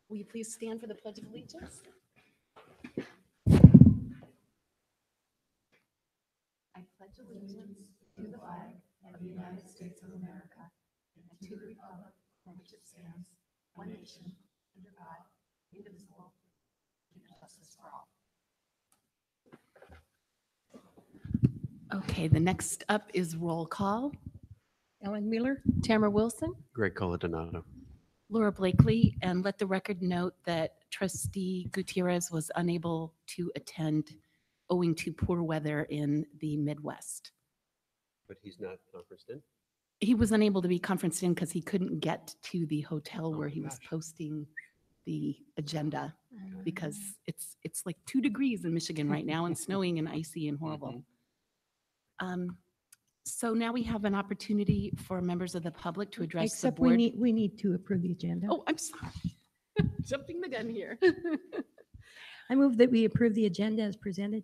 Will you please stand for the Pledge of Allegiance? I pledge allegiance to the flag of the United States of America and to the republic for which it stands, one nation, under God, indivisible, with justice for all. Okay, the next up is roll call. Ellen Mueller. Tamara Wilson, Greg Coladonato. Laura Blakely, and let the record note that Trustee Gutierrez was unable to attend owing to poor weather in the Midwest. But he's not conferenced in? He was unable to be conferenced in because he couldn't get to the hotel where my he was gosh. posting the agenda because it's like 2 degrees in Michigan right now and snowing and icy and horrible. So now we have an opportunity for members of the public to address Except the board. we need to approve the agenda. Oh, I'm sorry. Jumping the gun here. I move that we approve the agenda as presented.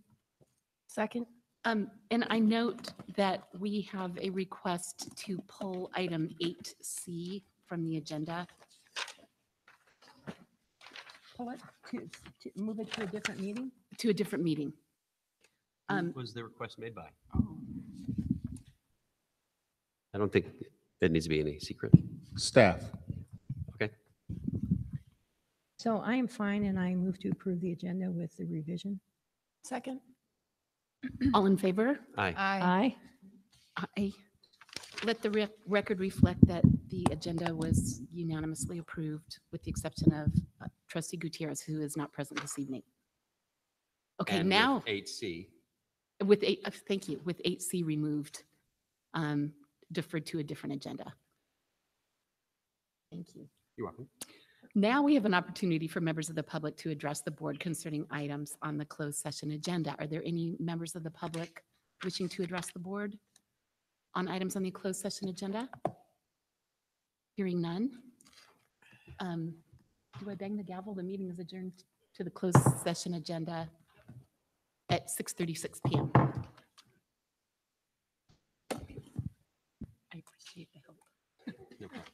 Second. And I note that we have a request to pull item 8C from the agenda. Pull it to move it to a different meeting. To a different meeting. Who was the request made by? I don't think it needs to be any secret. Staff. Okay. So I am fine and I move to approve the agenda with the revision. Second. All in favor? Aye. Aye. Aye. Let the record reflect that the agenda was unanimously approved with the exception of Trustee Gutierrez, who is not present this evening. Okay, And with now 8C. with thank you, with 8C removed, deferred to a different agenda. Thank you. You're welcome. Now we have an opportunity for members of the public to address the board concerning items on the closed session agenda. Are there any members of the public wishing to address the board on items on the closed session agenda? Hearing none. Do I bang the gavel? The meeting is adjourned to the closed session agenda at 6:36 p.m. I appreciate the help. No problem.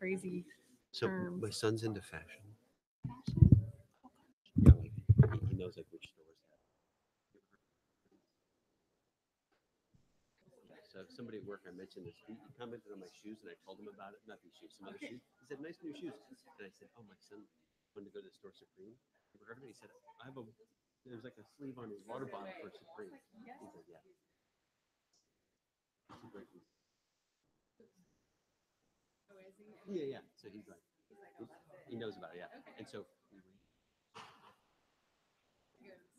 crazy So terms. my son's into fashion. Yeah, like he knows like which stores. So somebody at work, I mentioned this. He commented on my shoes, and I told him about it. Not these shoes, some other shoes. He said, "Nice new shoes." And I said, "Oh, my son wanted to go to the store Supreme." He said, "I have a." There's like a sleeve on his water bottle for Supreme. He said, "Yeah." Yeah, yeah. So he's like, he knows about it, yeah. And so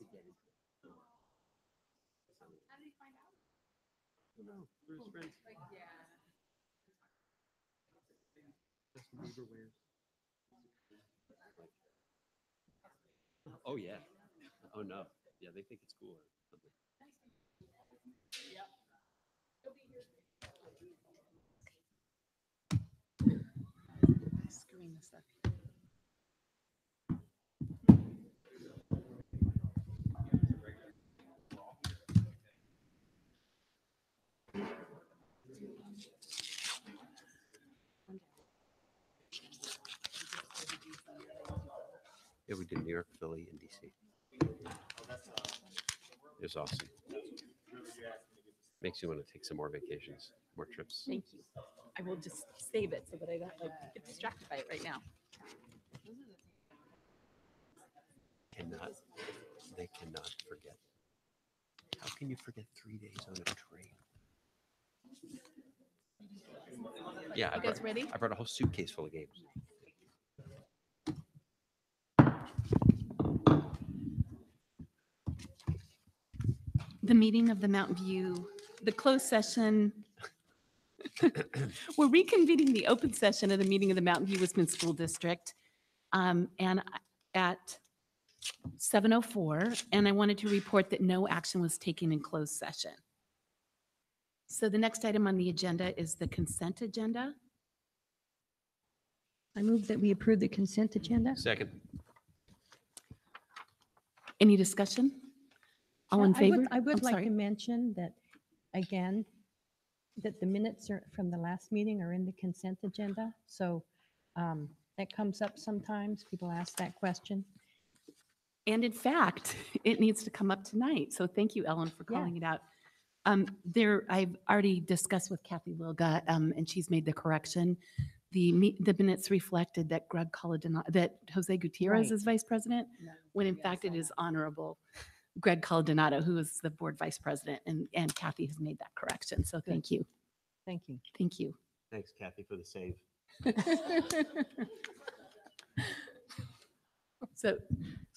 to get into it. How did he find out? I don't know. Through his friends. Justin Bieber wears. Oh yeah. Oh no. Yeah, they think it's cool or something. Screwing this up. Yeah, we did New York, Philly, and DC. It was awesome. Makes you want to take some more vacations, more trips. Thank you. I will just save it so that I don't like get distracted by it right now. They cannot forget. How can you forget 3 days on a train? Yeah, You guys ready? I brought a whole suitcase full of games. The meeting of the Mountain View, the closed session. We're reconvening the open session of the meeting of the Mountain View Wisconsin School District. And at 7:04, and I wanted to report that no action was taken in closed session. So the next item on the agenda is the consent agenda. I move that we approve the consent agenda. Second. Any discussion? All in favor? I would I'm like sorry. to mention that, again, that the minutes from the last meeting are in the consent agenda. So that comes up sometimes. People ask that question. And in fact, it needs to come up tonight. So thank you, Ellen, for Yeah. calling it out. I've already discussed with Kathy Wilga, and she's made the correction. The minutes reflected that that Jose Gutierrez Right. is vice president, when in fact it is Honorable Greg Caladonato, who is the board vice president, and Kathy has made that correction. So thank you. Thank you. Thank you. Thanks, Kathy, for the save. So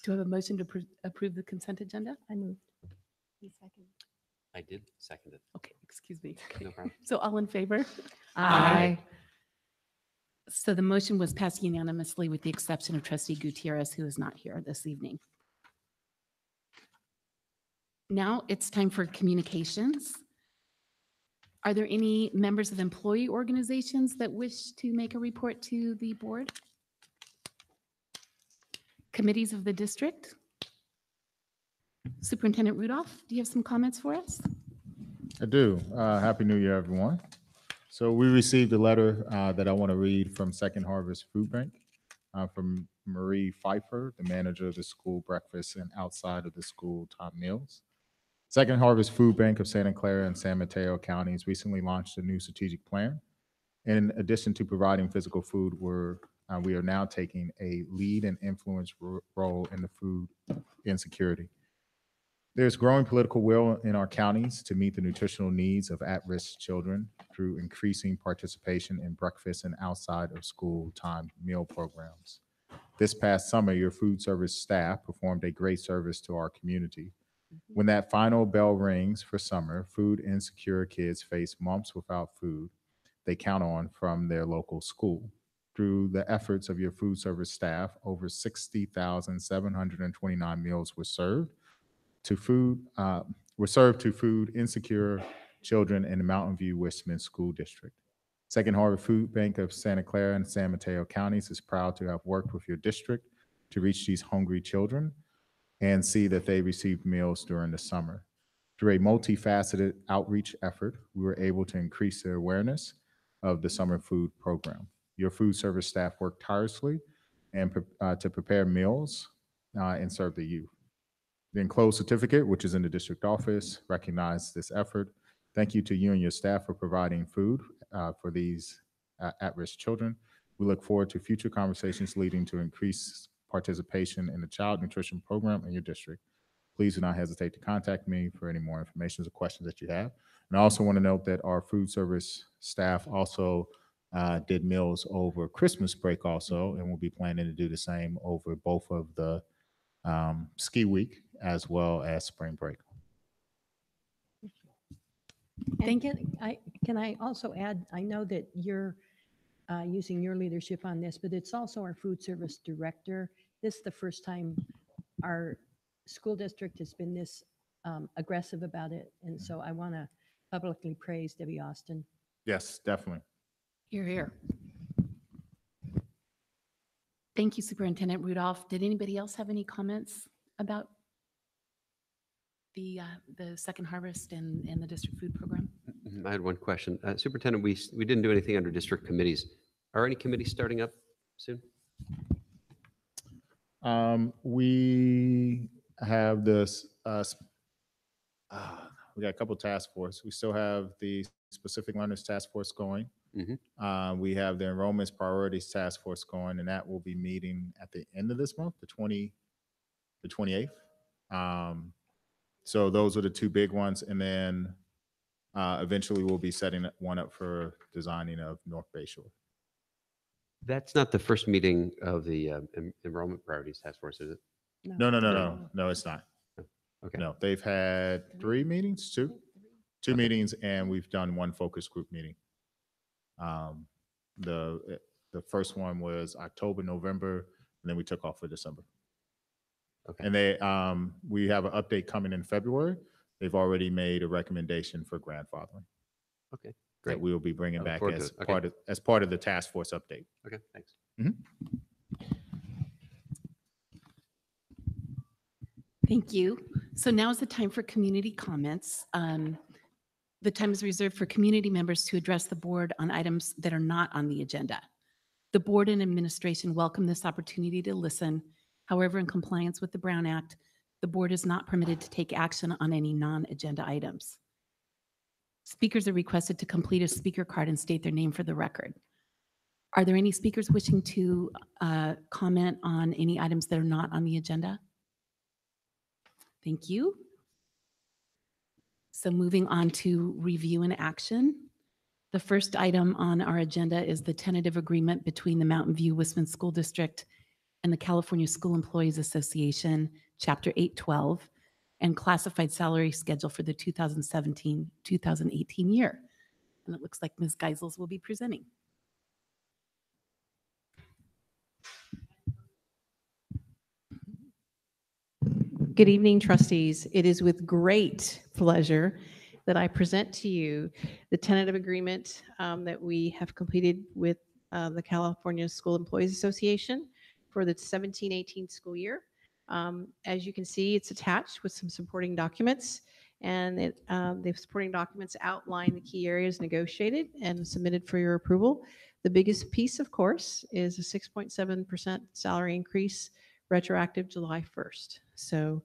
do I have a motion to approve the consent agenda? I move. I did second it. Okay, excuse me. No problem. So all in favor? Aye. So the motion was passed unanimously with the exception of trustee Gutierrez, who is not here this evening. Now it's time for communications. Are there any members of employee organizations that wish to make a report to the board? Committees of the district? Superintendent Rudolph, do you have some comments for us? I do. Happy New Year, everyone. So we received a letter that I want to read from Second Harvest Food Bank from Marie Pfeiffer, the manager of the school breakfast and outside of the school time meals. Second Harvest Food Bank of Santa Clara and San Mateo counties recently launched a new strategic plan. In addition to providing physical food, we are now taking a lead and influence role in the food insecurity. There's growing political will in our counties to meet the nutritional needs of at-risk children through increasing participation in breakfast and outside of school time meal programs. This past summer, your food service staff performed a great service to our community. When that final bell rings for summer, food insecure kids face months without food they count on from their local school. Through the efforts of your food service staff, over 60,729 meals were served to food insecure children in the Mountain View Westman School District. Second Harvest Food Bank of Santa Clara and San Mateo counties is proud to have worked with your district to reach these hungry children and see that they received meals during the summer. Through a multifaceted outreach effort, we were able to increase the awareness of the summer food program. Your food service staff work tirelessly and to prepare meals and serve the youth. The enclosed certificate, which is in the district office, recognizes this effort. Thank you to you and your staff for providing food for these at-risk children. We look forward to future conversations leading to increased participation in the child nutrition program in your district. Please do not hesitate to contact me for any more information or questions that you have. And I also want to note that our food service staff also did meals over Christmas break also, and we'll be planning to do the same over both of the ski week as well as spring break. And can I also add, I know that you're using your leadership on this, but it's also our food service director. This is the first time our school district has been this aggressive about it. And so I want to publicly praise Debbie Austin. Yes, definitely. Hear, hear. Thank you, Superintendent Rudolph. Did anybody else have any comments about the Second Harvest and the district food program? I had one question. Superintendent, we didn't do anything under district committees. Are any committees starting up soon? We have this, we got a couple task force. We still have the specific learners task force going. We have the enrollments priorities task force going, and that will be meeting at the end of this month, the 28th. So those are the two big ones. And then eventually we'll be setting one up for designing of North Bay Shore. That's not the first meeting of the enrollment priorities task force, is it? No, it's not. Okay. No, they've had two meetings, and we've done one focus group meeting. The first one was October, November, and then we took off for December. Okay. And we have an update coming in February. They've already made a recommendation for grandfathering Okay. that Great. we will be bringing I look back forward to as it. Okay. part of the task force update. Okay. Thanks. Thank you. So now is the time for community comments. The time is reserved for community members to address the board on items that are not on the agenda. The board and administration welcome this opportunity to listen. However, in compliance with the Brown Act, the board is not permitted to take action on any non-agenda items. Speakers are requested to complete a speaker card and state their name for the record. Are there any speakers wishing to comment on any items that are not on the agenda? Thank you. So moving on to review and action. The first item on our agenda is the tentative agreement between the Mountain View Westman School District and the California School Employees Association, Chapter 812, and classified salary schedule for the 2017-2018 year. And it looks like Ms. Geisels will be presenting. Good evening, trustees. It is with great pleasure that I present to you the tentative agreement that we have completed with the California School Employees Association for the 17-18 school year. As you can see, it's attached with some supporting documents, and the supporting documents outline the key areas negotiated and submitted for your approval. The biggest piece, of course, is a 6.7% salary increase retroactive July 1st. So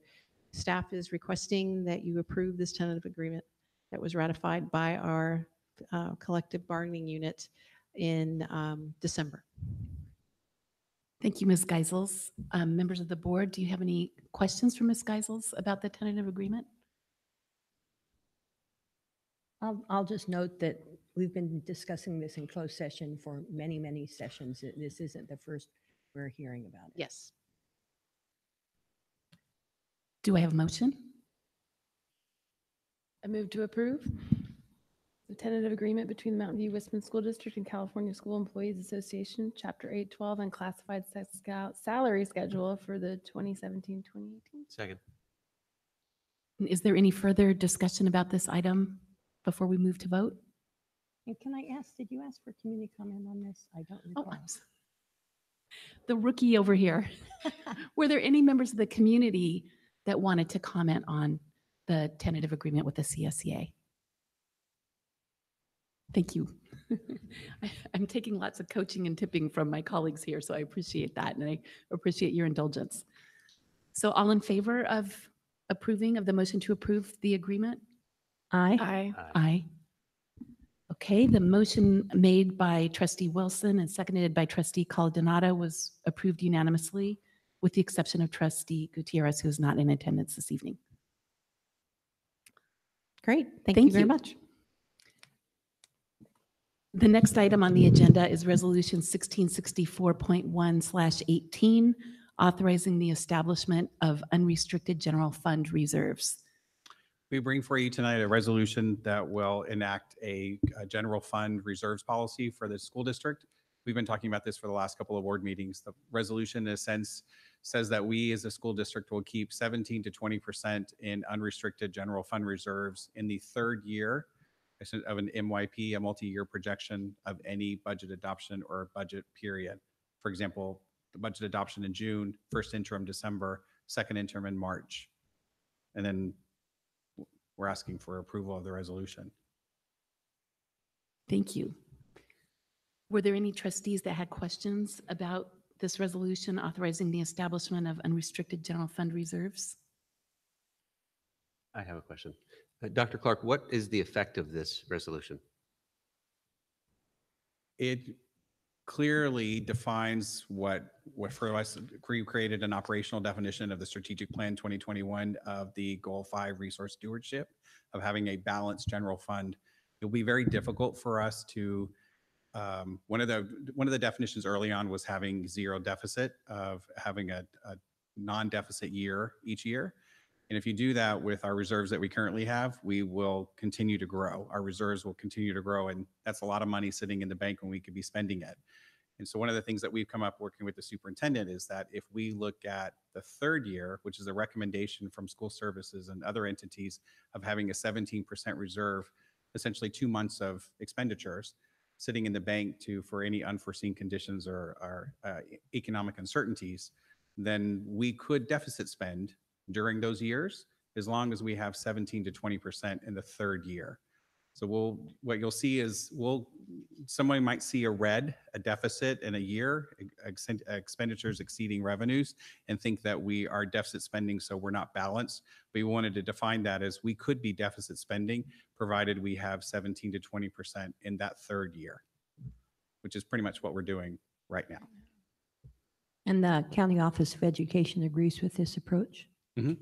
staff is requesting that you approve this tentative agreement that was ratified by our collective bargaining unit in December. Thank you, Ms. Geisels. Members of the board, do you have any questions for Ms. Geisels about the tentative agreement? I'll just note that we've been discussing this in closed session for many, many sessions. This isn't the first we're hearing about it. Yes. Do I have a motion? I move to approve the tentative agreement between the Mountain View Westman School District and California School Employees Association, Chapter 812, and classified salary schedule for the 2017-2018. Second. Is there any further discussion about this item before we move to vote? And can I ask, did you ask for community comment on this? I don't Oh, recall. I'm sorry. The rookie over here. Were there any members of the community that wanted to comment on the tentative agreement with the CSEA? Thank you. I'm taking lots of coaching and tipping from my colleagues here, so I appreciate that, and I appreciate your indulgence. So all in favor of approving of the motion to approve the agreement? Aye. Aye. Aye. Okay, the motion made by trustee Wilson and seconded by trustee Caldonado was approved unanimously, with the exception of trustee Gutierrez, who is not in attendance this evening. Great. Thank Thank you very you. much. The next item on the agenda is Resolution 1664.1/18, authorizing the establishment of unrestricted general fund reserves. We bring for you tonight a resolution that will enact a general fund reserves policy for the school district. We've been talking about this for the last couple of board meetings. The resolution, in a sense, says that we as a school district will keep 17 to 20% in unrestricted general fund reserves in the third year of an MYP, a multi-year projection of any budget adoption or budget period. For example, the budget adoption in June, first interim December, second interim in March. And then we're asking for approval of the resolution. Thank you. Were there any trustees that had questions about this resolution authorizing the establishment of unrestricted general fund reserves? I have a question. Dr. Clark, what is the effect of this resolution? It clearly defines what for us, we created an operational definition of the strategic plan 2021 of the goal 5 resource stewardship of having a balanced general fund. It'll be very difficult for us to, one of the definitions early on was having zero deficit, of having a non-deficit year each year. And if you do that with our reserves that we currently have, we will continue to grow. Our reserves will continue to grow. And that's a lot of money sitting in the bank when we could be spending it. And so one of the things that we've come up working with the superintendent is that if we look at the third year, which is a recommendation from school services and other entities of having a 17% reserve, essentially 2 months of expenditures sitting in the bank for any unforeseen conditions or economic uncertainties, then we could deficit spend during those years, as long as we have 17 to 20% in the third year. So what you'll see is somebody might see a deficit in a year, expenditures exceeding revenues, and think that we are deficit spending, so we're not balanced. We wanted to define that as we could be deficit spending, provided we have 17 to 20% in that third year, which is pretty much what we're doing right now. And the County Office of Education agrees with this approach? Mm-hmm.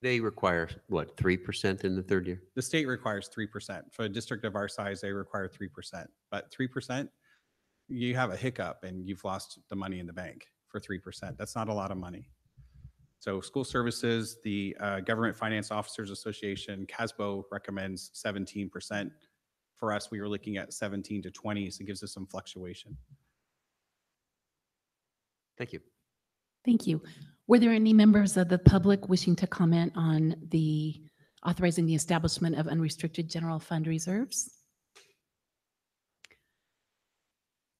They require, what, 3% in the third year? The state requires 3%. For a district of our size, they require 3%. But 3%, you have a hiccup and you've lost the money in the bank for 3%. That's not a lot of money. So school services, the Government Finance Officers Association, CASBO recommends 17%. For us, we were looking at 17 to 20, so it gives us some fluctuation. Thank you. Thank you. Were there any members of the public wishing to comment on the authorizing the establishment of unrestricted general fund reserves?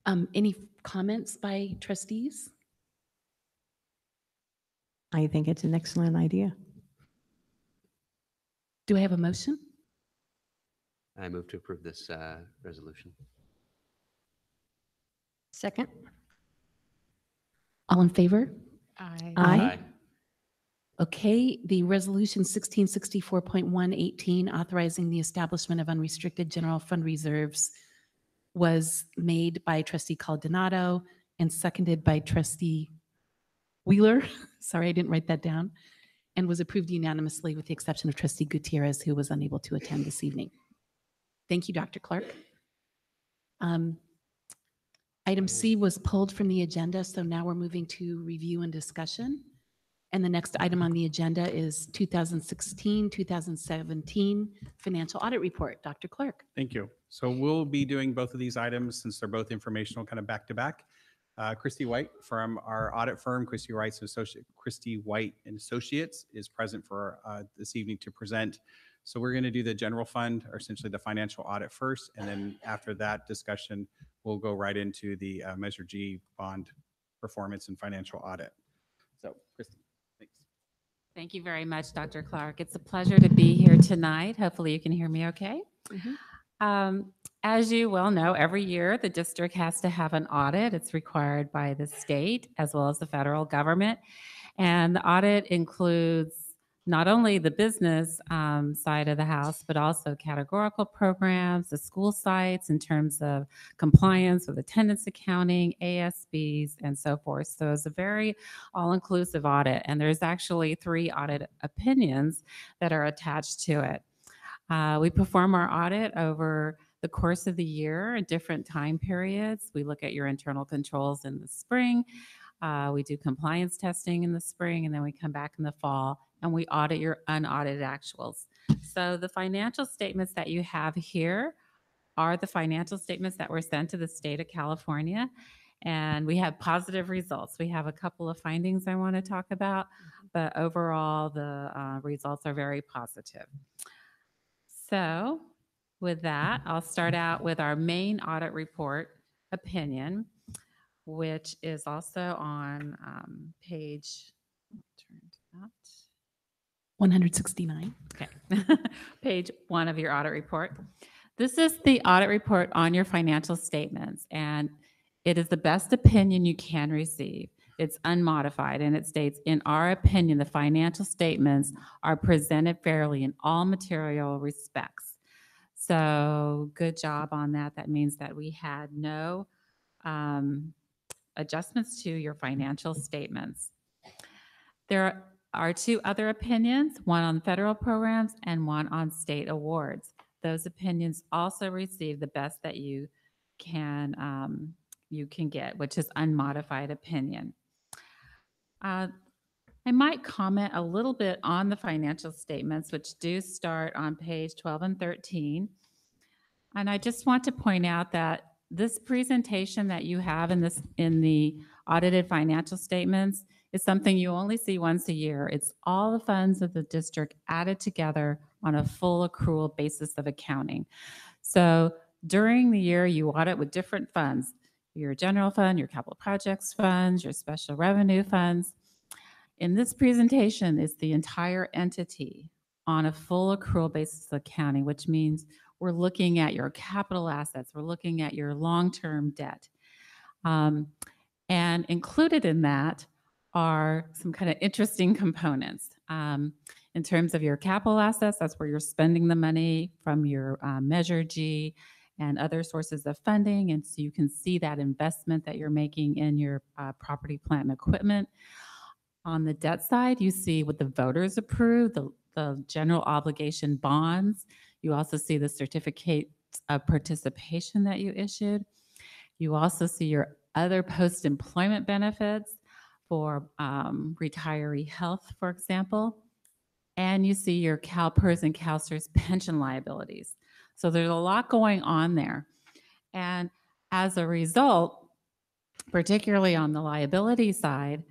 Any comments by trustees? I think it's an excellent idea. Do I have a motion? I move to approve this resolution. Second? All in favor? Aye. Aye. Okay, the resolution 1664.118, authorizing the establishment of unrestricted general fund reserves, was made by trustee Caldonado and seconded by trustee Wheeler. Sorry, I didn't write that down. And was approved unanimously with the exception of trustee Gutierrez, who was unable to attend this evening. Thank you, Dr. Clark. Item C was pulled from the agenda, so now we're moving to review and discussion. And the next item on the agenda is 2016-2017 Financial Audit Report. Dr. Clark. Thank you. So we'll be doing both of these items since they're both informational, kind of back to back. Christy White from our audit firm, Christy White and Associates, is present for this evening to present. So we're going to do the general fund, or essentially the financial audit first, and then after that discussion, we'll go right into the Measure G bond performance and financial audit. So, Christy, thanks. Thank you very much, Dr. Clark. It's a pleasure to be here tonight. Hopefully you can hear me okay. As you well know, every year the district has to have an audit. It's required by the state as well as the federal government. And the audit includes not only the business side of the house, but also categorical programs, the school sites in terms of compliance with attendance accounting, ASBs, and so forth. So it's a very all-inclusive audit. And there's actually 3 audit opinions that are attached to it. We perform our audit over the course of the year at different time periods. We look at your internal controls in the spring. We do compliance testing in the spring, and then we come back in the fall and we audit your unaudited actuals. So the financial statements that you have here are the financial statements that were sent to the state of California, and we have positive results. We have a couple of findings I want to talk about, but overall the results are very positive. So with that, I'll start out with our main audit report opinion, which is also on page, turn to that. 169. Okay. Page 1 of your audit report. This is the audit report on your financial statements, and it is the best opinion you can receive. It's unmodified, and it states, in our opinion, the financial statements are presented fairly in all material respects. So good job on that. That means that we had no adjustments to your financial statements. There are 2 other opinions, one on federal programs and one on state awards. Those opinions also receive the best that you can get, which is unmodified opinion. I might comment a little bit on the financial statements, which do start on page 12 and 13. And I just want to point out that this presentation that you have in the audited financial statements is something you only see once a year. It's all the funds of the district added together on a full accrual basis of accounting. So during the year, you audit with different funds, your general fund, your capital projects funds, your special revenue funds. In this presentation is the entire entity on a full accrual basis of accounting, which means we're looking at your capital assets, we're looking at your long-term debt. And included in that are some kind of interesting components. In terms of your capital assets, that's where you're spending the money from your Measure G and other sources of funding. And so you can see that investment that you're making in your property, plant, and equipment. On the debt side, you see what the voters approved, the general obligation bonds. You also see the certificates of participation that you issued. You also see your other post-employment benefits for retiree health, for example. And you see your CalPERS and CalSTRS pension liabilities. So there's a lot going on there. And as a result, particularly on the liability side,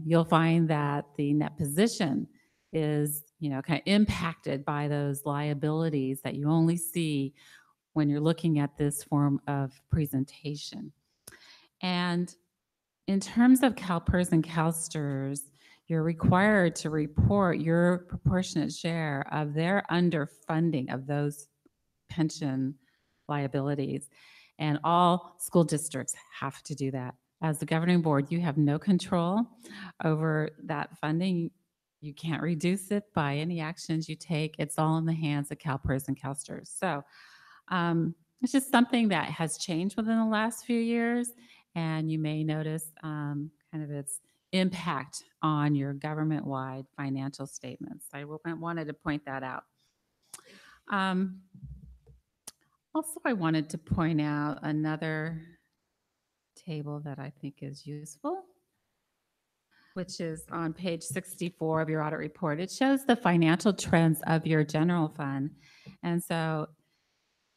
you'll find that the net position is, kind of impacted by those liabilities that you only see when you're looking at this form of presentation. And in terms of CalPERS and CalSTRS, you're required to report your proportionate share of their underfunding of those pension liabilities. And all school districts have to do that. As the governing board, you have no control over that funding. You can't reduce it by any actions you take. It's all in the hands of CalPERS and CalSTRS. So it's just something that has changed within the last few years. And you may notice kind of its impact on your government-wide financial statements. I wanted to point that out. Also, I wanted to point out another table that I think is useful, which is on page 64 of your audit report. It shows the financial trends of your general fund. And so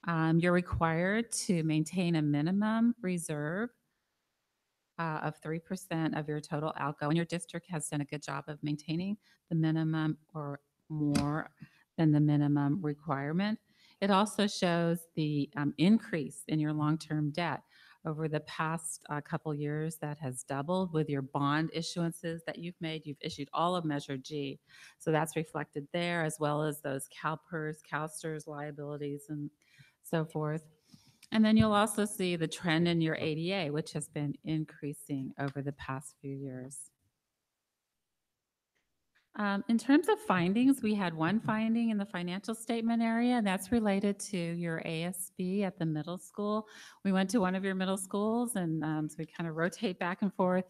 you're required to maintain a minimum reserve of 3% of your total outgo. And your district has done a good job of maintaining the minimum or more than the minimum requirement. It also shows the increase in your long-term debt over the past couple years. That has doubled with your bond issuances that you've made. You've issued all of Measure G. So that's reflected there, as well as those CalPERS, CalSTRS liabilities. And so forth. And then you'll also see the trend in your ADA, which has been increasing over the past few years. In terms of findings, we had one finding in the financial statement area, and that's related to your ASB at the middle school. We went to one of your middle schools, and so we kind of rotate back and forth.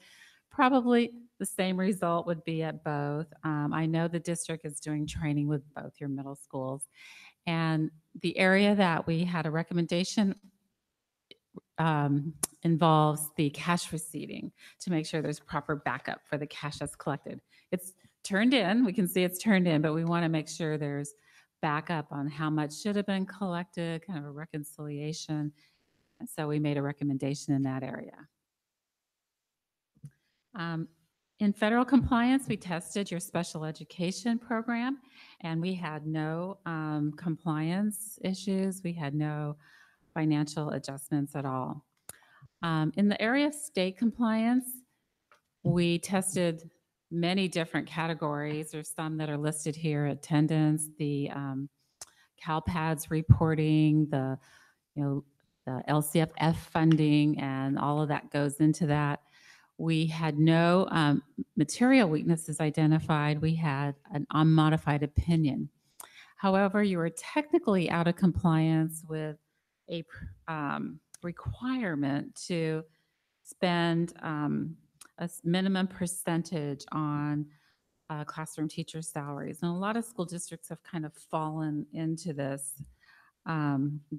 Probably the same result would be at both. I know the district is doing training with both your middle schools. And the area that we had a recommendation involves the cash receiving to make sure there's proper backup for the cash that's collected. It's turned in, we can see it's turned in, but we want to make sure there's backup on how much should have been collected, kind of a reconciliation. And so we made a recommendation in that area. In federal compliance, we tested your special education program, and we had no compliance issues. We had no financial adjustments at all. In the area of state compliance, we tested many different categories. There's some that are listed here: attendance, the CalPADS reporting, the LCFF funding, and all of that goes into that. We had no material weaknesses identified. We had an unmodified opinion. However, you were technically out of compliance with a requirement to spend a minimum percentage on classroom teacher salaries. And a lot of school districts have kind of fallen into this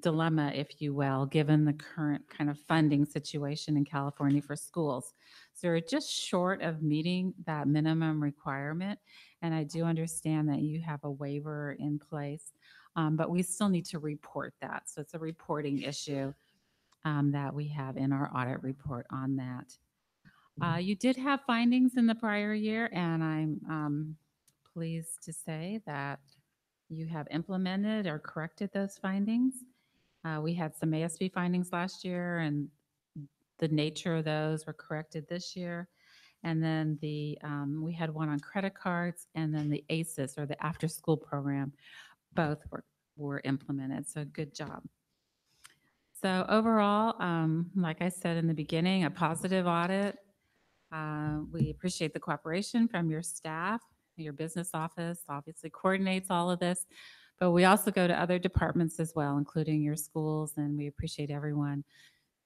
dilemma, if you will, given the current kind of funding situation in California for schools. So we're just short of meeting that minimum requirement. And I do understand that you have a waiver in place, but we still need to report that. So it's a reporting issue that we have in our audit report on that. You did have findings in the prior year, and I'm pleased to say that you have implemented or corrected those findings. We had some ASB findings last year, and the nature of those were corrected this year. And then we had one on credit cards, and then the ACES, or the after-school program, both were implemented. So good job. So overall, like I said in the beginning, a positive audit. We appreciate the cooperation from your staff. Your business office obviously coordinates all of this, but we also go to other departments as well, including your schools, and we appreciate everyone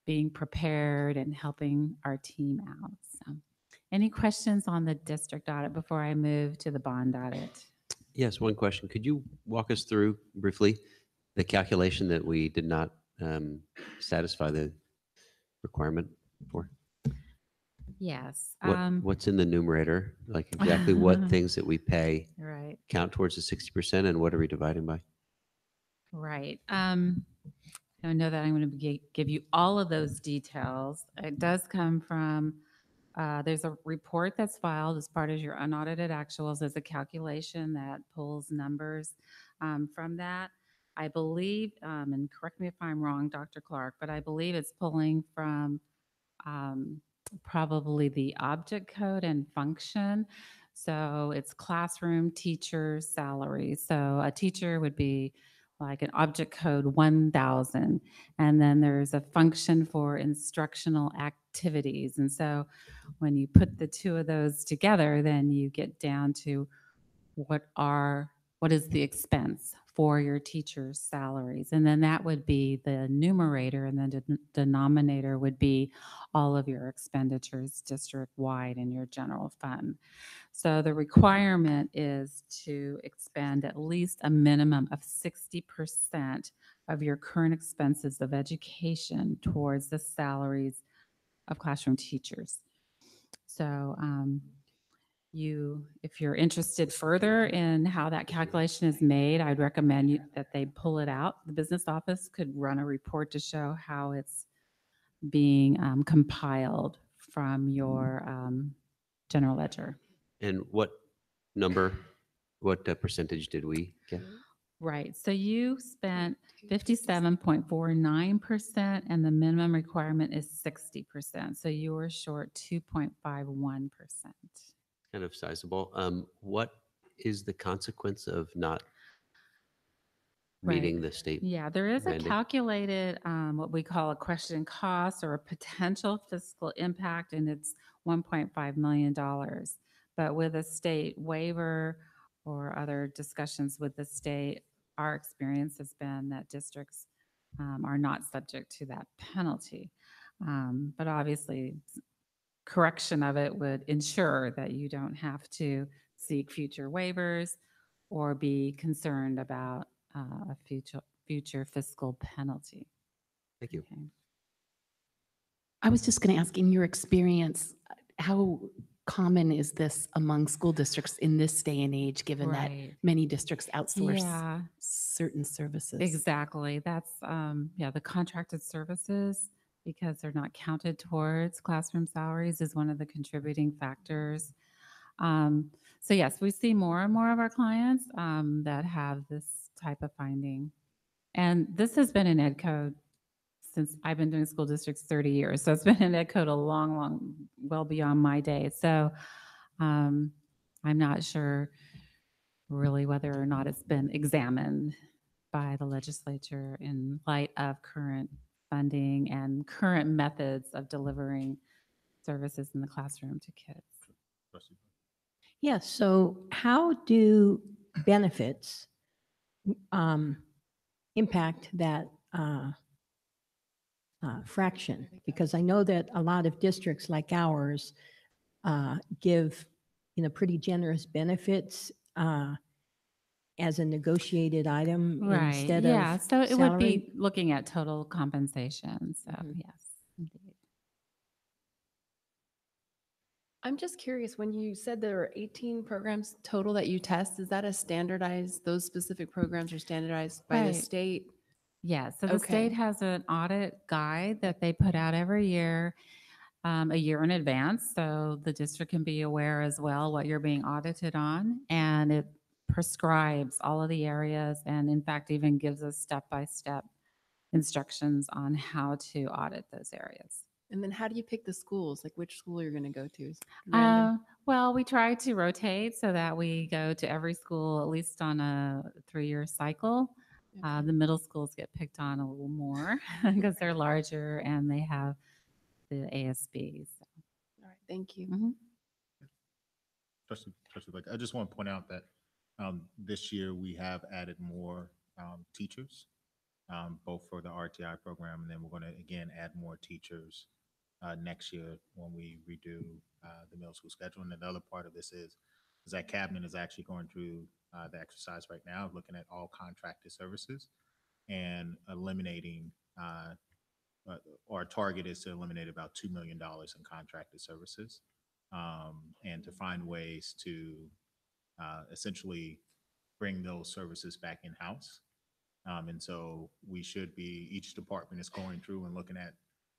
being prepared and helping our team out. So, any questions on the district audit before I move to the bond audit? Yes, one question. Could you walk us through briefly the calculation that we did not satisfy the requirement for? Yes. What's in the numerator? Like exactly what things that we pay Right. count towards the 60%, and what are we dividing by? Right. I know that I'm going to give you all of those details. It does come from, there's a report that's filed as part of your unaudited actuals. There's a calculation that pulls numbers from that. I believe, and correct me if I'm wrong, Dr. Clark, but I believe it's pulling from probably the object code and function. So it's classroom teacher salary. So a teacher would be like an object code 1000. And then there's a function for instructional activities. And so when you put the two of those together, then you get down to what is the expense for your teacher's salaries. And then that would be the numerator, and then the denominator would be all of your expenditures district-wide in your general fund. So the requirement is to expend at least a minimum of 60% of your current expenses of education towards the salaries of classroom teachers. So if you're interested further in how that calculation is made, I'd recommend that they pull it out. The business office could run a report to show how it's being compiled from your general ledger. And what percentage did we get? Right. So you spent 57.49%, and the minimum requirement is 60%. So you were short 2.51%. Kind of sizable. What is the consequence of not Right. meeting the state. Yeah, there is a mandate? calculated, what we call a question cost or a potential fiscal impact, and it's $1.5 million. But with a state waiver or other discussions with the state, our experience has been that districts are not subject to that penalty. But obviously, correction of it would ensure that you don't have to seek future waivers or be concerned about a future fiscal penalty. Thank you. Okay. I was just going to ask, in your experience, how common is this among school districts in this day and age, given that Right. many districts outsource Yeah, certain services? exactly. That's, yeah, the contracted services, because they're not counted towards classroom salaries, is one of the contributing factors. So yes, we see more and more of our clients that have this type of finding. And this has been in Ed Code since I've been doing school districts 30 years. So it's been in Ed Code a long, well beyond my day. So I'm not sure really whether or not it's been examined by the legislature in light of current funding and current methods of delivering services in the classroom to kids. Yes, so how do benefits impact that fraction? Because I know that a lot of districts like ours give, pretty generous benefits as a negotiated item Right. instead Yeah. of So it would salary. be looking at total compensation. So Mhm. yes. Indeed. I'm just curious, when you said there are 18 programs total that you test, is that a standardized, those specific programs are standardized by the Right. state? Yeah. So the Okay. state has an audit guide that they put out every year, a year in advance. So the district can be aware as well what you're being audited on. And it prescribes all of the areas and, in fact, even gives us step-by-step instructions on how to audit those areas. And then how do you pick the schools? Like which school you're going to go to? Is it random? Well, we try to rotate so that we go to every school at least on a 3-year cycle. Okay. The middle schools get picked on a little more because they're larger and they have the ASBs. All right. Thank you. Mhm. Trustee Blake, I just want to point out that this year we have added more teachers, both for the RTI program, and then we're going to again add more teachers next year when we redo the middle school schedule. And another part of this is that cabinet is actually going through the exercise right now of looking at all contracted services and eliminating our target is to eliminate about $2 million in contracted services, and to find ways to essentially bring those services back in-house. And so we should be, each department is going through and looking at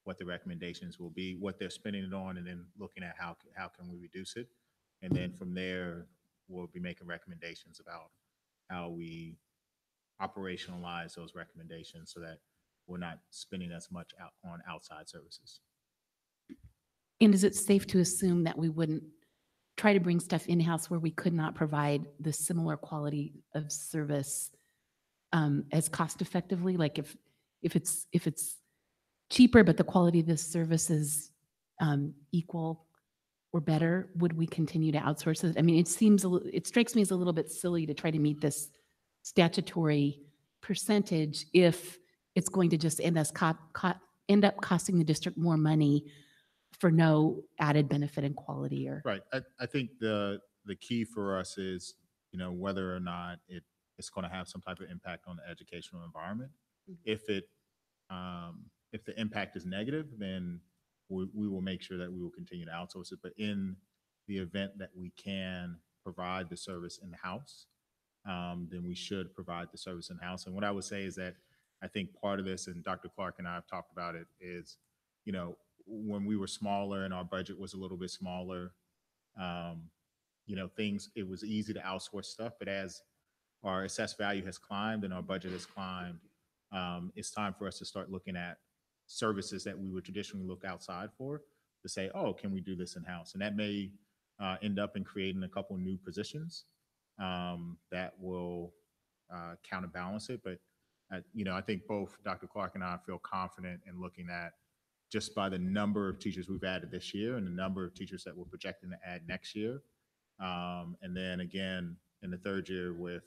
what the recommendations will be, what they're spending it on, and then looking at how can we reduce it. And then from there, we'll be making recommendations about how we operationalize those recommendations so that we're not spending as much out on outside services. And is it safe to assume that we wouldn't try to bring stuff in-house where we could not provide the similar quality of service as cost effectively? Like if it's cheaper, but the quality of the service is equal or better, would we continue to outsource it? I mean, it strikes me as a little bit silly to try to meet this statutory percentage if it's going to just end up costing the district more money for no added benefit and quality or. Right. I think the key for us is, whether or not it's going to have some type of impact on the educational environment. If the impact is negative, then we will make sure that we will continue to outsource it. But in the event that we can provide the service in-house, then we should provide the service in-house. And what I would say is that I think part of this, and Dr. Clark and I have talked about it, is, when we were smaller and our budget was a little bit smaller, it was easy to outsource stuff. But as our assessed value has climbed and our budget has climbed, it's time for us to start looking at services that we would traditionally look outside for to say, oh, can we do this in-house? And that may end up in creating a couple new positions that will counterbalance it. But I think both Dr. Clark and I feel confident in looking at just by the number of teachers we've added this year and the number of teachers that we're projecting to add next year. And then again, in the third year with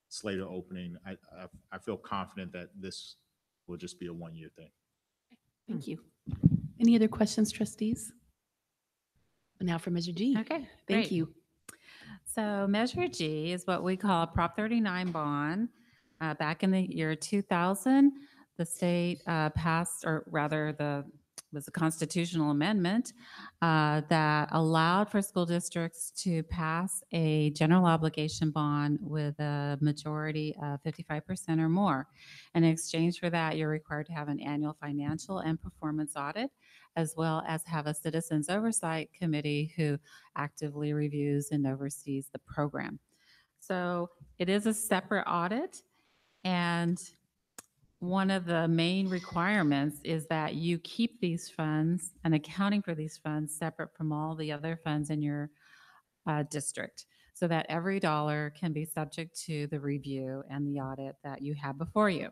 Slater opening, I feel confident that this will just be a one-year thing. Thank you. Any other questions, trustees? Now for Measure G. Okay, Thank great. you. So Measure G is what we call a Prop 39 bond. Back in the year 2000, the state passed, or rather was a constitutional amendment that allowed for school districts to pass a general obligation bond with a majority of 55% or more. And in exchange for that, you're required to have an annual financial and performance audit, as well as have a citizens oversight committee who actively reviews and oversees the program. So it is a separate audit, and one of the main requirements is that you keep these funds and accounting for these funds separate from all the other funds in your district, so that every dollar can be subject to the review and the audit that you have before you.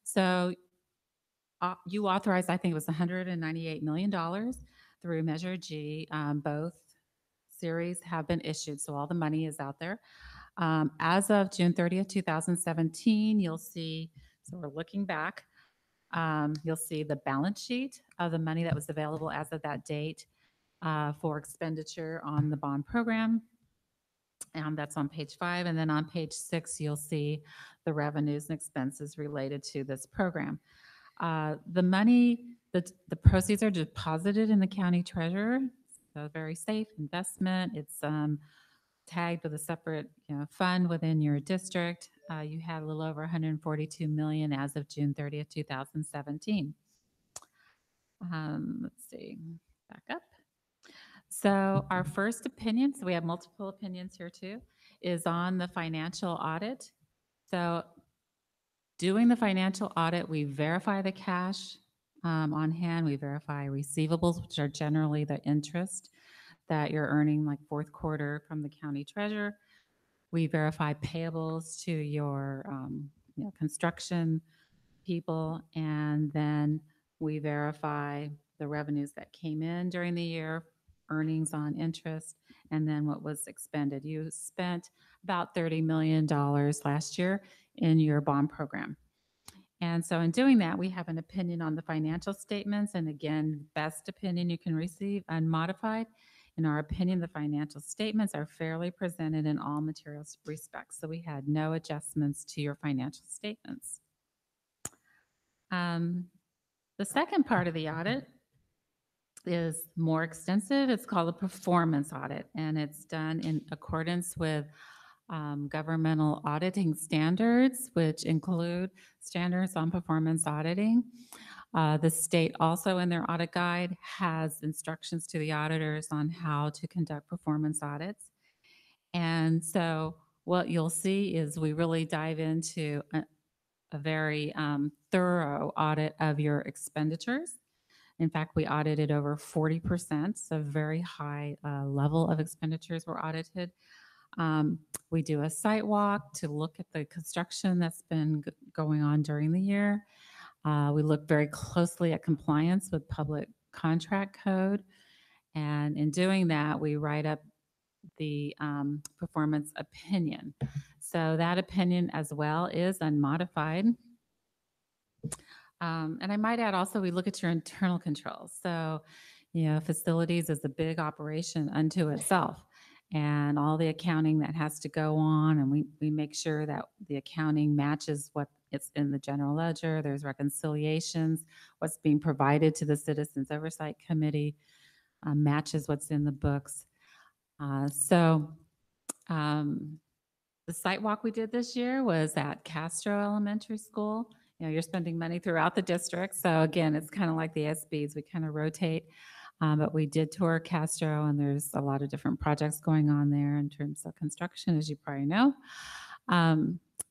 So you authorized, I think it was $198 million through Measure G. Both series have been issued, so all the money is out there. As of June 30th, 2017, you'll see, so we're looking back, you'll see the balance sheet of the money that was available as of that date for expenditure on the bond program. And that's on page 5. And then on page 6, you'll see the revenues and expenses related to this program. The money, the proceeds are deposited in the county treasurer, so very safe investment. It's tagged with a separate fund within your district. You had a little over 142 million as of June 30th, 2017. Let's see, back up. So our first opinion, so we have multiple opinions here too, is on the financial audit. So doing the financial audit, we verify the cash on hand, we verify receivables, which are generally the interest that you're earning like fourth quarter from the county treasurer. We verify payables to your construction people, and then we verify the revenues that came in during the year, earnings on interest, and then what was expended. You spent about $30 million last year in your bond program. And so in doing that, we have an opinion on the financial statements, and again, best opinion you can receive, unmodified. In our opinion, the financial statements are fairly presented in all material respects. So we had no adjustments to your financial statements. The second part of the audit is more extensive. It's called a performance audit, and it's done in accordance with governmental auditing standards, which include standards on performance auditing. The state also in their audit guide has instructions to the auditors on how to conduct performance audits. And so what you'll see is we really dive into a very thorough audit of your expenditures. In fact, we audited over 40%, so very high level of expenditures were audited. We do a site walk to look at the construction that's been going on during the year. We look very closely at compliance with public contract code. And in doing that, we write up the performance opinion. So that opinion as well is unmodified. And I might add also, we look at your internal controls. So, facilities is a big operation unto itself, and all the accounting that has to go on. And we make sure that the accounting matches what it's in the general ledger. There's reconciliations, what's being provided to the Citizens Oversight Committee matches what's in the books. The site walk we did this year was at Castro Elementary School. You're spending money throughout the district. So again, it's kind of like the SBs. We kind of rotate. But we did tour Castro, and there's a lot of different projects going on there in terms of construction, as you probably know.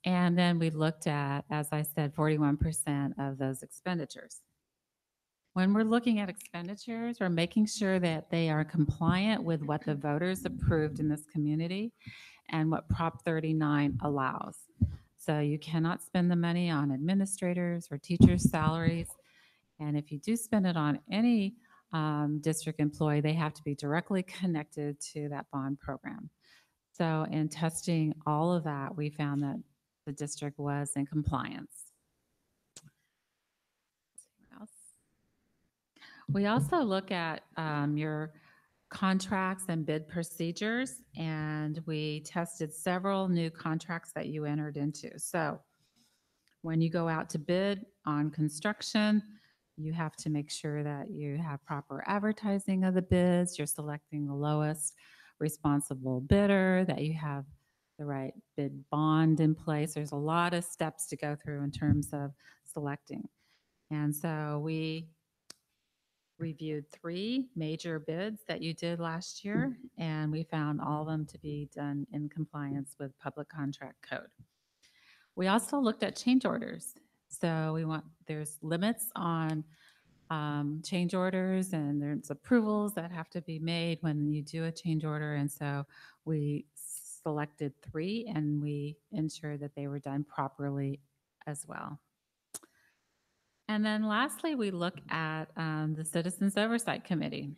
And then we looked at, as I said, 41% of those expenditures. When we're looking at expenditures, we're making sure that they are compliant with what the voters approved in this community and what Prop 39 allows. So you cannot spend the money on administrators or teachers' salaries. And if you do spend it on any district employee, they have to be directly connected to that bond program. So in testing all of that, we found that the district was in compliance. What else? We also look at your contracts and bid procedures, and we tested several new contracts that you entered into. So when you go out to bid on construction, you have to make sure that you have proper advertising of the bids, you're selecting the lowest responsible bidder, that you have the right bid bond in place. There's a lot of steps to go through in terms of selecting. And so we reviewed 3 major bids that you did last year, and we found all of them to be done in compliance with Public Contract Code. We also looked at change orders. So there's limits on change orders, and there's approvals that have to be made when you do a change order. And so we selected 3, and we ensured that they were done properly as well. And then lastly, we look at the Citizens Oversight Committee,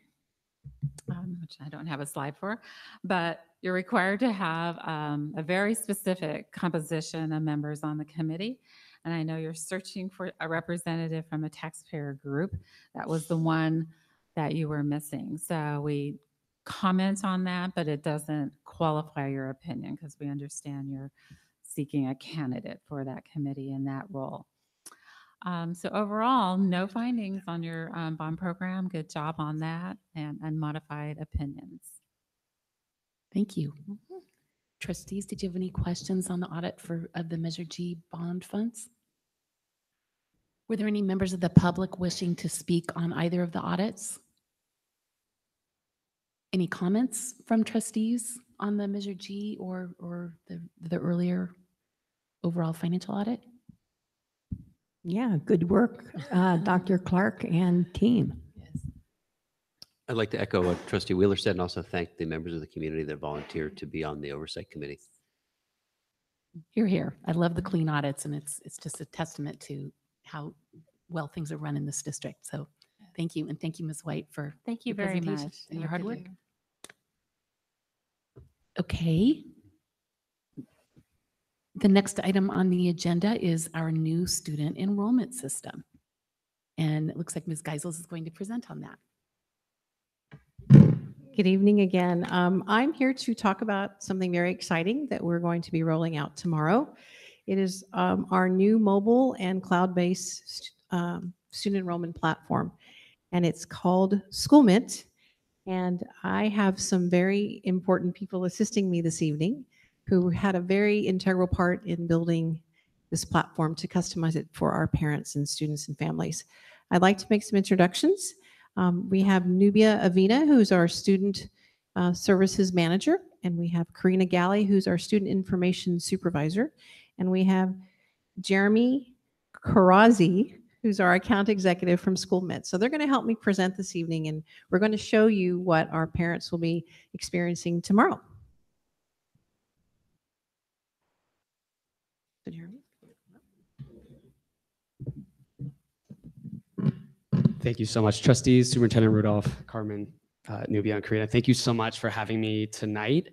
which I don't have a slide for, but you're required to have a very specific composition of members on the committee. And I know you're searching for a representative from a taxpayer group. That was the one that you were missing. So we comment on that, but it doesn't qualify your opinion because we understand you're seeking a candidate for that committee in that role. So overall, no findings on your bond program. Good job on that, and unmodified opinions. Thank you. Trustees, did you have any questions on the audit of the Measure G bond funds? Were there any members of the public wishing to speak on either of the audits? Any comments from trustees on the Measure G or the earlier overall financial audit? Yeah, good work, Dr. Clark and team. Yes. I'd like to echo what Trustee Wheeler said and also thank the members of the community that volunteered to be on the Oversight Committee. Hear, hear. I love the clean audits, and it's just a testament to how well things are run in this district. So thank you, and thank you, Ms. White, for Thank you your very presentation much. and your hard work. Thank Okay. The next item on the agenda is our new student enrollment system. And it looks like Ms. Geisels is going to present on that. Good evening again. I'm here to talk about something very exciting that we're going to be rolling out tomorrow. It is our new mobile and cloud-based student enrollment platform, and it's called SchoolMint. And I have some very important people assisting me this evening who had a very integral part in building this platform to customize it for our parents and students and families. I'd like to make some introductions. We have Nubia Avina, who's our student services manager, and we have Karina Galley, who's our student information supervisor, and we have Jeremy Karazi, who's our account executive from SchoolMint. So they're going to help me present this evening, and we're going to show you what our parents will be experiencing tomorrow. So Jeremy? Thank you so much, trustees, Superintendent Rudolph, Carmen, Nubia, and Karina. Thank you so much for having me tonight.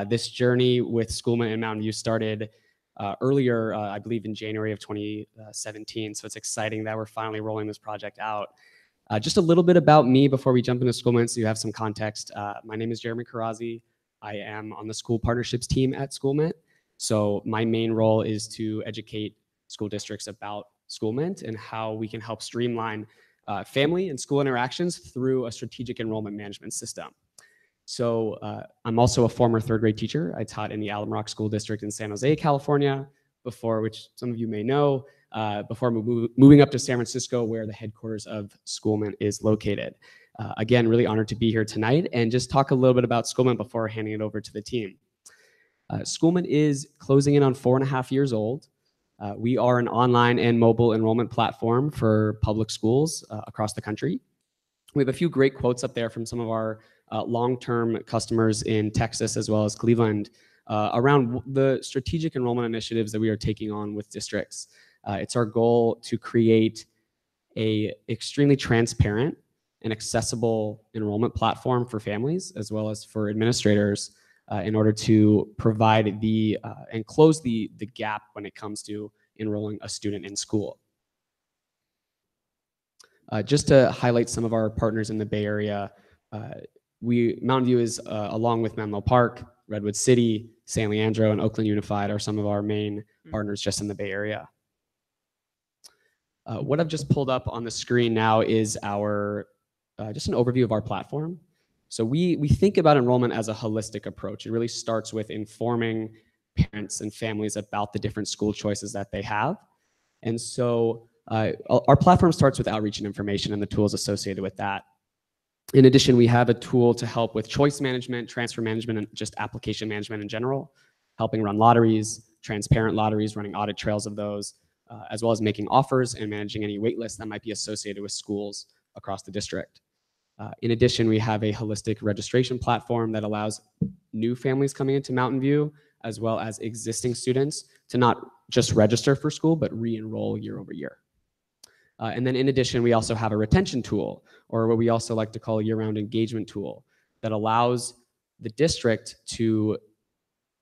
This journey with SchoolMint and Mountain View started earlier, I believe in January of 2017. So it's exciting that we're finally rolling this project out. Just a little bit about me before we jump into SchoolMint so you have some context. My name is Jeremy Karazi. I am on the school partnerships team at SchoolMint. So my main role is to educate school districts about SchoolMint and how we can help streamline family and school interactions through a strategic enrollment management system. So I'm also a former third grade teacher. I taught in the Alum Rock School District in San Jose, California, before, which some of you may know, before moving up to San Francisco, where the headquarters of SchoolMint is located. Again, really honored to be here tonight and just talk a little bit about SchoolMint before handing it over to the team. SchoolMint is closing in on 4.5 years old. We are an online and mobile enrollment platform for public schools across the country. We have a few great quotes up there from some of our long-term customers in Texas as well as Cleveland. around the strategic enrollment initiatives that we are taking on with districts. It's our goal to create a extremely transparent and accessible enrollment platform for families as well as for administrators in order to provide and close the gap when it comes to enrolling a student in school. Just to highlight some of our partners in the Bay Area, Mountain View is, along with Menlo Park, Redwood City, San Leandro, and Oakland Unified are some of our main partners just in the Bay Area. What I've just pulled up on the screen now is just an overview of our platform. So we think about enrollment as a holistic approach. It really starts with informing parents and families about the different school choices that they have. And so our platform starts with outreach and information and the tools associated with that. In addition, we have a tool to help with choice management, transfer management, and just application management in general, helping run lotteries, transparent lotteries, running audit trails of those, as well as making offers and managing any wait lists that might be associated with schools across the district. In addition, we have a holistic registration platform that allows new families coming into Mountain View, as well as existing students, to not just register for school, but re-enroll year over year. And then in addition, we also have a retention tool, or what we also like to call a year-round engagement tool, that allows the district to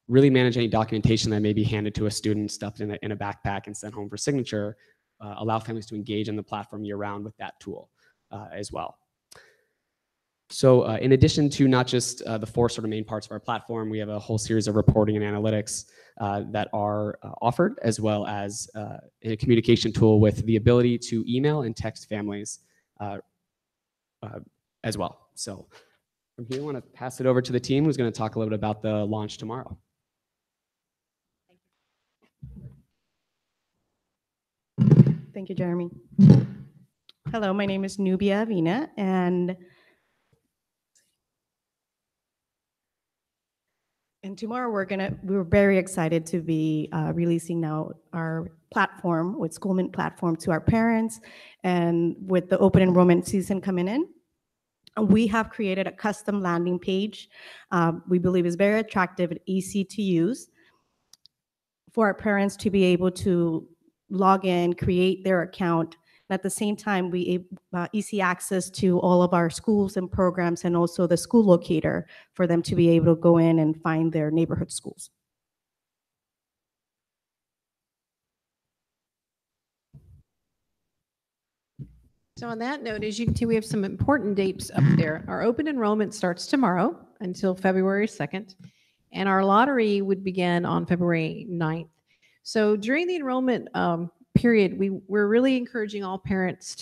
really manage any documentation that may be handed to a student stuffed in a backpack and sent home for signature, allow families to engage in the platform year-round with that tool as well. So in addition to not just the four sort of main parts of our platform, we have a whole series of reporting and analytics that are offered, as well as a communication tool with the ability to email and text families as well. So from here, I want to pass it over to the team who's going to talk a little bit about the launch tomorrow. Thank you, Jeremy. Hello, my name is Nubia Avina, and tomorrow we're very excited to be releasing now our platform with Schoolmint platform to our parents, and with the open enrollment season coming in, we have created a custom landing page. We believe is very attractive and easy to use for our parents to be able to log in, create their account, and at the same time, we easy access to all of our schools and programs, and also the school locator for them to be able to go in and find their neighborhood schools. So on that note, as you can see, we have some important dates up there. Our open enrollment starts tomorrow until February 2nd, and our lottery would begin on February 9th. So during the enrollment period, we're really encouraging all parents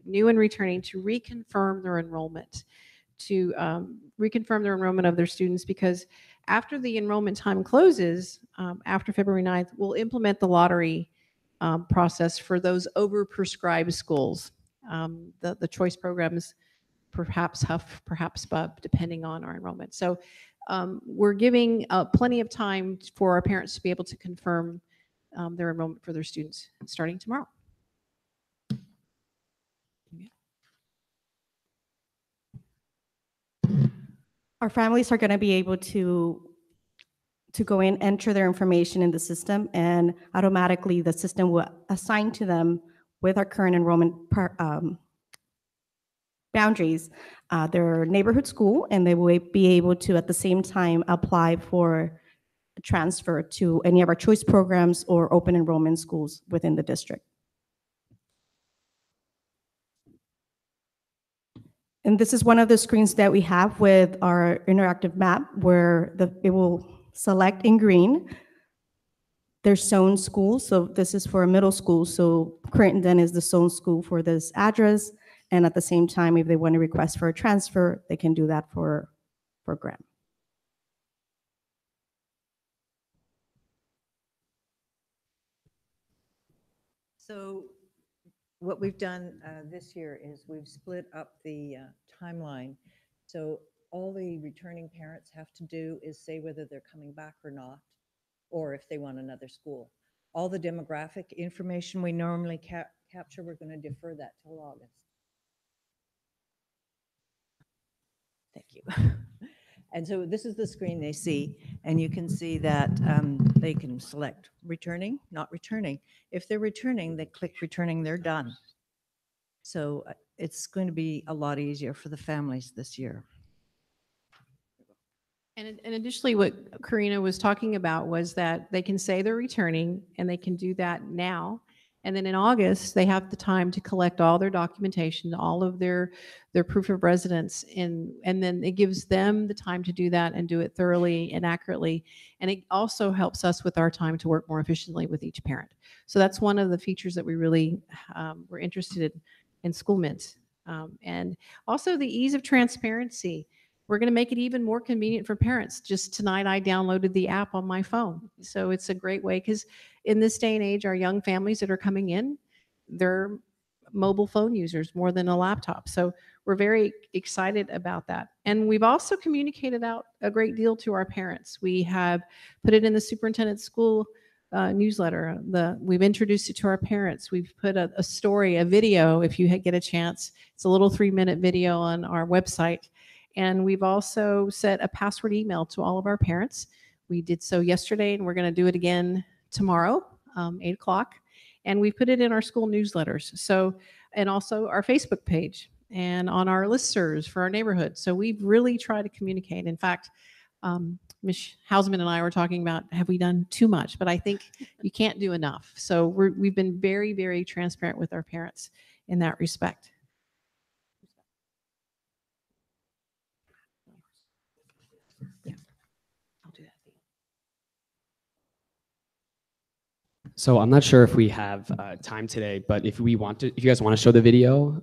new and returning, to reconfirm their enrollment, of their students, because after the enrollment time closes, after February 9th, we'll implement the lottery process for those overprescribed schools. The choice programs, perhaps Huff, perhaps Bub, depending on our enrollment. So we're giving plenty of time for our parents to be able to confirm their enrollment for their students starting tomorrow. Our families are going to be able to go in, enter their information in the system, and automatically the system will assign to them, with our current enrollment boundaries, their neighborhood school, and they will be able to at the same time apply for a transfer to any of our choice programs or open enrollment schools within the district. And this is one of the screens that we have with our interactive map, where it will select in green their zone school. So this is for a middle school. So Crittenden is the zone school for this address. And at the same time, if they want to request for a transfer, they can do that for Graham. So what we've done this year is we've split up the timeline. So all the returning parents have to do is say whether they're coming back or not, or if they want another school. All the demographic information we normally capture, we're going to defer that till August. Thank you. And so this is the screen they see, and you can see that they can select returning, not returning. If they're returning, they click returning, they're done. So it's going to be a lot easier for the families this year. And additionally, what Karina was talking about was that they can say they're returning and they can do that now. And then in August, they have the time to collect all their documentation, all of their proof of residence. And then it gives them the time to do that and do it thoroughly and accurately. And it also helps us with our time to work more efficiently with each parent. So that's one of the features that we really were interested in SchoolMint. And also the ease of transparency. We're going to make it even more convenient for parents. Just tonight, I downloaded the app on my phone. So it's a great way because in this day and age, our young families that are coming in, they're mobile phone users more than a laptop. So we're very excited about that. And we've also communicated out a great deal to our parents. We have put it in the superintendent's school newsletter. We've introduced it to our parents. We've put a story, a video, if you get a chance. It's a little 3-minute video on our website. And we've also set a password email to all of our parents. We did so yesterday, and we're going to do it again tomorrow, 8 o'clock. And we put it in our school newsletters. So, and also our Facebook page and on our listservs for our neighborhood. So we've really tried to communicate. In fact, Ms. Hausman and I were talking about, have we done too much? But I think you can't do enough. So we've been very, very transparent with our parents in that respect. So I'm not sure if we have time today, but if you guys want to show the video,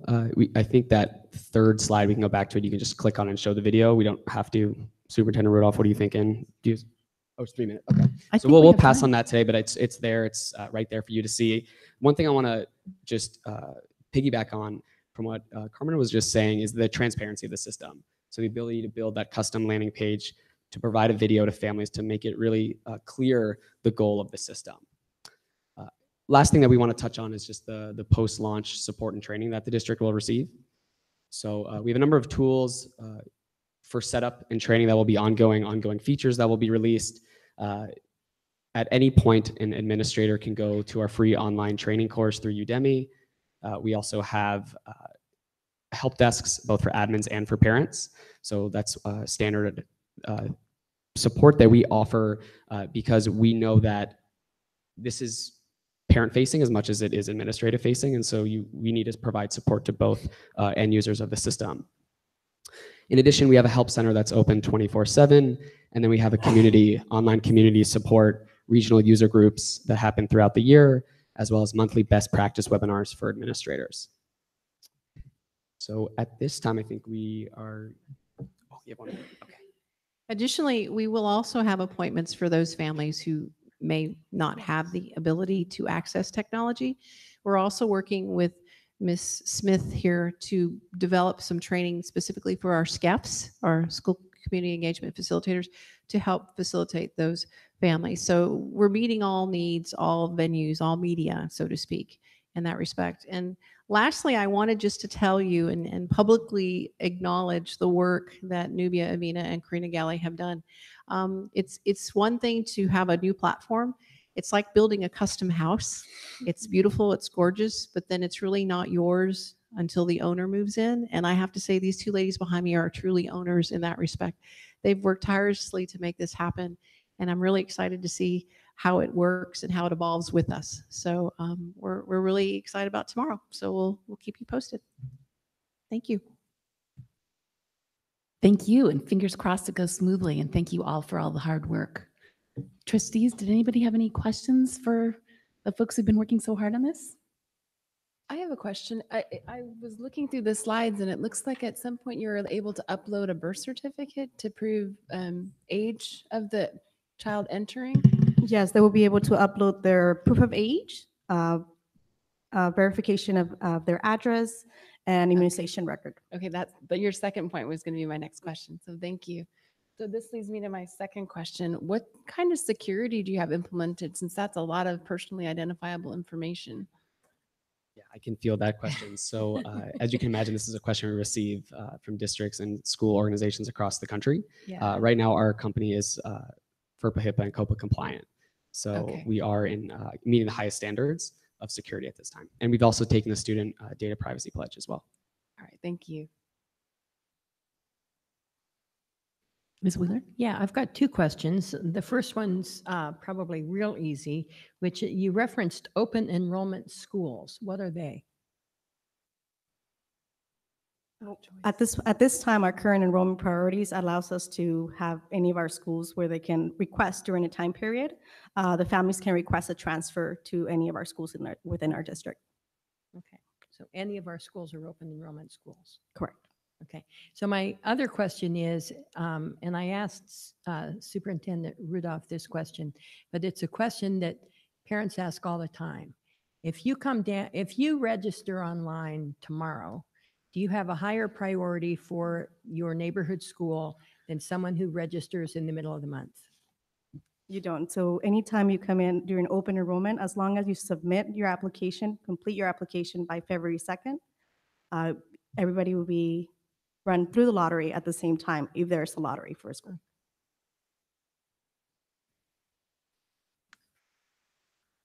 I think that third slide, we can go back to it. You can just click on and show the video. We don't have to. Superintendent Rudolph, what are you thinking? It's 3 minutes. Okay. So we'll pass on that today, but it's there. It's right there for you to see. One thing I want to just piggyback on from what Carmen was just saying is the transparency of the system. So the ability to build that custom landing page, to provide a video to families, to make it really clear the goal of the system. Last thing that we want to touch on is just the post-launch support and training that the district will receive. So we have a number of tools for setup and training that will be ongoing features that will be released. At any point, an administrator can go to our free online training course through Udemy. We also have help desks, both for admins and for parents. So that's standard support that we offer because we know that this is parent-facing as much as it is administrative-facing, and so we need to provide support to both end users of the system. In addition, we have a help center that's open 24/7, and then we have a online community support, regional user groups that happen throughout the year, as well as monthly best practice webinars for administrators. So at this time, I think we are, you have one more. Okay. Additionally, we will also have appointments for those families who may not have the ability to access technology. We're also working with Ms. Smith here to develop some training specifically for our SCEFs, our school community engagement facilitators, to help facilitate those families. So we're meeting all needs, all venues, all media, so to speak, in that respect. And lastly, I wanted just to tell you and publicly acknowledge the work that Nubia Amina and Karina Galley have done. It's one thing to have a new platform. It's like building a custom house. It's beautiful, it's gorgeous, but then it's really not yours until the owner moves in. And I have to say, these two ladies behind me are truly owners in that respect. They've worked tirelessly to make this happen. And I'm really excited to see how it works and how it evolves with us. So we're really excited about tomorrow. So we'll keep you posted. Thank you. Thank you, and fingers crossed it goes smoothly, and thank you all for all the hard work. Trustees, did anybody have any questions for the folks who've been working so hard on this? I have a question. I was looking through the slides, and it looks like at some point you were able to upload a birth certificate to prove age of the child entering. Yes, they will be able to upload their proof of age, verification of their address, and immunization record. Okay, but your second point was going to be my next question, so thank you. So this leads me to my second question. What kind of security do you have implemented, since that's a lot of personally identifiable information? Yeah, I can field that question. So as you can imagine, this is a question we receive from districts and school organizations across the country. Yeah. Right now, our company is FERPA, HIPAA, and COPA compliant. So Okay. we are in meeting the highest standards of security at this time. And we've also taken the student data privacy pledge as well. All right, thank you. Ms. Wheeler? Yeah, I've got two questions. The first one's probably real easy, which you referenced open enrollment schools. What are they? At this time, our current enrollment priorities allows us to have any of our schools where they can request during a time period. The families can request a transfer to any of our schools within our district. Okay, so any of our schools are open enrollment schools. Correct. Okay, so my other question is, and I asked Superintendent Rudolph this question, but it's a question that parents ask all the time. If you come down, if you register online tomorrow, do you have a higher priority for your neighborhood school than someone who registers in the middle of the month? You don't. So anytime you come in during open enrollment, as long as you submit your application, complete your application by February 2nd, everybody will be run through the lottery at the same time if there's a lottery for a school.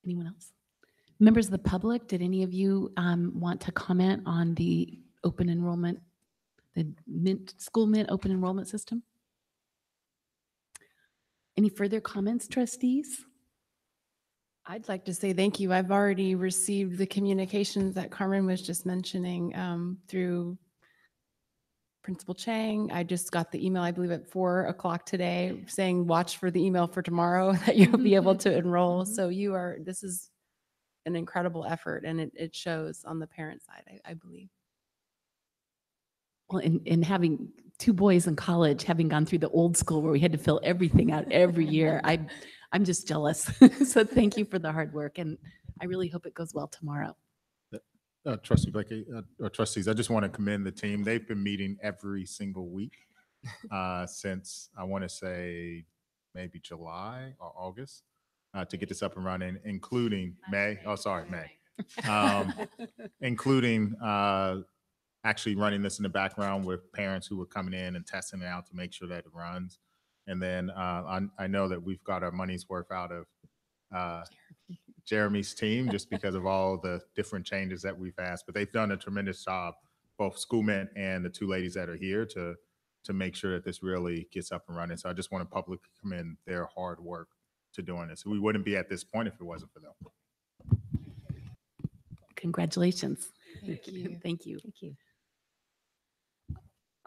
Anyone else? Members of the public, did any of you want to comment on the open enrollment, the school mint open enrollment system? Any further comments, trustees? I'd like to say thank you. I've already received the communications that Carmen was just mentioning through Principal Chang. I just got the email, I believe at 4 o'clock today, saying watch for the email for tomorrow that you'll be able to enroll. So this is an incredible effort, and it shows on the parent side, I believe. Well, in having two boys in college, having gone through the old school where we had to fill everything out every year, I'm just jealous. So thank you for the hard work, and I really hope it goes well tomorrow. Trustee Blakey, trustees, I just want to commend the team. They've been meeting every single week since, I want to say, maybe July or August to get this up and running, including May. Oh, sorry, May. Including actually running this in the background with parents who were coming in and testing it out to make sure that it runs. And then I know that we've got our money's worth out of Jeremy's team just because of all the different changes that we've asked, but they've done a tremendous job, both Schoolmint and the two ladies that are here to make sure that this really gets up and running. So I just want to publicly commend their hard work to doing this. We wouldn't be at this point if it wasn't for them. Congratulations. Thank you. Thank you. Thank you.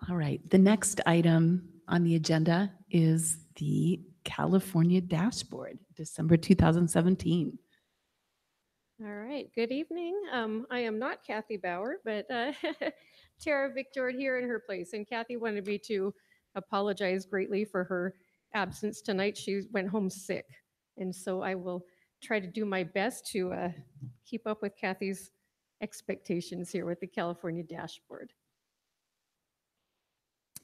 All right, the next item on the agenda is the California Dashboard, December 2017. All right, good evening. I am not Kathy Bauer, but Tara Victor here in her place. And Kathy wanted me to apologize greatly for her absence tonight. She went home sick. And so I will try to do my best to keep up with Kathy's expectations here with the California Dashboard.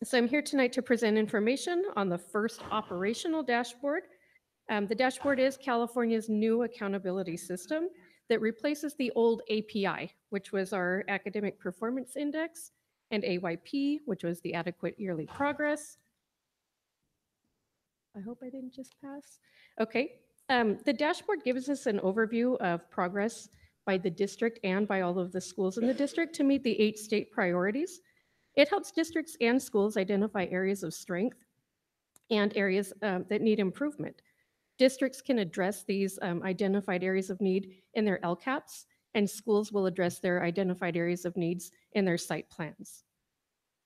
So I'm here tonight to present information on the first operational dashboard. The dashboard is California's new accountability system that replaces the old API, which was our Academic Performance Index, and AYP, which was the Adequate Yearly Progress. I hope I didn't just pass. Okay. The dashboard gives us an overview of progress by the district and by all of the schools in the district to meet the 8 state priorities. It helps districts and schools identify areas of strength and areas that need improvement. Districts can address these identified areas of need in their LCAPs, and schools will address their identified areas of needs in their site plans.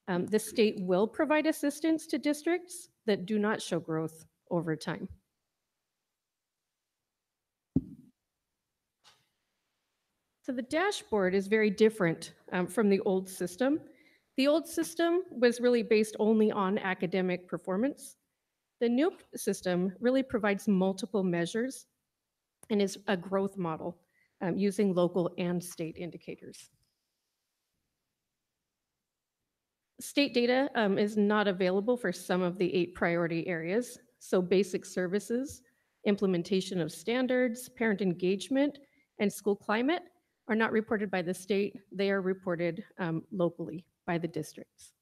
The state will provide assistance to districts that do not show growth over time. So the dashboard is very different from the old system. The old system was really based only on academic performance. The new system really provides multiple measures and is a growth model using local and state indicators. State data is not available for some of the 8 priority areas. So basic services, implementation of standards, parent engagement, and school climate are not reported by the state. They are reported locally by the districts.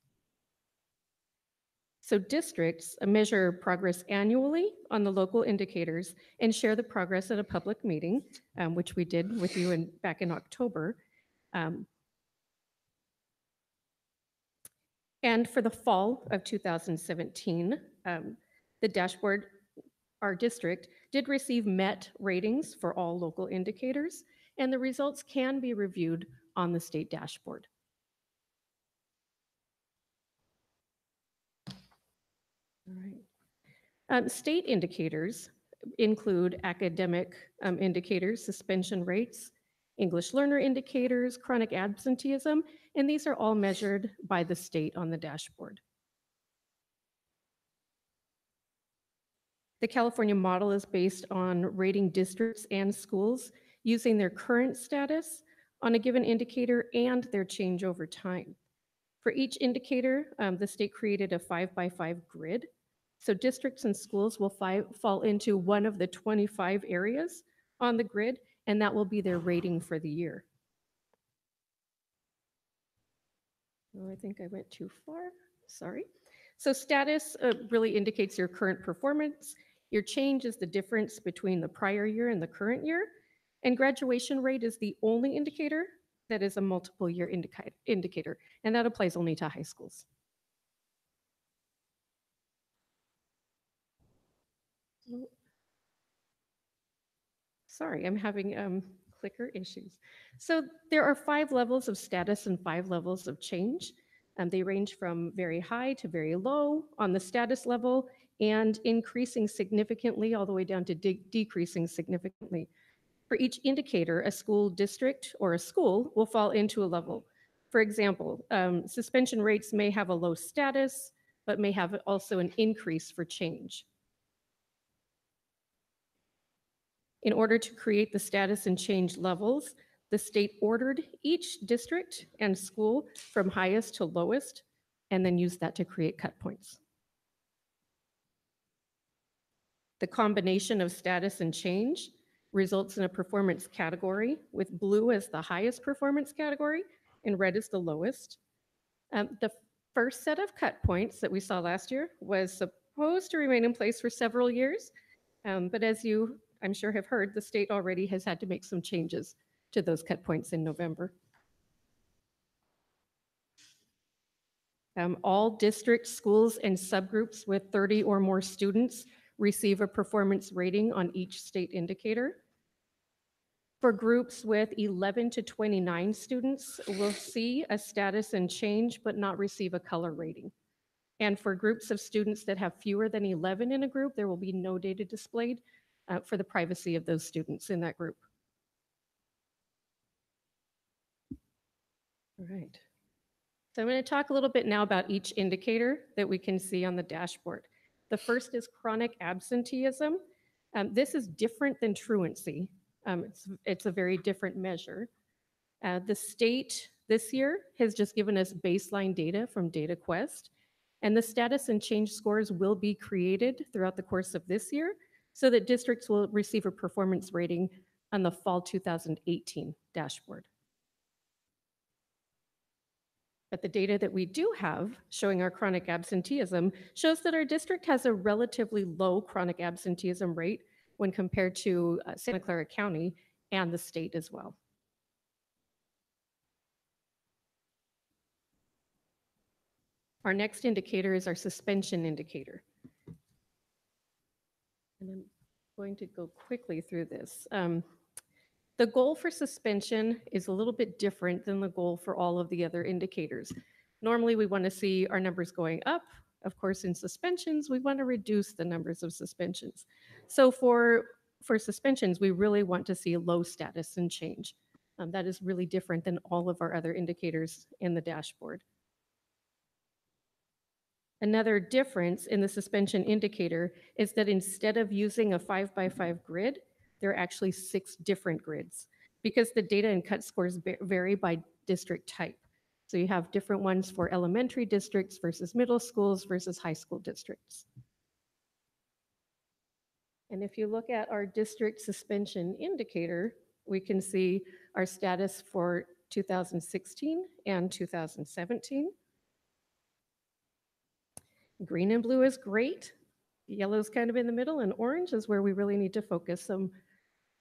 So districts measure progress annually on the local indicators and share the progress at a public meeting, which we did with you back in October. And for the fall of 2017, the dashboard, our district, did receive MET ratings for all local indicators, and the results can be reviewed on the state dashboard. All right. State indicators include academic indicators, suspension rates, English learner indicators, chronic absenteeism, and these are all measured by the state on the dashboard. The California model is based on rating districts and schools using their current status on a given indicator and their change over time. For each indicator, the state created a 5x5 grid. So districts and schools will fall into one of the 25 areas on the grid, and that will be their rating for the year. Oh, I think I went too far, sorry. So status really indicates your current performance. Your change is the difference between the prior year and the current year. And graduation rate is the only indicator that is a multiple year indicator, and that applies only to high schools. Sorry, I'm having clicker issues. So there are 5 levels of status and 5 levels of change. They range from very high to very low on the status level and increasing significantly all the way down to decreasing significantly. For each indicator, a school district or a school will fall into a level. For example, suspension rates may have a low status, but may have also an increase for change. In order to create the status and change levels, the state ordered each district and school from highest to lowest, and then used that to create cut points. The combination of status and change results in a performance category, with blue as the highest performance category and red as the lowest. The first set of cut points that we saw last year was supposed to remain in place for several years, but as you, I'm sure, have heard, the state already has had to make some changes to those cut points in November. All districts, schools, and subgroups with 30 or more students receive a performance rating on each state indicator. For groups with 11 to 29 students, we'll see a status and change, but not receive a color rating. And for groups of students that have fewer than 11 in a group, there will be no data displayed for the privacy of those students in that group. All right. So I'm going to talk a little bit now about each indicator that we can see on the dashboard. The first is chronic absenteeism. This is different than truancy. It's a very different measure. The state this year has just given us baseline data from DataQuest, and the status and change scores will be created throughout the course of this year so that districts will receive a performance rating on the fall 2018 dashboard. But the data that we do have showing our chronic absenteeism shows that our district has a relatively low chronic absenteeism rate when compared to Santa Clara County and the state as well. Our next indicator is our suspension indicator. And I'm going to go quickly through this. The goal for suspension is a little bit different than the goal for all of the other indicators. Normally, we want to see our numbers going up. Of course, in suspensions, we want to reduce the numbers of suspensions. So for suspensions, we really want to see a low status and change. That is really different than all of our other indicators in the dashboard. Another difference in the suspension indicator is that instead of using a 5x5 grid, there are actually 6 different grids because the data and cut scores vary by district type. So you have different ones for elementary districts versus middle schools versus high school districts. And if you look at our district suspension indicator, we can see our status for 2016 and 2017. Green and blue is great. Yellow's kind of in the middle, and orange is where we really need to focus some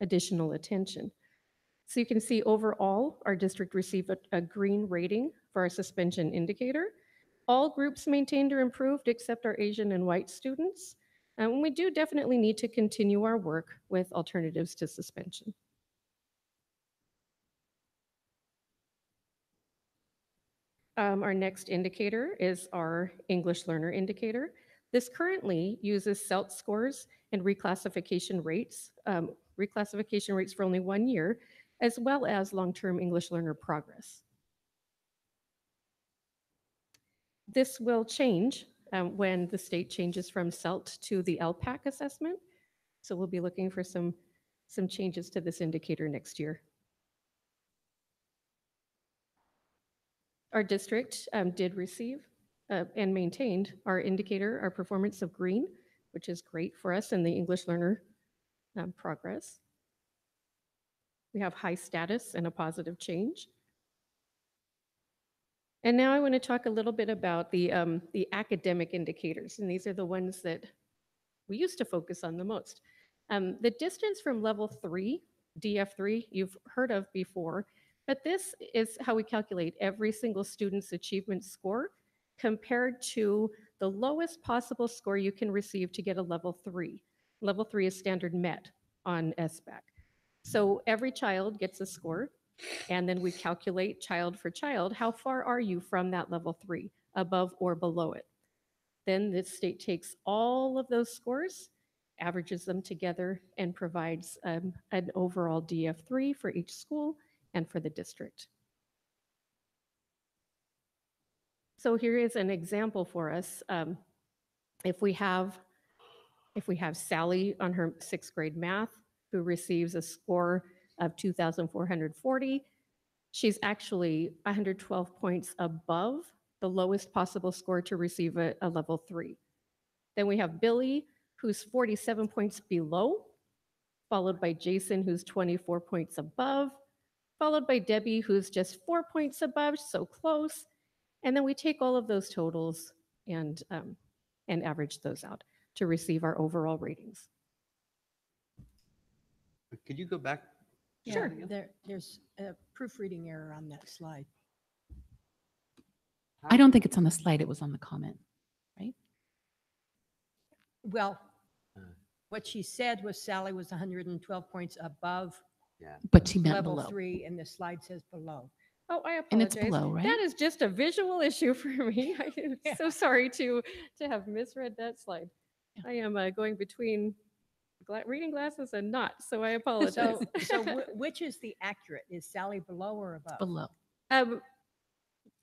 additional attention. So you can see overall, our district received a green rating for our suspension indicator. All groups maintained or improved except our Asian and white students. And we do definitely need to continue our work with alternatives to suspension. Our next indicator is our English learner indicator. This currently uses CELT scores and reclassification rates for only 1 year, as well as long-term English learner progress. This will change when the state changes from CELT to the LPAC assessment. So we'll be looking for some changes to this indicator next year. Our district did receive and maintained our indicator, our performance of green, which is great for us in the English learner progress. We have high status and a positive change. And now I want to talk a little bit about the academic indicators, and these are the ones that we used to focus on the most. The distance from level 3, DF3, you've heard of before, but this is how we calculate every single student's achievement score compared to the lowest possible score you can receive to get a level 3. Level 3 is standard MET on SBAC. So every child gets a score, and then we calculate child for child, how far are you from that level 3, above or below it? Then the state takes all of those scores, averages them together, and provides an overall DF3 for each school and for the district. So here is an example for us. If we have Sally on her 6th grade math, who receives a score of 2,440, she's actually 112 points above the lowest possible score to receive a level 3. Then we have Billy, who's 47 points below, followed by Jason, who's 24 points above, followed by Debbie, who's just 4 points above, so close. And then we take all of those totals and average those out to receive our overall ratings. Could you go back? Sure. There's a proofreading error on that slide. I don't think it's on the slide. It was on the comment, right? Well, what she said was Sally was 112 points above Yeah. But she meant level below. 3, and the slide says below. Oh, I And apologize. it's below, right? That is just a visual issue for me. I am so sorry to have misread that slide. I am going between reading glasses and not, so I apologize. So which is the accurate? Is Sally below or above? Below.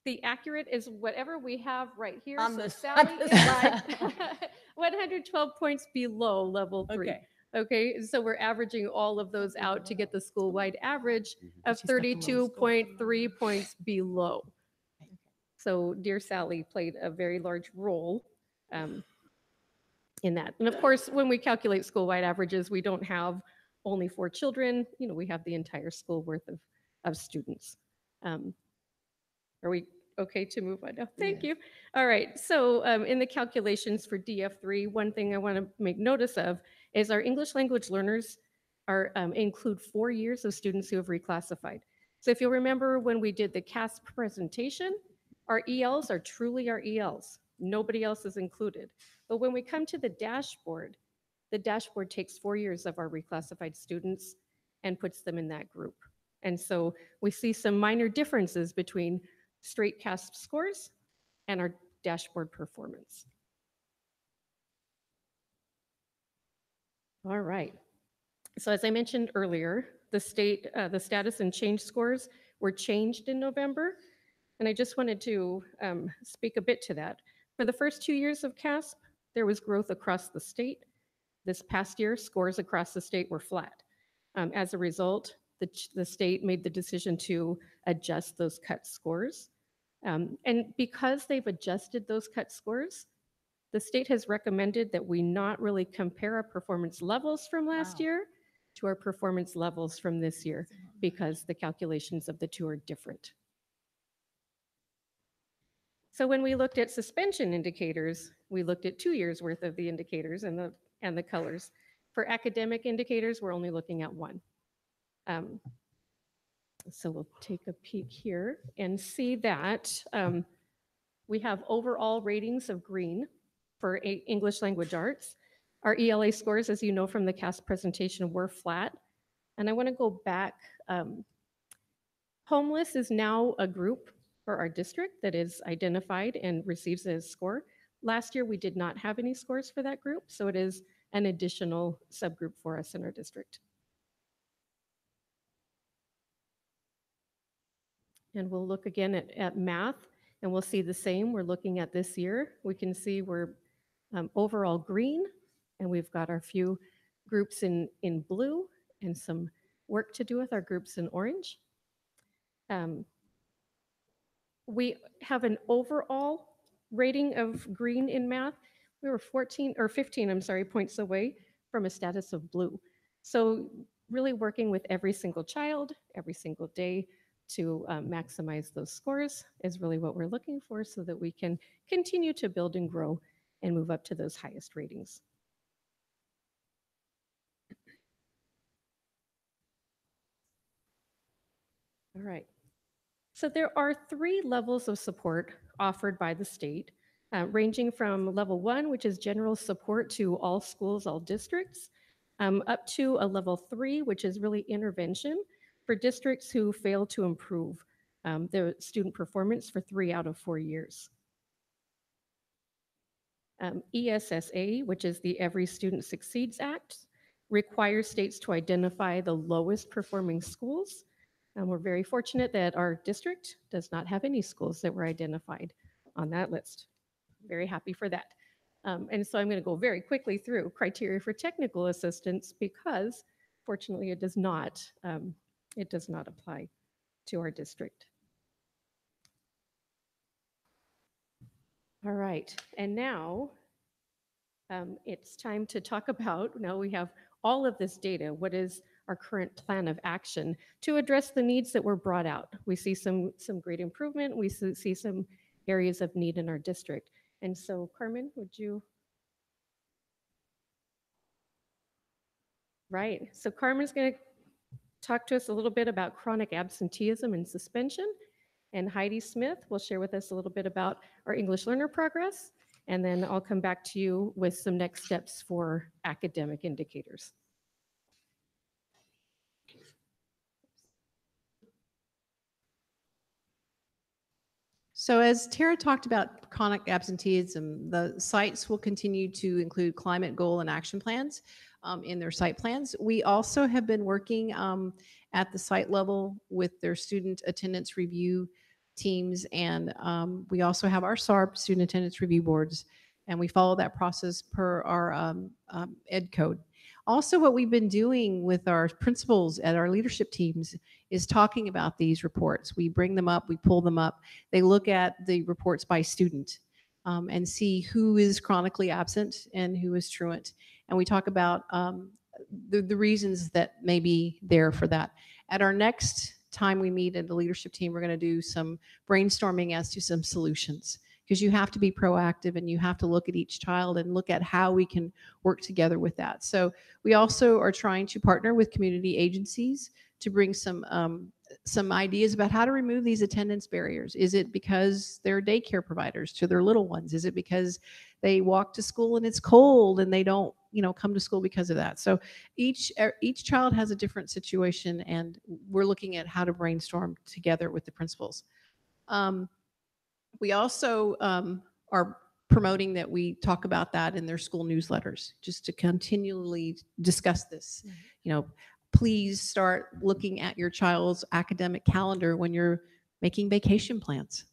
The accurate is whatever we have right here. On So the Sally on the is slide. 112 points below level 3. Okay. Okay, so we're averaging all of those out to get the school-wide average of She's got the lowest score. 32.3 points below. So dear Sally played a very large role in that. And of course, when we calculate school-wide averages, we don't have only 4 children. You know, we have the entire school worth of students. Are we okay to move on now? Thank you. All right, so in the calculations for DF3, one thing I want to make notice of is our English language learners include 4 years of students who have reclassified. So if you'll remember when we did the CASP presentation, our ELs are truly our ELs. Nobody else is included. But when we come to the dashboard takes 4 years of our reclassified students and puts them in that group. And so we see some minor differences between straight CASP scores and our dashboard performance. All right. So as I mentioned earlier, the status and change scores were changed in November. And I just wanted to speak a bit to that. For the first 2 years of CASP, there was growth across the state. This past year, scores across the state were flat. As a result, the state made the decision to adjust those cut scores. And because they've adjusted those cut scores, the state has recommended that we not really compare our performance levels from last year, to our performance levels from this year because the calculations of the two are different. So when we looked at suspension indicators, we looked at 2 years worth of the indicators and the colors. For academic indicators, we're only looking at one. So we'll take a peek here and see that we have overall ratings of green for English language arts. Our ELA scores, as you know from the CAST presentation, were flat. And I want to go back. Homeless is now a group for our district that is identified and receives a score. Last year, we did not have any scores for that group, so it is an additional subgroup for us in our district. And we'll look again at math, and we'll see the same. We're looking at this year. We can see we're overall green, and we've got our few groups in blue and some work to do with our groups in orange. We have an overall rating of green in math. We were 15, I'm sorry, points away from a status of blue. So really working with every single child, every single day to maximize those scores is really what we're looking for so that we can continue to build and grow and move up to those highest ratings. All right. So there are 3 levels of support offered by the state, ranging from level 1, which is general support to all schools, all districts, up to a level 3, which is really intervention for districts who fail to improve their student performance for 3 out of 4 years. ESSA, which is the Every Student Succeeds Act, requires states to identify the lowest performing schools. And we're very fortunate that our district does not have any schools that were identified on that list. Very happy for that. And so I'm going to go very quickly through criteria for technical assistance because fortunately it does not apply to our district. All right, and now it's time to talk about, now we have all of this data, what is our current plan of action to address the needs that were brought out. We see some great improvement. We see some areas of need in our district. And so Carmen, would you? Right, so Carmen's going to talk to us a little bit about chronic absenteeism and suspension. And Heidi Smith will share with us a little bit about our English learner progress. And then I'll come back to you with some next steps for academic indicators. So as Tara talked about chronic absenteeism, the sites will continue to include climate goal and action plans in their site plans. We also have been working at the site level with their student attendance review teams, and we also have our SARP, student attendance review boards, and we follow that process per our ed code. Also, what we've been doing with our principals at our leadership teams is talking about these reports. We bring them up, we pull them up. They look at the reports by student and see who is chronically absent and who is truant. And we talk about the reasons that may be there for that. At our next time we meet at the leadership team, we're going to do some brainstorming as to some solutions, because you have to be proactive and you have to look at each child and look at how we can work together with that. So we also are trying to partner with community agencies to bring some ideas about how to remove these attendance barriers. Is it because they're daycare providers to their little ones? Is it because they walk to school and it's cold and they don't, come to school because of that? So each child has a different situation, and we're looking at how to brainstorm together with the principals. We also are promoting that we talk about that in their school newsletters, just to continually discuss this. Please start looking at your child's academic calendar when you're making vacation plans.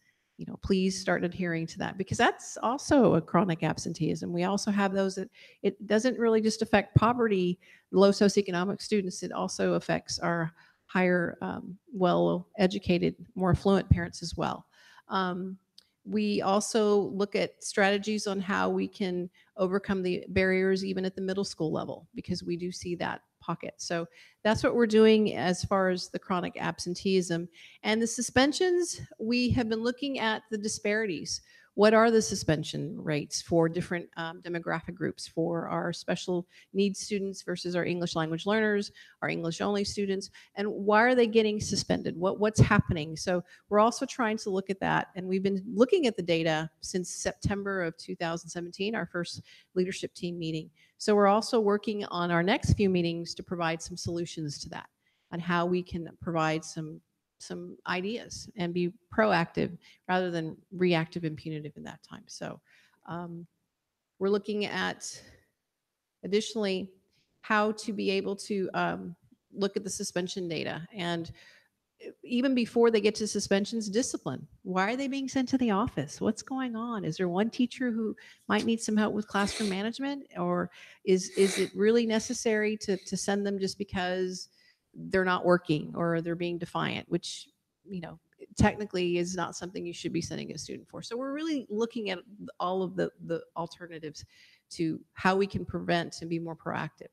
Please start adhering to that, because that's also a chronic absenteeism. We also have those that it doesn't really just affect poverty, low socioeconomic students. It also affects our higher, well-educated, more affluent parents as well. We also look at strategies on how we can overcome the barriers even at the middle school level, because we do see that pocket. So that's what we're doing as far as the chronic absenteeism. And the suspensions, we have been looking at the disparities. What are the suspension rates for different demographic groups, for our special needs students versus our English language learners, our English only students, and why are they getting suspended? What's happening? So we're also trying to look at that, and we've been looking at the data since September of 2017, our first leadership team meeting. So we're also working on our next few meetings to provide some solutions to that, on how we can provide some ideas and be proactive rather than reactive and punitive in that time. So we're looking at additionally how to be able to look at the suspension data, and even before they get to suspensions, discipline. Why are they being sent to the office? What's going on? Is there one teacher who might need some help with classroom management, or is it really necessary to send them just because they're not working or they're being defiant, which, you know, technically is not something you should be sending a student for. So we're really looking at all of the alternatives to how we can prevent and be more proactive.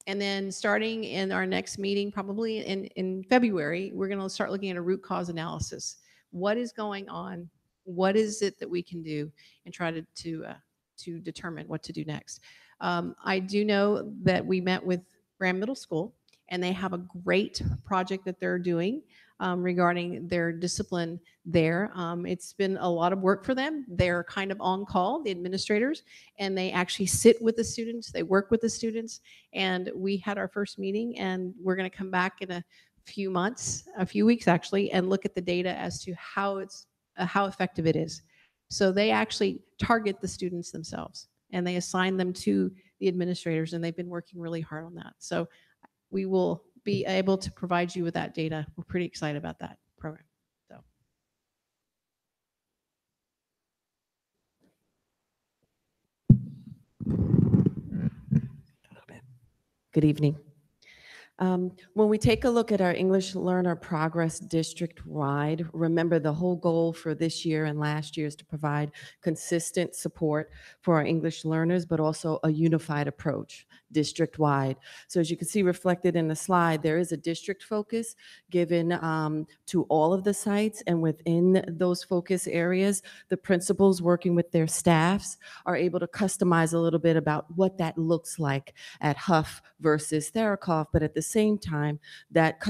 And then starting in our next meeting, probably in February, we're going to start looking at a root cause analysis. What is going on? What is it that we can do, and try to determine what to do next. I do know that we met with Graham Middle School, and they have a great project that they're doing regarding their discipline there. It's been a lot of work for them. They're kind of on call, the administrators, and they actually sit with the students. They work with the students. And we had our first meeting, and we're going to come back in a few weeks actually, and look at the data as to how effective it is. So they actually target the students themselves, and they assign them to the administrators, and they've been working really hard on that. So we will be able to provide you with that data. We're pretty excited about that program. So. Good evening. When we take a look at our English Learner Progress district-wide, remember the whole goal for this year and last year is to provide consistent support for our English learners, but also a unified approach district-wide. So as you can see reflected in the slide, there is a district focus given to all of the sites, and within those focus areas, the principals working with their staffs are able to customize a little bit about what that looks like at Huff versus Therakoff, but at the same time, that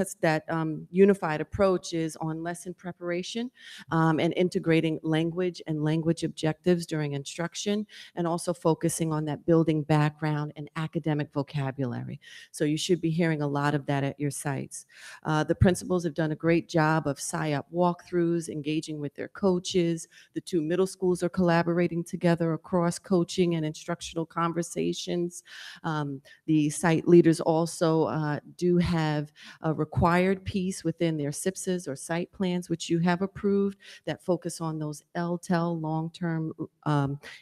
unified approach is on lesson preparation and integrating language and language objectives during instruction, and also focusing on that building background and academic vocabulary. So you should be hearing a lot of that at your sites. The principals have done a great job of SIOP walkthroughs, engaging with their coaches. The two middle schools are collaborating together across coaching and instructional conversations. The site leaders also do have a required piece within their SIPSs or site plans, which you have approved, that focus on those LTEL, long-term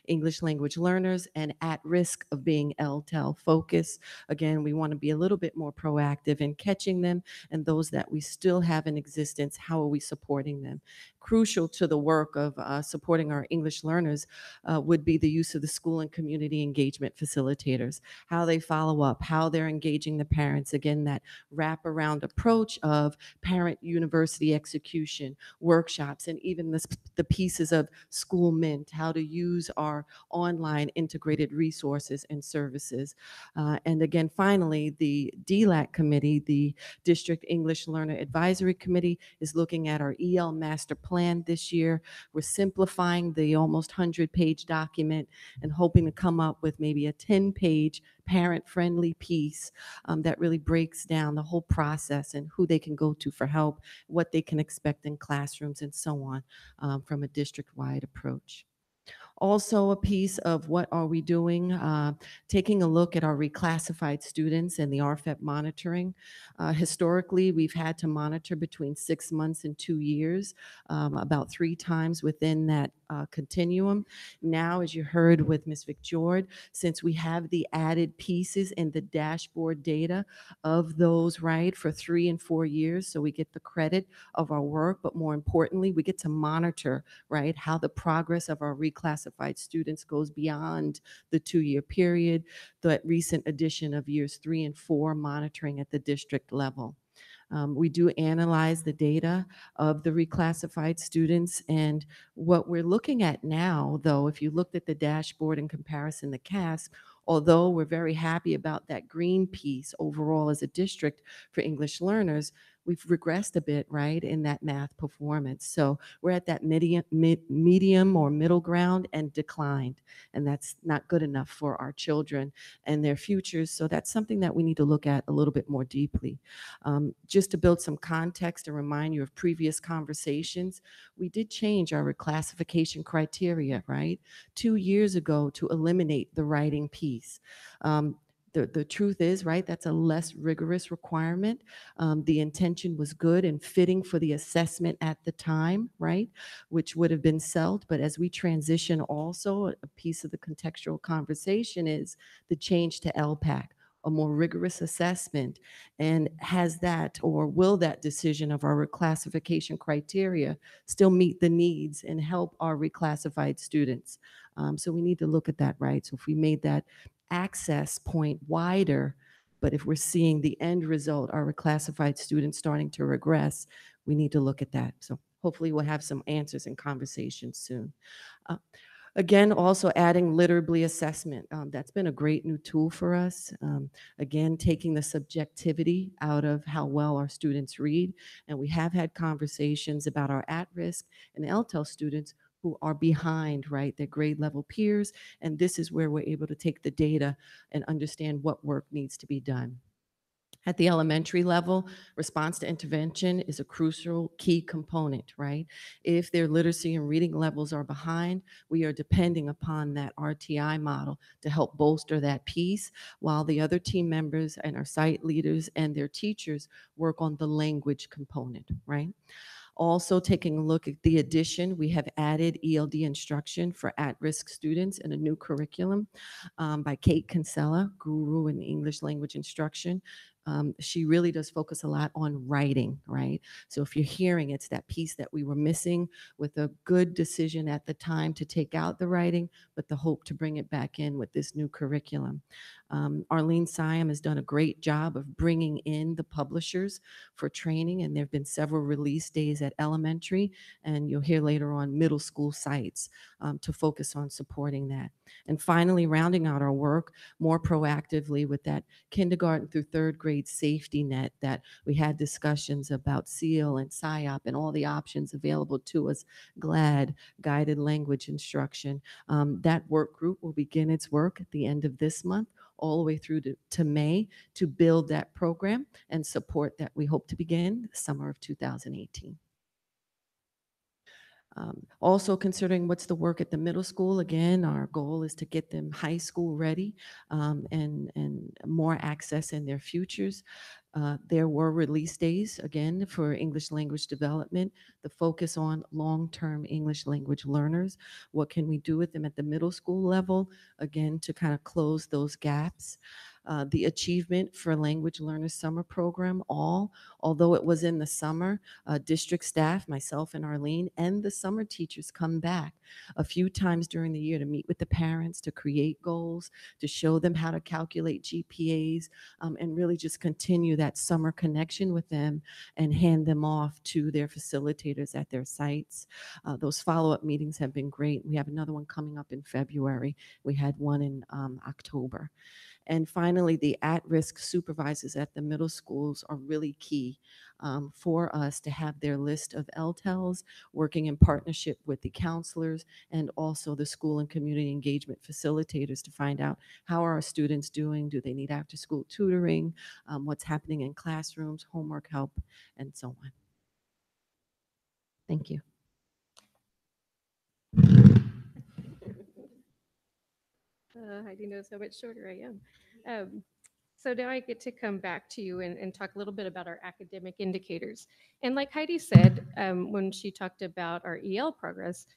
English language learners, and at risk of being LTEL focused. Again, we want to be a little bit more proactive in catching them, and those that we still have in existence, how are we supporting them? Crucial to the work of supporting our English learners would be the use of the school and community engagement facilitators, how they follow up, how they're engaging the parents. Again, that wraparound approach of parent university execution, workshops, and even the pieces of School Mint, how to use our online integrated resources and services. And again, finally, the DLAC committee, the District English Learner Advisory Committee, is looking at our EL Master Plan this year. We're simplifying the almost 100-page document and hoping to come up with maybe a 10-page parent-friendly piece that really breaks down the whole process and who they can go to for help, what they can expect in classrooms, and so on from a district-wide approach. Also a piece of what are we doing, taking a look at our reclassified students and the RFEP monitoring. Historically, we've had to monitor between 6 months and 2 years, about 3 times within that continuum. Now, as you heard with Ms. McJord, since we have the added pieces and the dashboard data of those, right, for 3 and 4 years, so we get the credit of our work, but more importantly, we get to monitor, right, how the progress of our reclassified students goes beyond the 2-year period, the recent addition of years 3 and 4 monitoring at the district level. We do analyze the data of the reclassified students, and what we're looking at now, though, if you looked at the dashboard in comparison to CASP, although we're very happy about that green piece overall as a district for English learners, we've regressed a bit, right, in that math performance. So we're at that medium or middle ground and declined, and that's not good enough for our children and their futures. So that's something that we need to look at a little bit more deeply. Just to build some context and remind you of previous conversations, we did change our reclassification criteria, right, 2 years ago to eliminate the writing piece. The truth is, right, that's a less rigorous requirement. The intention was good and fitting for the assessment at the time, right, which would have been CELT. But as we transition also, a piece of the contextual conversation is the change to LPAC, a more rigorous assessment. And has that, or will that decision of our reclassification criteria still meet the needs and help our reclassified students? So we need to look at that, right? So if we made that access point wider, but if we're seeing the end result, our reclassified students starting to regress, we need to look at that. So hopefully we'll have some answers and conversations soon. Again, also adding literally assessment. That's been a great new tool for us. Again, taking the subjectivity out of how well our students read. And we have had conversations about our at-risk and LTEL students who are behind, right, their grade level peers. And this is where we're able to take the data and understand what work needs to be done. At the elementary level, response to intervention is a crucial key component, right? If their literacy and reading levels are behind, we are depending upon that RTI model to help bolster that piece, while the other team members and our site leaders and their teachers work on the language component, right? Also taking a look at the addition, we have added ELD instruction for at-risk students in a new curriculum by Kate Kinsella, guru in English language instruction. She really does focus a lot on writing, right? So if you're hearing, it's that piece that we were missing with a good decision at the time to take out the writing, but the hope to bring it back in with this new curriculum. Arlene Siam has done a great job of bringing in the publishers for training, and there have been several release days at elementary, and you'll hear later on middle school sites to focus on supporting that. And finally, rounding out our work more proactively with that kindergarten through 3rd grade safety net that we had discussions about SEAL and PSYOP and all the options available to us, GLAD, guided language instruction. That work group will begin its work at the end of this month, all the way through to May, to build that program and support that we hope to begin summer of 2018. Also considering what's the work at the middle school. Again, our goal is to get them high school ready and more access in their futures. There were release days, again, for English language development, the focus on long-term English language learners. What can we do with them at the middle school level, again, to kind of close those gaps? The Achievement for Language Learners Summer Program, although it was in the summer, district staff, myself and Arlene, and the summer teachers come back a few times during the year to meet with the parents, to create goals, to show them how to calculate GPAs, and really just continue that summer connection with them and hand them off to their facilitators at their sites. Those follow-up meetings have been great. We have another one coming up in February. We had one in October. And finally, the at-risk supervisors at the middle schools are really key for us to have their list of LTELs, working in partnership with the counselors and also the school and community engagement facilitators to find out how are our students doing, do they need after-school tutoring, what's happening in classrooms, homework help, and so on. Thank you. Heidi knows how much shorter I am. So now I get to come back to you and talk a little bit about our academic indicators. And like Heidi said, when she talked about our EL progress,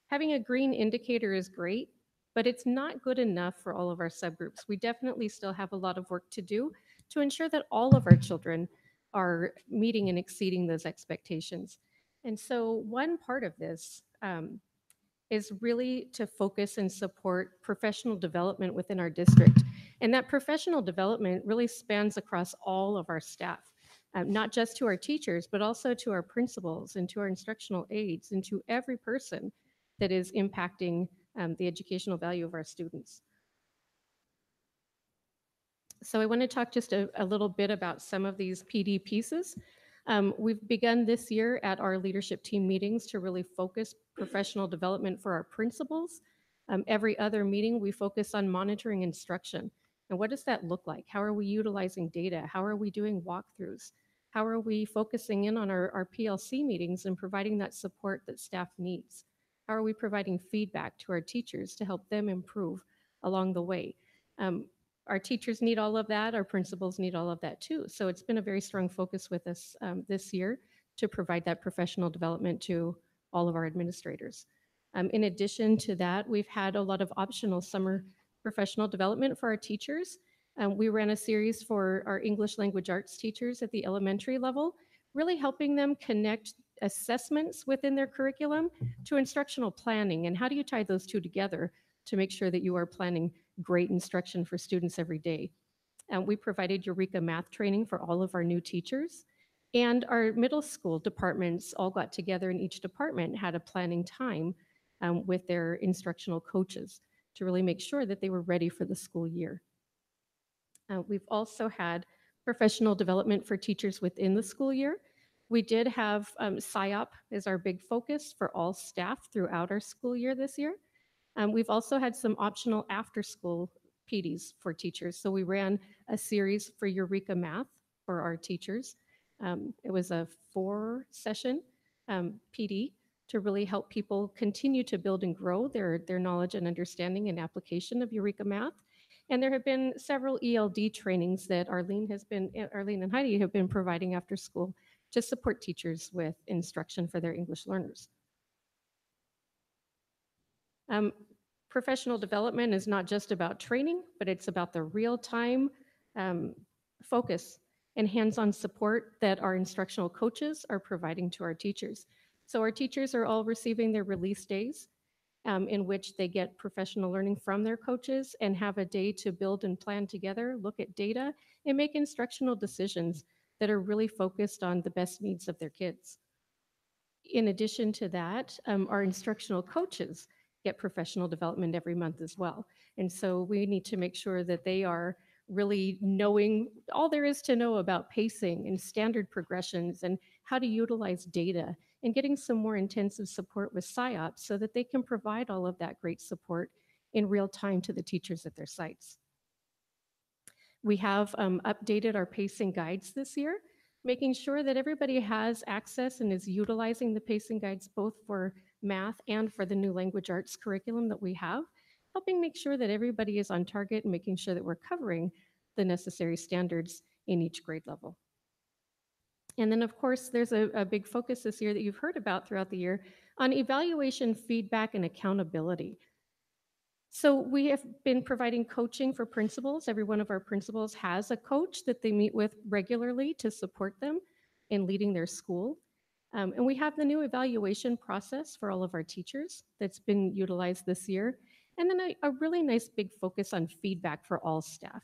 Having a green indicator is great, but it's not good enough for all of our subgroups. We definitely still have a lot of work to do to ensure that all of our children are meeting and exceeding those expectations. And so one part of this is really to focus and support professional development within our district. And that professional development really spans across all of our staff, not just to our teachers, but also to our principals and to our instructional aides and to every person that is impacting the educational value of our students. So I want to talk just a little bit about some of these PD pieces. We've begun this year at our leadership team meetings to really focus professional development for our principals. Every other meeting, we focus on monitoring instruction. And what does that look like? How are we utilizing data? How are we doing walkthroughs? How are we focusing in on our PLC meetings and providing that support that staff needs? How are we providing feedback to our teachers to help them improve along the way? Our teachers need all of that. Our principals need all of that too. So it's been a very strong focus with us this year to provide that professional development to all of our administrators. In addition to that, we've had a lot of optional summer professional development for our teachers. We ran a series for our English language arts teachers at the elementary level, really helping them connect assessments within their curriculum to instructional planning. And how do you tie those two together to make sure that you are planning great instruction for students every day? We provided Eureka math training for all of our new teachers. And our middle school departments all got together, and each department had a planning time with their instructional coaches to really make sure that they were ready for the school year. We've also had professional development for teachers within the school year. We did have PSYOP as our big focus for all staff throughout our school year this year. We've also had some optional after-school PDs for teachers. So we ran a series for Eureka Math for our teachers. It was a 4-session PD to really help people continue to build and grow their knowledge and understanding and application of Eureka Math. And there have been several ELD trainings that Arlene and Heidi have been providing after school to support teachers with instruction for their English learners. Professional development is not just about training, but it's about the real-time focus and hands-on support that our instructional coaches are providing to our teachers. So our teachers are all receiving their release days in which they get professional learning from their coaches and have a day to build and plan together, look at data, and make instructional decisions that are really focused on the best needs of their kids. In addition to that, our instructional coaches get professional development every month as well. And so we need to make sure that they are really knowing all there is to know about pacing and standard progressions and how to utilize data and getting some more intensive support with PSYOP so that they can provide all of that great support in real time to the teachers at their sites. We have updated our pacing guides this year, making sure that everybody has access and is utilizing the pacing guides both for math and for the new language arts curriculum that we have, helping make sure that everybody is on target and making sure that we're covering the necessary standards in each grade level. And then, of course, there's a big focus this year that you've heard about throughout the year on evaluation, feedback, and accountability. So we have been providing coaching for principals. Every one of our principals has a coach that they meet with regularly to support them in leading their school. And we have the new evaluation process for all of our teachers that's been utilized this year. And then a really nice big focus on feedback for all staff.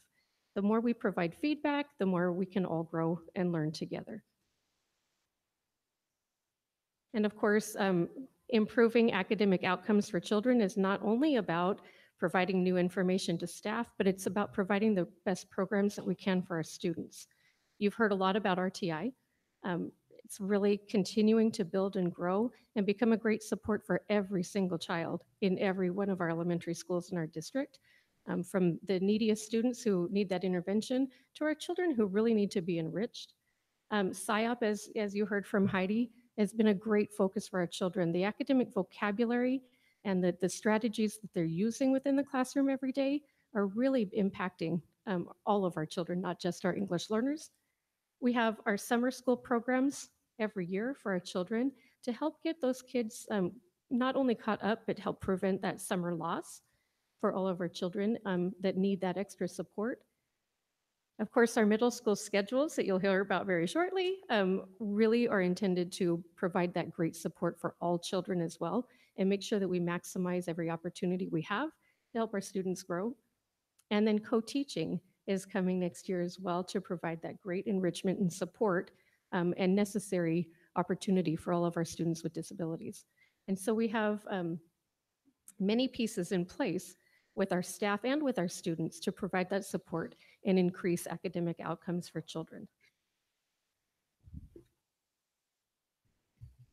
The more we provide feedback, the more we can all grow and learn together. And of course, improving academic outcomes for children is not only about providing new information to staff, but it's about providing the best programs that we can for our students. You've heard a lot about RTI. It's really continuing to build and grow and become a great support for every single child in every one of our elementary schools in our district, from the neediest students who need that intervention to our children who really need to be enriched. PSYOP, as you heard from Heidi, has been a great focus for our children. The academic vocabulary and the strategies that they're using within the classroom every day are really impacting all of our children, not just our English learners. We have our summer school programs every year for our children to help get those kids not only caught up, but help prevent that summer loss for all of our children that need that extra support. Of course, our middle school schedules that you'll hear about very shortly really are intended to provide that great support for all children as well, and make sure that we maximize every opportunity we have to help our students grow. And then co-teaching is coming next year as well to provide that great enrichment and support and necessary opportunity for all of our students with disabilities. And so we have many pieces in place with our staff and with our students to provide that support and increase academic outcomes for children.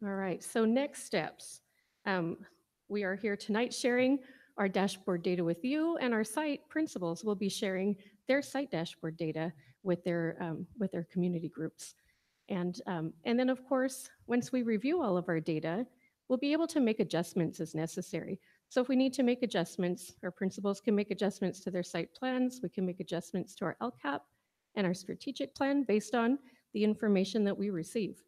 All right, so next steps. We are here tonight sharing our dashboard data with you, and our site principals will be sharing their site dashboard data with their community groups. And then, of course, once we review all of our data, we'll be able to make adjustments as necessary. So if we need to make adjustments, our principals can make adjustments to their site plans. We can make adjustments to our LCAP and our strategic plan based on the information that we receive.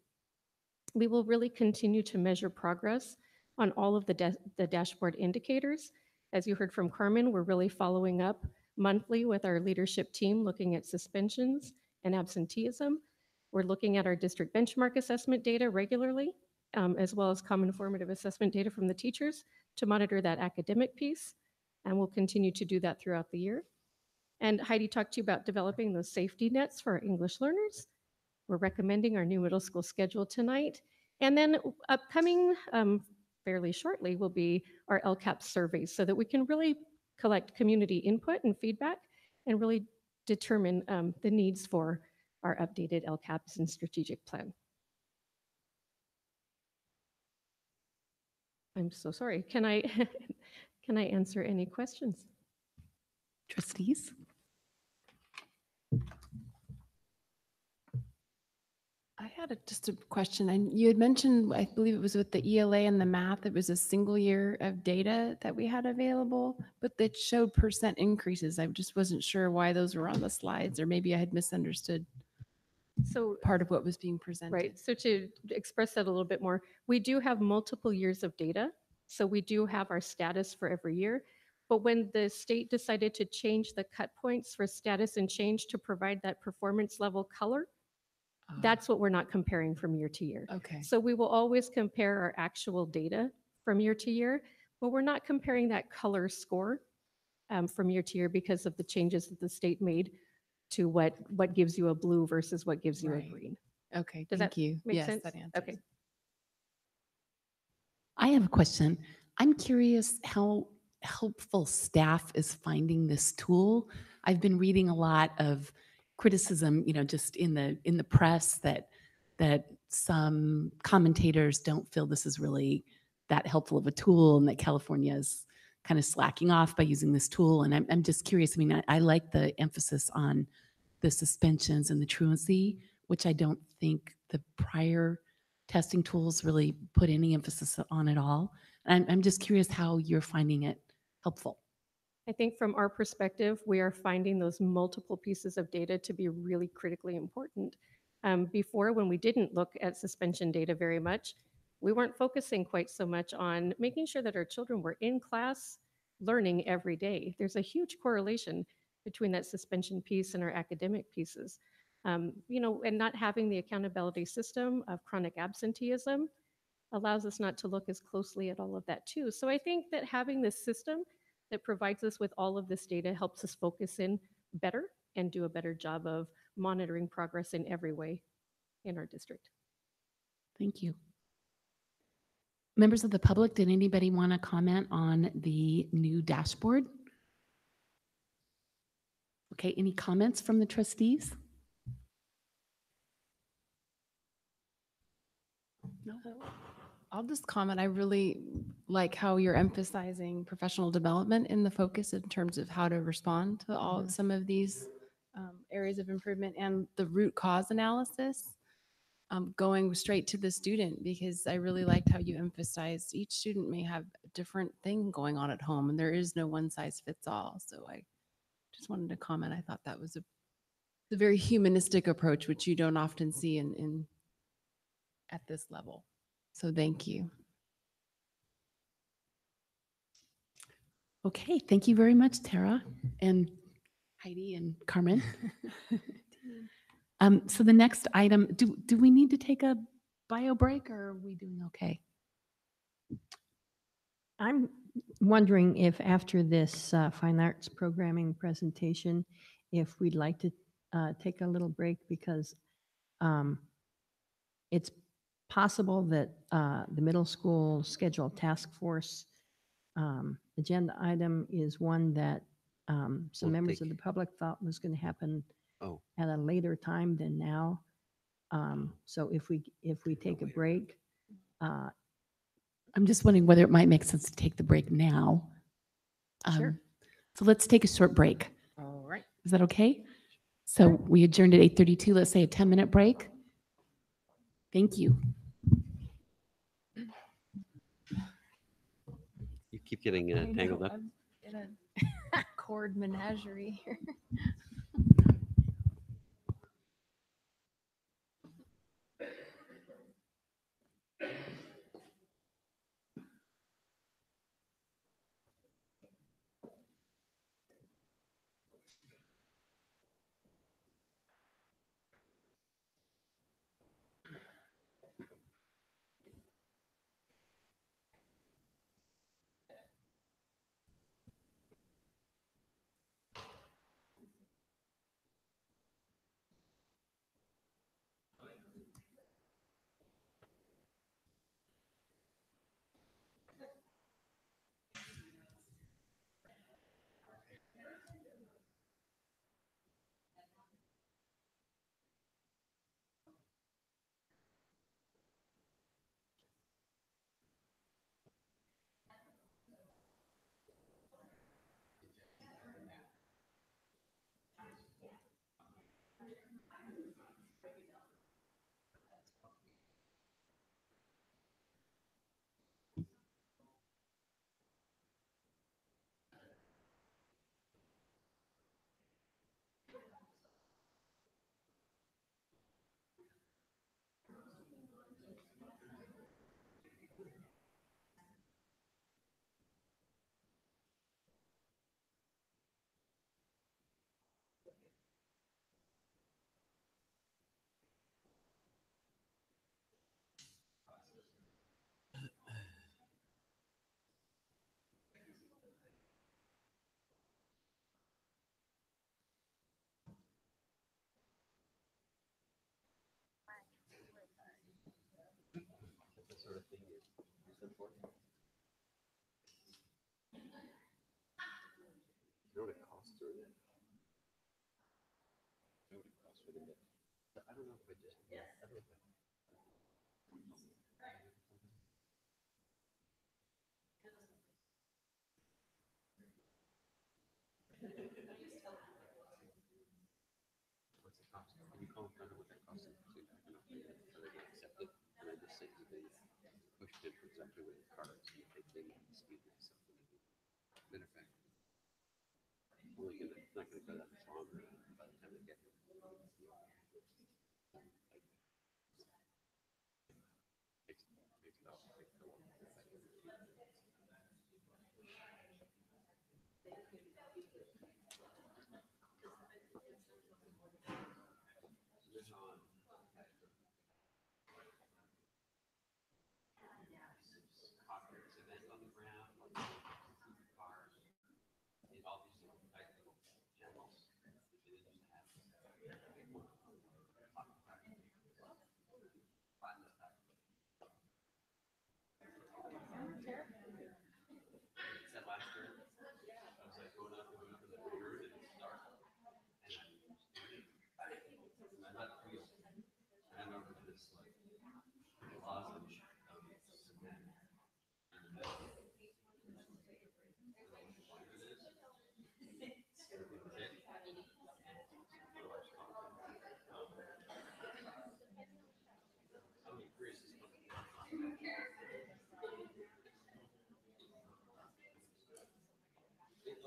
We will really continue to measure progress on all of the dashboard indicators. As you heard from Carmen, we're really following up monthly with our leadership team, looking at suspensions and absenteeism. We're looking at our district benchmark assessment data regularly, as well as common formative assessment data from the teachers to monitor that academic piece. And we'll continue to do that throughout the year. And Heidi talked to you about developing those safety nets for our English learners. We're recommending our new middle school schedule tonight. And then upcoming fairly shortly will be our LCAP surveys so that we can really collect community input and feedback and really determine the needs for our updated LCAPs and strategic plan. I'm so sorry. Can I can I answer any questions? Trustees? I had just a question. And you had mentioned, I believe it was with the ELA and the math, it was a single year of data that we had available, but that showed percent increases. I just wasn't sure why those were on the slides, or maybe I had misunderstood So part of what was being presented. Right. So to express that a little bit more, we do have multiple years of data. So we do have our status for every year. But when the state decided to change the cut points for status and change to provide that performance level color, that's what we're not comparing from year to year. Okay. So we will always compare our actual data from year to year, but we're not comparing that color score from year to year because of the changes that the state made to what gives you a blue versus what gives you Right. a green. Okay, Does thank that you. make Yes, sense? that answers. Okay. I have a question. I'm curious how helpful staff is finding this tool. I've been reading a lot of criticism, just in the press that some commentators don't feel this is really that helpful of a tool, and that California is kind of slacking off by using this tool. And I'm just curious. I mean, I like the emphasis on the suspensions and the truancy, which I don't think the prior testing tools really put any emphasis on at all. And I'm just curious how you're finding it helpful. I think from our perspective, we are finding those multiple pieces of data to be really critically important. Before, when we didn't look at suspension data very much, we weren't focusing quite so much on making sure that our children were in class learning every day. There's a huge correlation between that suspension piece and our academic pieces. And not having the accountability system of chronic absenteeism allows us not to look as closely at all of that too. So I think that having this system that provides us with all of this data helps us focus in better and do a better job of monitoring progress in every way in our district. Thank you. Members of the public, did anybody want to comment on the new dashboard? Okay, any comments from the trustees? No. I'll just comment. I really like how you're emphasizing professional development in the focus in terms of how to respond to all some of these areas of improvement, and the root cause analysis going straight to the student, because I really liked how you emphasized each student may have a different thing going on at home, and there is no one size fits all. So I just wanted to comment. I thought that was a very humanistic approach, which you don't often see in at this level. So thank you. Okay, thank you very much, Tara and Heidi and Carmen. So the next item, do we need to take a bio break or are we doing okay? I'm wondering if after this fine arts programming presentation, if we'd like to take a little break because it's possible that the middle school scheduled task force agenda item is one that some We'll members of take- the public thought was going to happen Oh. at a later time than now. So if we take a break, I'm just wondering whether it might make sense to take the break now. Sure. So let's take a short break. All right. Is that okay? So we adjourned at 8:32. Let's say a 10-minute break. Thank you. You keep getting tangled up. I'm in a chord menagerie here. You know what it costs her? You know what it costs her to get? I don't know if I just. I don't know if I. What's the cost? Can you call and find out what that costs? See if I can accept it. And I just sent you the push it exactly with the cards. And if they speed myself. Matter of fact, I'm only gonna, it's not gonna go that much longer by the time I get here. Takes about a long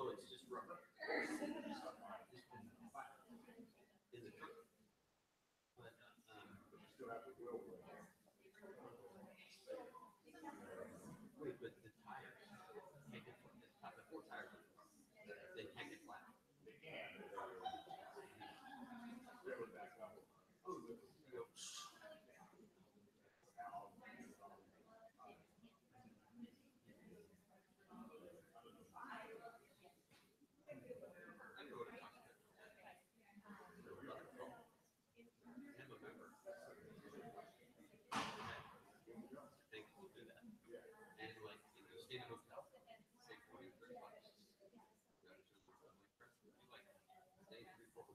Oh, it's just rubber. Is it? But, wait, but the tires, the top of 4 tires. Which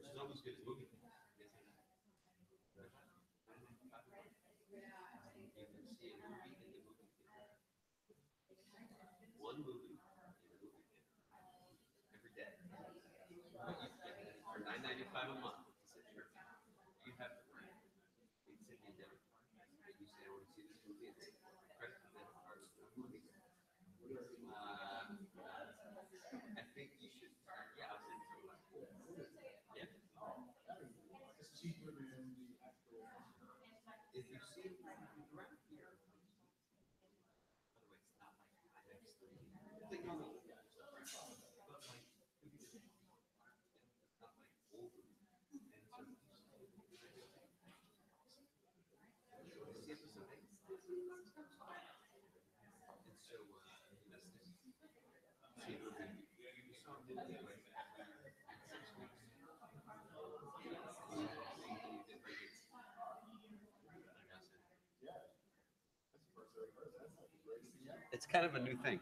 is almost good as movie. One movie every day. For $9.95 a month. You have the right. It's in your debit card. And you say, I want to see this movie. And it's credit card, debit card, movie. I think you should. Yeah, I'll send it to you. Yeah. It's cheaper than the actual. If you see it around here. By the way, it's not like IMAX 3D. Think of it. But like, it's not like old. It's kind of a new thing.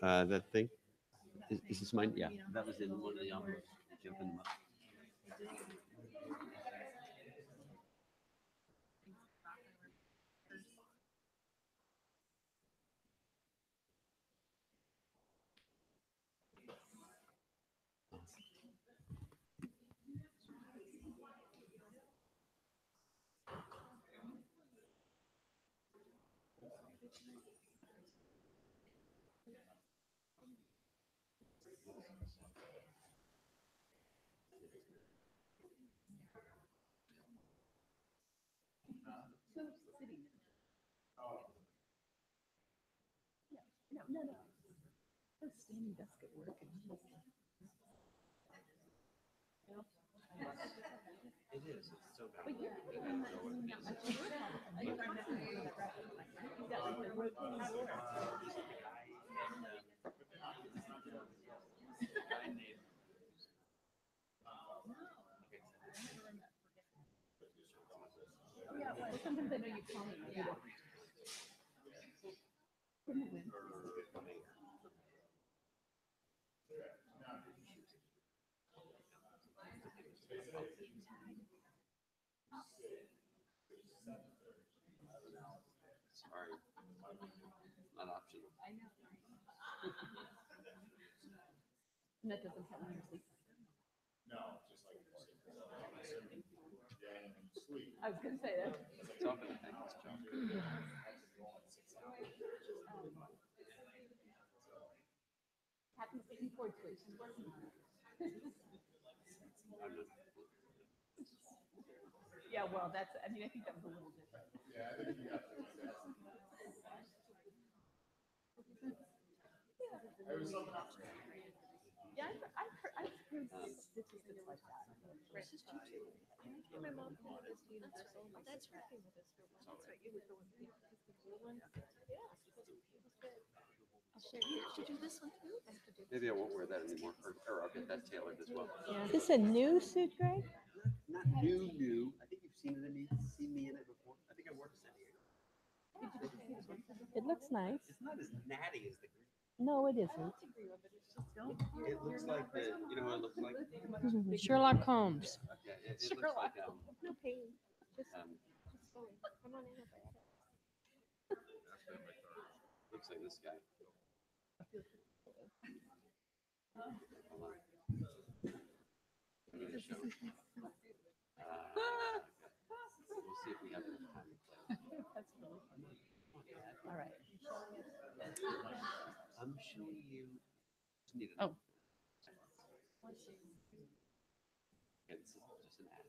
That thing? Is this mine? Yeah, that was in one of the envelopes. Did you open them up? No. Standing desk at work. It is. It's so bad. But you're even not doing that much work. You're not doing that much. You got like the rotating door. Yeah, well, sometimes I know you call me. Yeah. Sorry. Not optional. I know. And that doesn't happen in your sleep. No, just like sleep. I was gonna say that. It's often a thing. It's a job. Happens looking forward to it. She's working on it. Yeah, well, that's, I mean, I think that was a little different. Yeah, I think you got to. There was something else. Yeah, I've heard statistics like that. My mom called us universal. That's right. That's right. You were the one. Yeah. I'll share. You have to do this one too. Maybe I won't wear that anymore, or I'll get that tailored as well. Is this a new suit, Greg? Not new. I think you've seen me in it before. I think I wore it to San Diego. It looks nice. It's not as natty as the green. No, it isn't. It looks like the, you know what it looks like? Sherlock Holmes. Yeah, it looks like, No pain. Just, um, just fine. I'm on antibiotics. looks like this guy. Hold on. I'm gonna show it. We'll see if we have enough time to play. All right. I'm showing you. Just need Oh. Yeah, this is just an ad.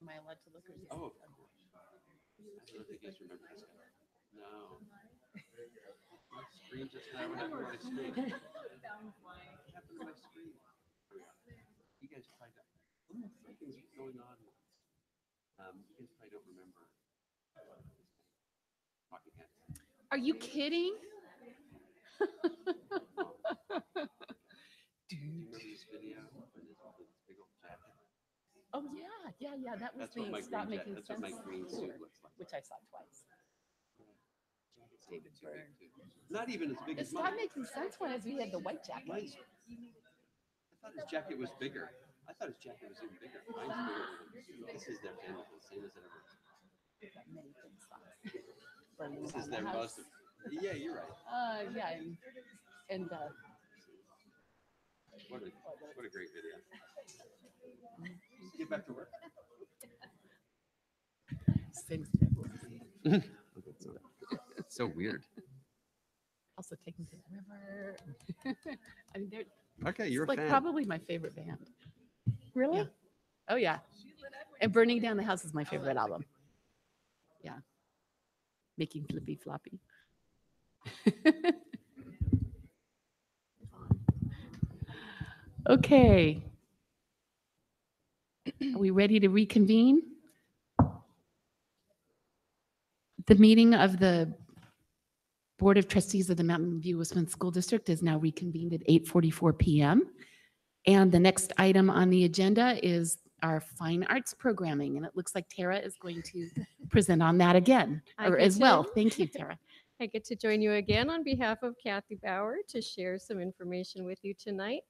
Am I allowed to look or? Oh, of course. I don't think you guys remember this guy. No. My screen just now. What happened to my screen? What happened to my screen? You guys probably don't. Something's going on. You guys probably don't remember. Talking heads. Are you kidding? Do you remember this video with this big old jacket? Oh, yeah. That was That's what my the Stop green Making That's what Sense my green tour, suit looks like. which I saw twice. David Byrne. Not even as big The as Stop mine. Making Sense one is we had the white jacket. Mine's, I thought his jacket was bigger. I thought his jacket was even bigger. Mine's bigger. This is their family, the same as ever. Many things. This is their most. Yeah, you're right. Yeah, and What a great video. Get back to work. things. It's so weird. Also taken to the river. I mean, they're Okay, you're a like fan. probably my favorite band. Really? Yeah. Oh yeah. And Burning Down the House is my favorite album. Yeah. Making Flippy Floppy. Okay. Are we ready to reconvene? The meeting of the Board of Trustees of the Mountain View Wisconsin School District is now reconvened at 8:44 p.m. And the next item on the agenda is our fine arts programming. And it looks like Tara is going to present on that again, I or get as well. to- Thank you, Tara. I get to join you again on behalf of Kathy Bauer to share some information with you tonight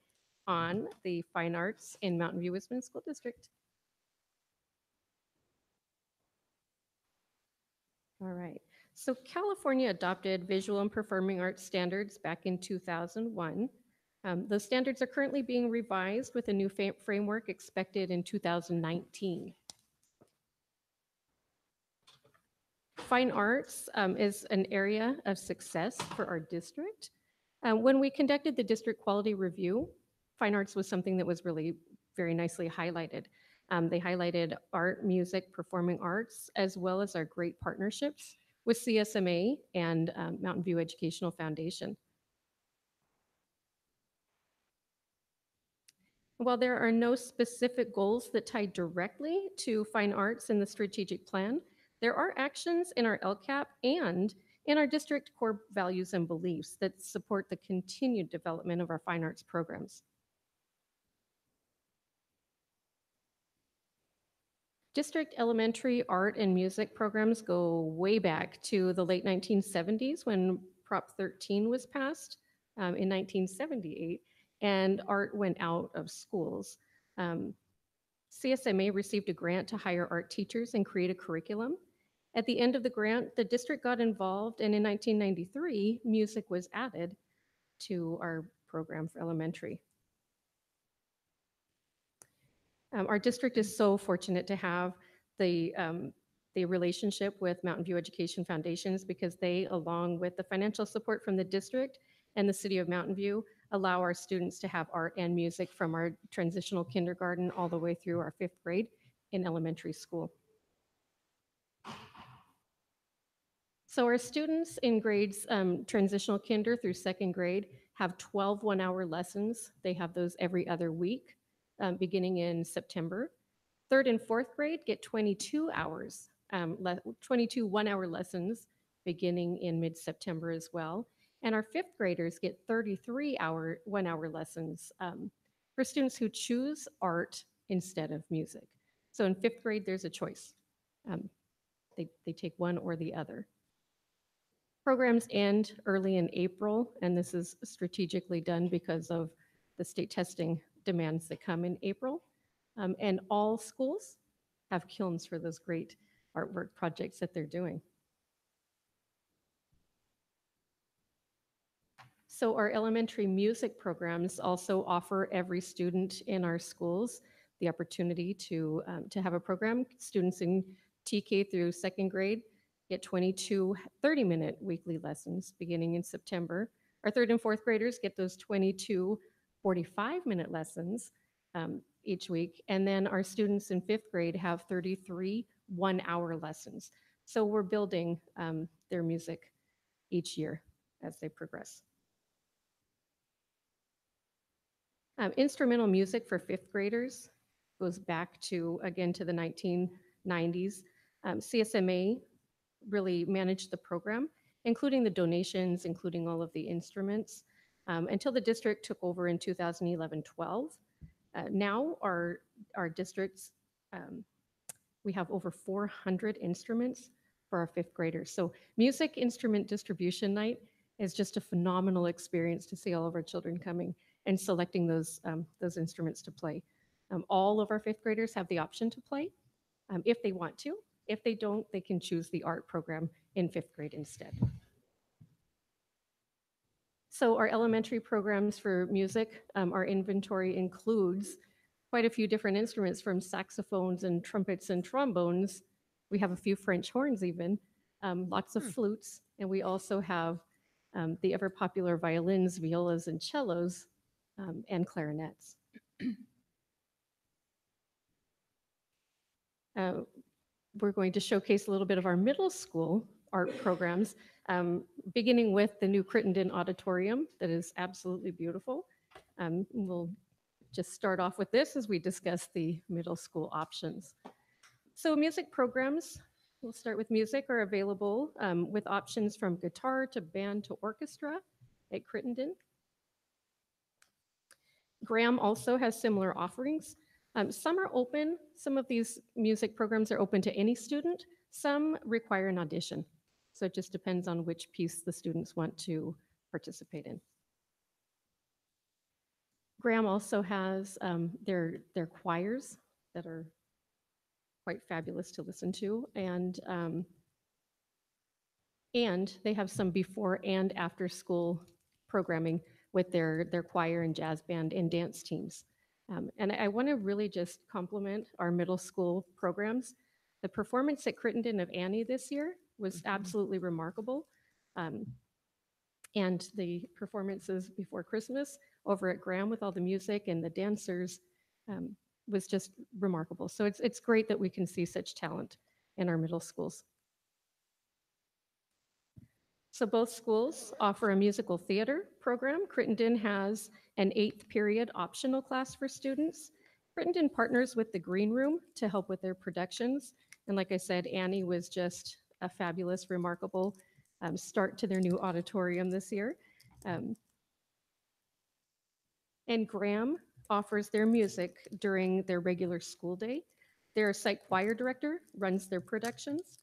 on the fine arts in Mountain View Wisconsin School District. All right. So California adopted visual and performing arts standards back in 2001. Those standards are currently being revised with a new framework expected in 2019. Fine arts is an area of success for our district. When we conducted the district quality review, fine arts was something that was really very nicely highlighted. They highlighted art, music, performing arts, as well as our great partnerships with CSMA and Mountain View Educational Foundation. While there are no specific goals that tie directly to fine arts in the strategic plan, there are actions in our LCAP and in our district core values and beliefs that support the continued development of our fine arts programs. District elementary art and music programs go way back to the late 1970s when Prop 13 was passed in 1978, and art went out of schools. CSMA received a grant to hire art teachers and create a curriculum. At the end of the grant, the district got involved, and in 1993, music was added to our program for elementary. Our district is so fortunate to have the relationship with Mountain View Education Foundations because they, along with the financial support from the district and the city of Mountain View, allow our students to have art and music from our transitional kindergarten all the way through our 5th grade in elementary school. So our students in grades transitional kinder through 2nd grade have 12 one-hour lessons. They have those every other week, beginning in September. 3rd and 4th grade get 22 hours, 22 one-hour lessons beginning in mid-September as well. And our 5th graders get 33 one-hour lessons for students who choose art instead of music. So in 5th grade, there's a choice. They take one or the other. Programs end early in April, and this is strategically done because of the state testing demands that come in April. And all schools have kilns for those great artwork projects that they're doing. So our elementary music programs also offer every student in our schools the opportunity to have a program. Students in TK through second grade get 22 30-minute weekly lessons beginning in September. Our third and fourth graders get those 22 45-minute lessons each week. And then our students in fifth grade have 33 one-hour lessons. So we're building their music each year as they progress. Instrumental music for fifth graders goes back to, again, to the 1990s. CSMA really managed the program, including the donations, including all of the instruments, until the district took over in 2011-12. Now our districts, we have over 400 instruments for our fifth graders. So music instrument distribution night is just a phenomenal experience to see all of our children coming and selecting those instruments to play. All of our fifth graders have the option to play if they want to. If they don't, they can choose the art program in fifth grade instead. So our elementary programs for music, our inventory includes quite a few different instruments, from saxophones and trumpets and trombones. We have a few French horns even, lots of flutes, and we also have the ever popular violins, violas, and cellos, and clarinets. We're going to showcase a little bit of our middle school art programs, beginning with the new Crittenden Auditorium that is absolutely beautiful. We'll just start off with this as we discuss the middle school options. So music programs, we'll start with music, are available with options from guitar to band to orchestra at Crittenden. Graham also has similar offerings. Some are open. Some of these music programs are open to any student. Some require an audition. So it just depends on which piece the students want to participate in. Graham also has their choirs that are quite fabulous to listen to. And they have some before and after school programming with their choir and jazz band and dance teams. And I want to really just compliment our middle school programs. The performance at Crittenden of Annie this year was absolutely remarkable. And the performances before Christmas over at Graham with all the music and the dancers was just remarkable. So it's great that we can see such talent in our middle schools. So both schools offer a musical theater program. Crittenden has an 8th period optional class for students. Crittenden partners with the Green Room to help with their productions. And like I said, Annie was just a fabulous, remarkable start to their new auditorium this year. And Graham offers their music during their regular school day. Their site choir director runs their productions.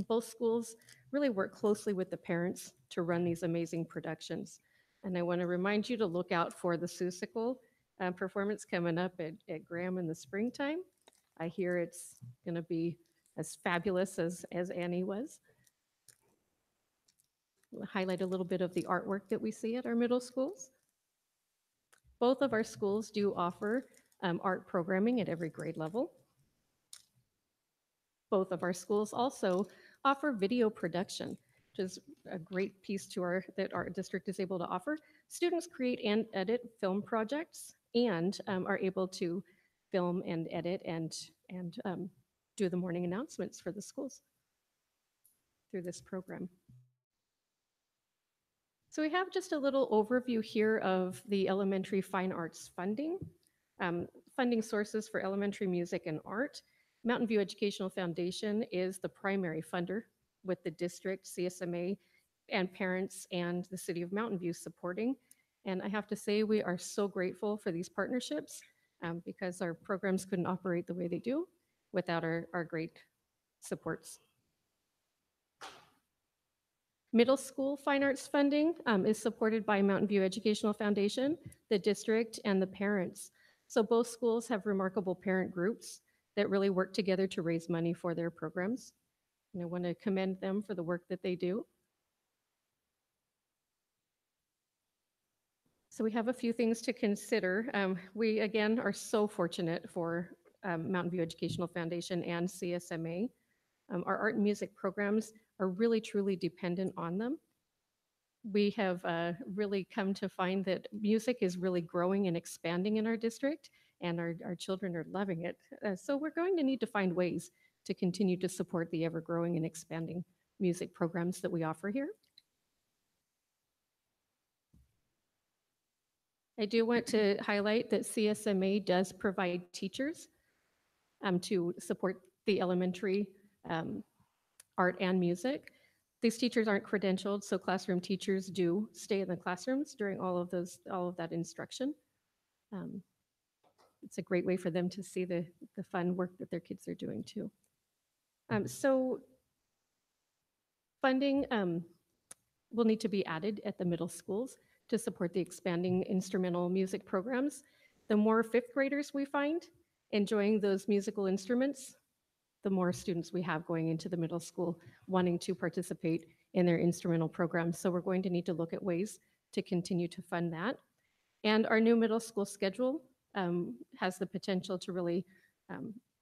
Both schools really work closely with the parents to run these amazing productions. And I want to remind you to look out for the Seussical performance coming up at Graham in the springtime. I hear it's going to be as fabulous as Annie was. We'll highlight a little bit of the artwork that we see at our middle schools. Both of our schools do offer art programming at every grade level. Both of our schools also offer video production, which is a great piece that our district is able to offer. Students create and edit film projects and are able to film and edit and do the morning announcements for the schools through this program. So we have just a little overview here of the elementary fine arts funding. Funding sources for elementary music and art. Mountain View Educational Foundation is the primary funder, with the district, CSMA, and parents and the city of Mountain View supporting. And I have to say, we are so grateful for these partnerships because our programs couldn't operate the way they do without our great supports. Middle school fine arts funding is supported by Mountain View Educational Foundation, the district, and the parents. So both schools have remarkable parent groups that really work together to raise money for their programs. And I want to commend them for the work that they do. So we have a few things to consider. We, again, are so fortunate for Mountain View Educational Foundation and CSMA. Our art and music programs are really, truly dependent on them. We have really come to find that music is really growing and expanding in our district, and our children are loving it. So we're going to need to find ways to continue to support the ever-growing and expanding music programs that we offer here. I do want to highlight that CSMA does provide teachers to support the elementary art and music. These teachers aren't credentialed, so classroom teachers do stay in the classrooms during all of that instruction. It's a great way for them to see the fun work that their kids are doing too. So funding will need to be added at the middle schools to support the expanding instrumental music programs. The more fifth graders we find enjoying those musical instruments, the more students we have going into the middle school wanting to participate in their instrumental programs. So we're going to need to look at ways to continue to fund that. And our new middle school schedule has the potential to really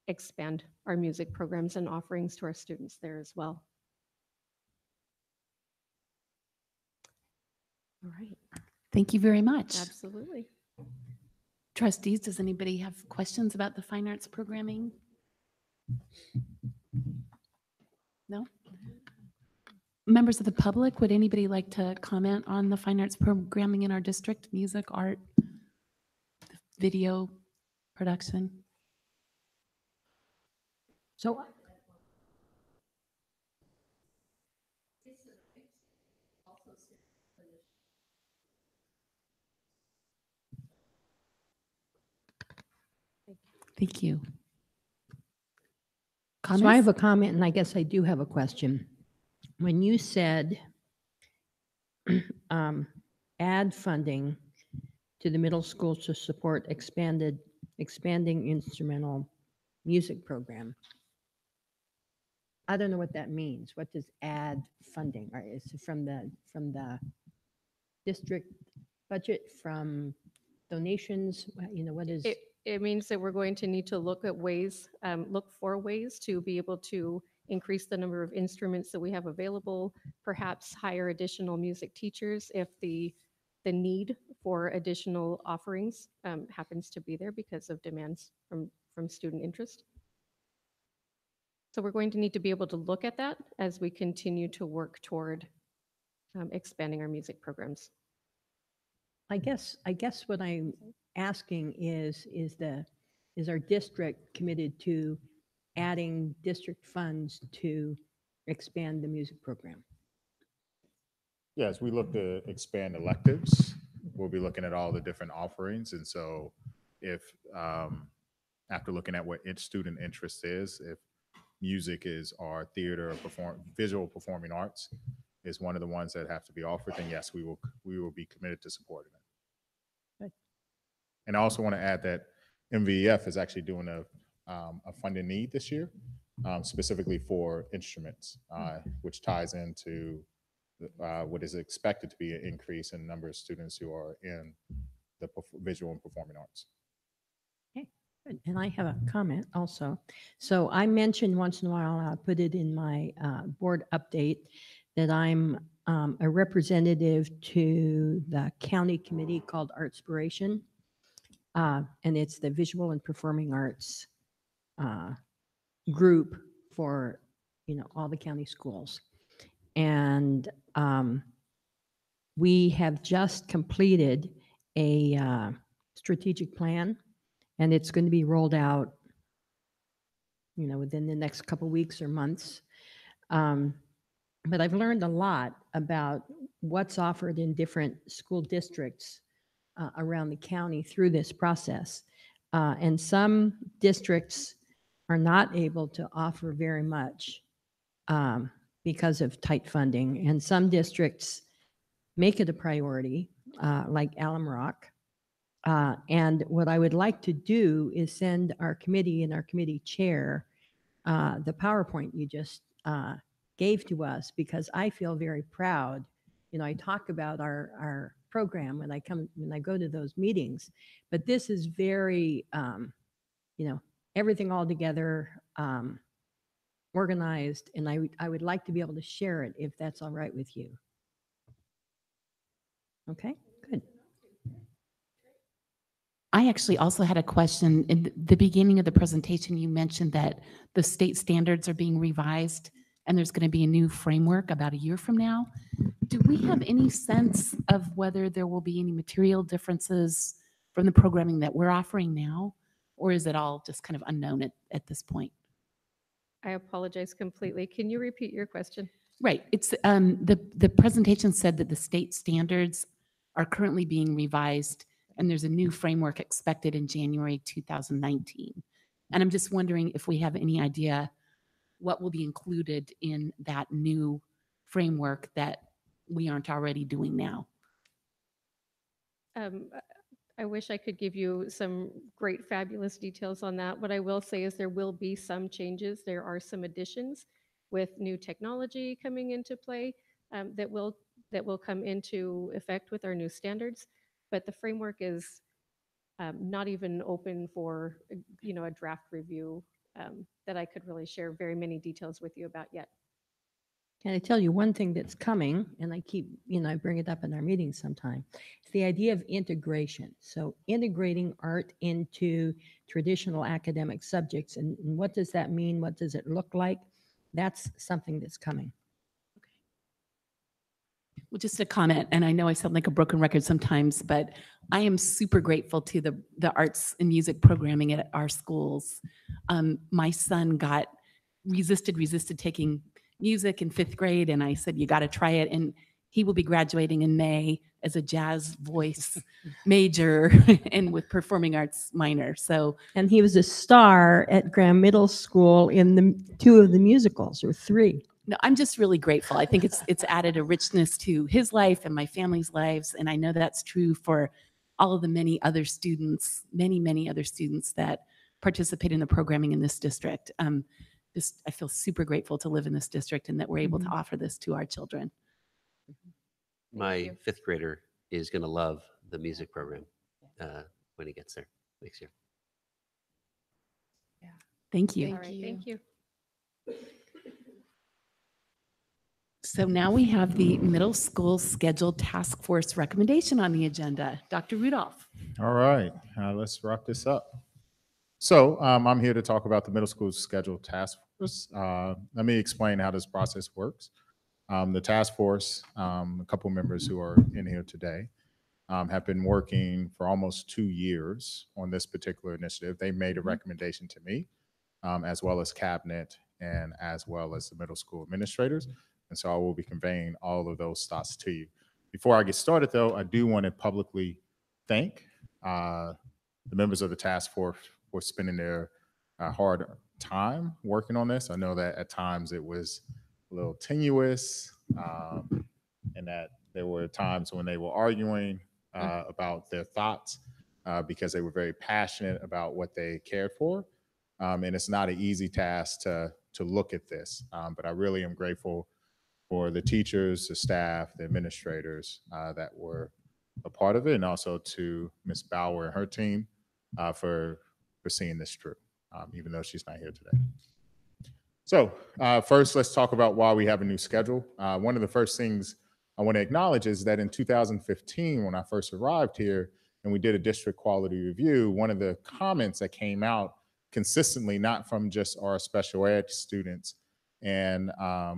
expand our music programs and offerings to our students there as well. All right. Thank you very much. Absolutely. Trustees, does anybody have questions about the fine arts programming? No? Members of the public, would anybody like to comment on the fine arts programming in our district? Music, art, video production? So Thank you. So I have a comment, and I guess I do have a question. When you said add funding to the middle schools to support expanding instrumental music program, I don't know what that means. What does add funding? Or is it from the district budget, from donations? What is? It means that we're going to need to look at ways, look for ways to be able to increase the number of instruments that we have available, perhaps hire additional music teachers if the need for additional offerings happens to be there because of demands from student interest. So we're going to need to be able to look at that as we continue to work toward expanding our music programs. I guess what I'm asking is our district committed to adding district funds to expand the music program? Yes, we look to expand electives. We'll be looking at all the different offerings. And so if, after looking at what each student interest is, if music is our theater or visual performing arts is one of the ones that have to be offered, then yes, we will be committed to supporting it. And I also want to add that MVEF is actually doing a funding need this year, specifically for instruments, which ties into what is expected to be an increase in the number of students who are in the visual and performing arts. Okay, good. And I have a comment also. So I mentioned once in a while, I'll put it in my board update, that I'm a representative to the county committee called Artspiration. And it's the visual and performing arts group for, all the county schools. And we have just completed a strategic plan, and it's going to be rolled out, within the next couple weeks or months. But I've learned a lot about what's offered in different school districts around the county through this process. And some districts are not able to offer very much because of tight funding. And some districts make it a priority, like Alum Rock. And what I would like to do is send our committee and our committee chair the PowerPoint you just gave to us, because I feel very proud. You know, I talk about our program when I go to those meetings, but this is very, you know, everything all together, organized, and I would like to be able to share it if that's all right with you. Okay, good. I actually also had a question. In the beginning of the presentation, you mentioned that the state standards are being revised and there's going to be a new framework about a year from now. Do we have any sense of whether there will be any material differences from the programming that we're offering now? Or is it all just kind of unknown at this point? I apologize completely. Can you repeat your question? Right. It's the presentation said that the state standards are currently being revised and there's a new framework expected in January 2019. And I'm just wondering if we have any idea what will be included in that new framework that we aren't already doing now. I wish I could give you some great, fabulous details on that. What I will say is there will be some changes. There are some additions with new technology coming into play that will come into effect with our new standards. But the framework is not even open for, you know, a draft review that I could really share very many details with you about yet. Can I tell you one thing that's coming, and I keep, you know, I bring it up in our meetings sometime. It's the idea of integration. So integrating art into traditional academic subjects. And what does that mean? What does it look like? That's something that's coming. Well, just a comment, and I know I sound like a broken record sometimes, but I am super grateful to the arts and music programming at our schools. My son resisted taking music in 5th grade, and I said, you got to try it. And he will be graduating in May as a jazz voice major and with performing arts minor. So, and he was a star at Graham Middle School in 2 of the musicals, or 3. No, I'm just really grateful. I think it's added a richness to his life and my family's lives. And I know that's true for all of the many other students, many other students that participate in the programming in this district. I feel super grateful to live in this district and that we're able to offer this to our children. My 5th grader is going to love the music program when he gets there next year. Thank you. All right, thank you. So now we have the middle school scheduled task force recommendation on the agenda. Dr. Rudolph. All right, let's wrap this up. So I'm here to talk about the middle school schedule task force. Let me explain how this process works. The task force, a couple members who are in here today, have been working for almost 2 years on this particular initiative. They made a recommendation to me, as well as cabinet and as well as the middle school administrators. And so I will be conveying all of those thoughts to you. Before I get started, though, I do want to publicly thank the members of the task force for spending their hard time working on this. I know that at times it was a little tenuous, and that there were times when they were arguing about their thoughts because they were very passionate about what they cared for. And it's not an easy task to look at this, but I really am grateful for the teachers, the staff, the administrators that were a part of it, and also to Ms. Bauer and her team for seeing this through, even though she's not here today. So first, let's talk about why we have a new schedule. One of the first things I want to acknowledge is that in 2015, when I first arrived here and we did a district quality review, one of the comments that came out consistently, not from just our special ed students and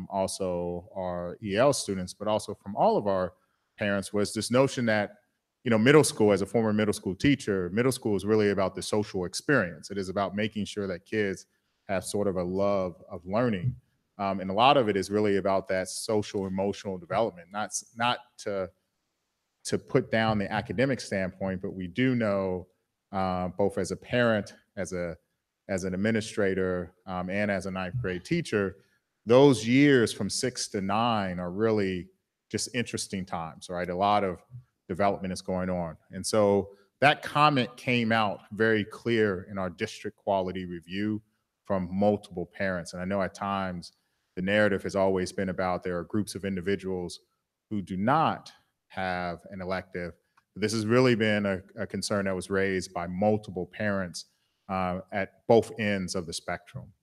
also our EL students, but also from all of our parents, was this notion that, you know, middle school, as a former middle school teacher, middle school is really about the social experience. It is about making sure that kids have sort of a love of learning. And a lot of it is really about that social emotional development, not to put down the academic standpoint, but we do know both as a parent, as an administrator, and as a 9th grade teacher, those years from 6 to 9 are really just interesting times, right? A lot of development is going on. And so that comment came out very clear in our district quality review from multiple parents. And I know at times the narrative has always been about there are groups of individuals who do not have an elective. This has really been a concern that was raised by multiple parents at both ends of the spectrum.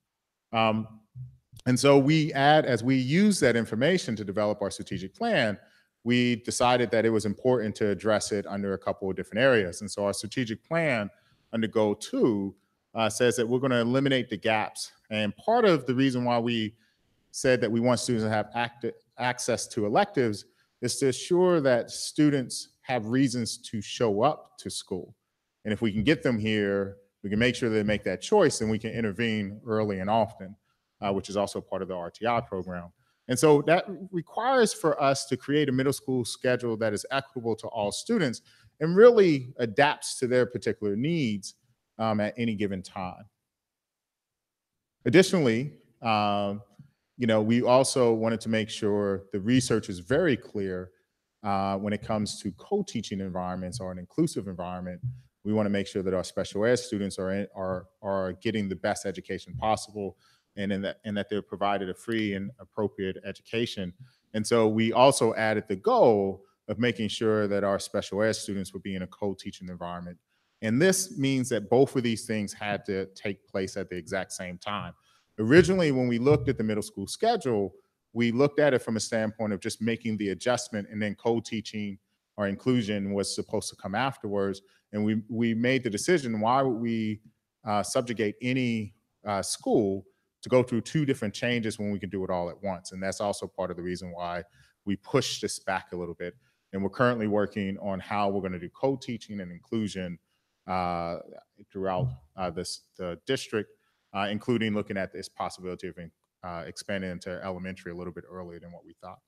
And so as we use that information to develop our strategic plan, we decided that it was important to address it under a couple of different areas. And so our strategic plan under Goal 2 says that we're going to eliminate the gaps. And part of the reason why we said that we want students to have access to electives is to assure that students have reasons to show up to school. And if we can get them here, we can make sure they make that choice, and we can intervene early and often, which is also part of the RTI program. And so that requires for us to create a middle school schedule that is equitable to all students and really adapts to their particular needs at any given time. Additionally, we also wanted to make sure the research is very clear when it comes to co-teaching environments or an inclusive environment. We want to make sure that our special ed students are getting the best education possible, and that they're provided a free and appropriate education. And so we also added the goal of making sure that our special ed students would be in a co-teaching environment. And this means that both of these things had to take place at the exact same time. Originally, when we looked at the middle school schedule, we looked at it from a standpoint of just making the adjustment, and then co-teaching or inclusion was supposed to come afterwards. And we made the decision, why would we subjugate any school to go through two different changes when we can do it all at once? And that's also part of the reason why we pushed this back a little bit. And we're currently working on how we're going to do co-teaching and inclusion throughout the district, including looking at this possibility of expanding into elementary a little bit earlier than what we thought.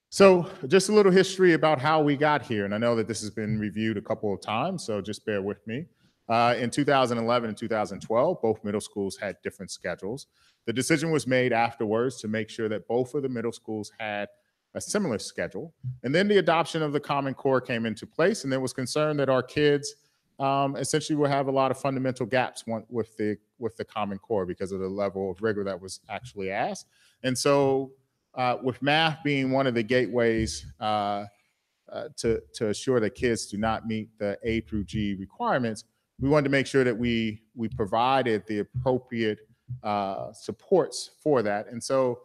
So just a little history about how we got here. And I know that this has been reviewed a couple of times, so just bear with me. In 2011 and 2012, both middle schools had different schedules. The decision was made afterwards to make sure that both of the middle schools had a similar schedule. And then the adoption of the Common Core came into place, and there was concern that our kids essentially will have a lot of fundamental gaps with the Common Core because of the level of rigor that was actually asked. And so with math being one of the gateways to assure that kids do not meet the A through G requirements, we wanted to make sure that we provided the appropriate supports for that. And so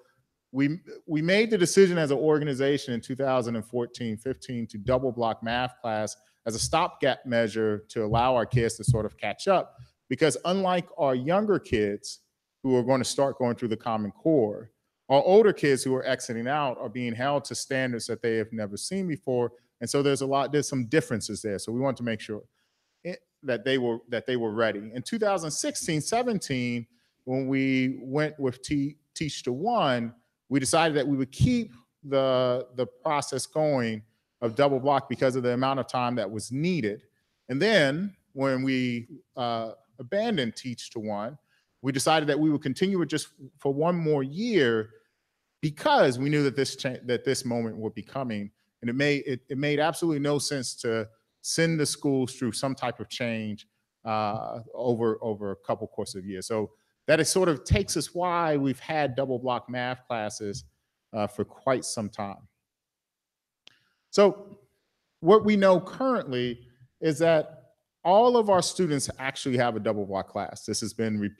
we made the decision as an organization in 2014-15 to double block math class as a stopgap measure to allow our kids to sort of catch up, because unlike our younger kids who are going to start going through the Common Core, our older kids who are exiting out are being held to standards that they have never seen before. And so there's some differences there. So we want to make sure that they were ready. In 2016-17, when we went with Teach to One, we decided that we would keep the process going of double block because of the amount of time that was needed. And then when we abandoned Teach to One, we decided that we would continue it just for one more year because we knew that this moment would be coming. And it made absolutely no sense to send the schools through some type of change over a couple course of years. So that is sort of takes us why we've had double block math classes for quite some time. So what we know currently is that all of our students actually have a double block class. This has been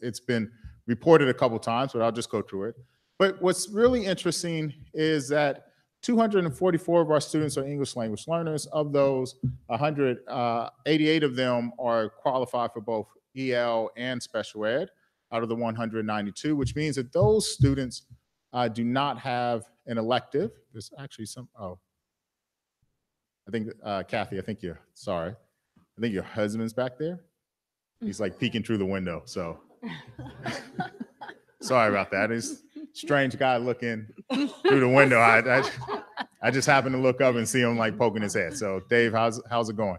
it's been reported a couple times, but I'll just go through it. But what's really interesting is that 244 of our students are English language learners. Of those, 188 of them are qualified for both EL and special ed out of the 192, which means that those students do not have an elective. There's actually I think, Kathy, I think your husband's back there. He's like peeking through the window, so sorry about that. He's a strange guy looking through the window. I just happened to look up and see him like poking his head. So Dave, how's it going?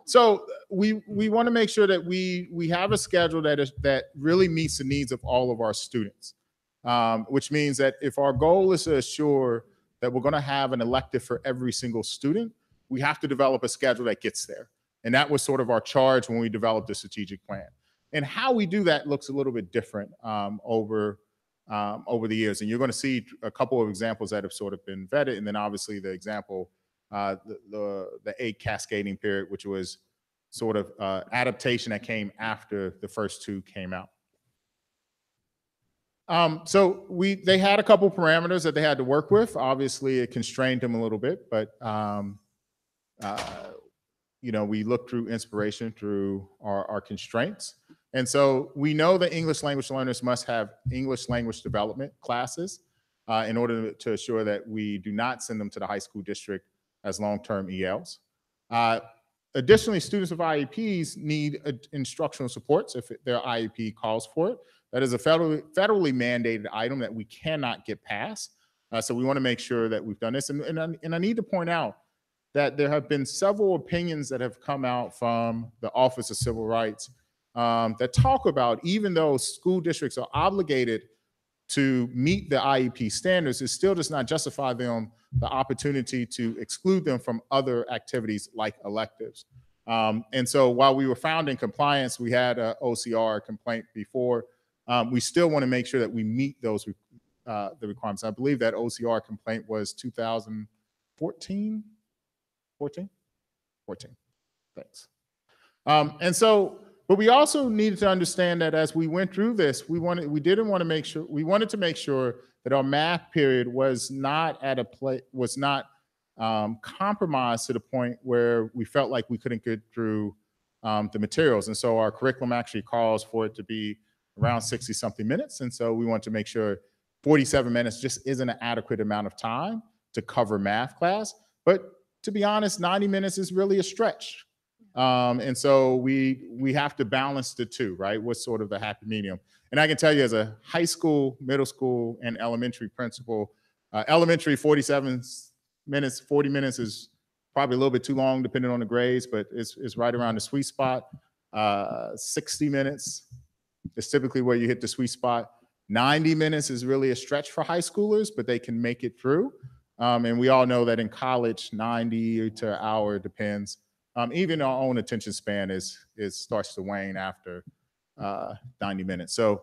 So we want to make sure that we have a schedule that really meets the needs of all of our students, which means that if our goal is to assure that we're going to have an elective for every single student, we have to develop a schedule that gets there. And that was sort of our charge when we developed the strategic plan. And how we do that looks a little bit different over the years. And you're going to see a couple of examples that have sort of been vetted. And then obviously the example, the 8 cascading period, which was sort of adaptation that came after the first 2 came out. So they had a couple parameters that they had to work with. Obviously, it constrained them a little bit, but we looked through inspiration through our constraints. And so we know that English language learners must have English language development classes in order to assure that we do not send them to the high school district as long-term ELs. Additionally, students with IEPs need instructional supports if their IEP calls for it. That is a federally mandated item that we cannot get past. So we want to make sure that we've done this. And I need to point out that there have been several opinions that have come out from the Office of Civil Rights that talk about, even though school districts are obligated to meet the IEP standards, it still does not justify them the opportunity to exclude them from other activities like electives. And so while we were found in compliance, we had an OCR complaint before, we still want to make sure that we meet those the requirements. I believe that OCR complaint was 2014? 14? Thanks. And so, but we also needed to understand that as we went through this, we wanted to make sure that our math period was not compromised to the point where we felt like we couldn't get through the materials. And so our curriculum actually calls for it to be around 60 something minutes. And so we want to make sure 47 minutes just isn't an adequate amount of time to cover math class. But to be honest, 90 minutes is really a stretch. And so we have to balance the two, right? What's sort of the happy medium. And I can tell you as a high school, middle school, and elementary principal, elementary 47 minutes, 40 minutes is probably a little bit too long depending on the grades, but it's right around the sweet spot. 60 minutes is typically where you hit the sweet spot. 90 minutes is really a stretch for high schoolers, but they can make it through. And we all know that in college, 90 to an hour depends. Even our own attention span starts to wane after 90 minutes. So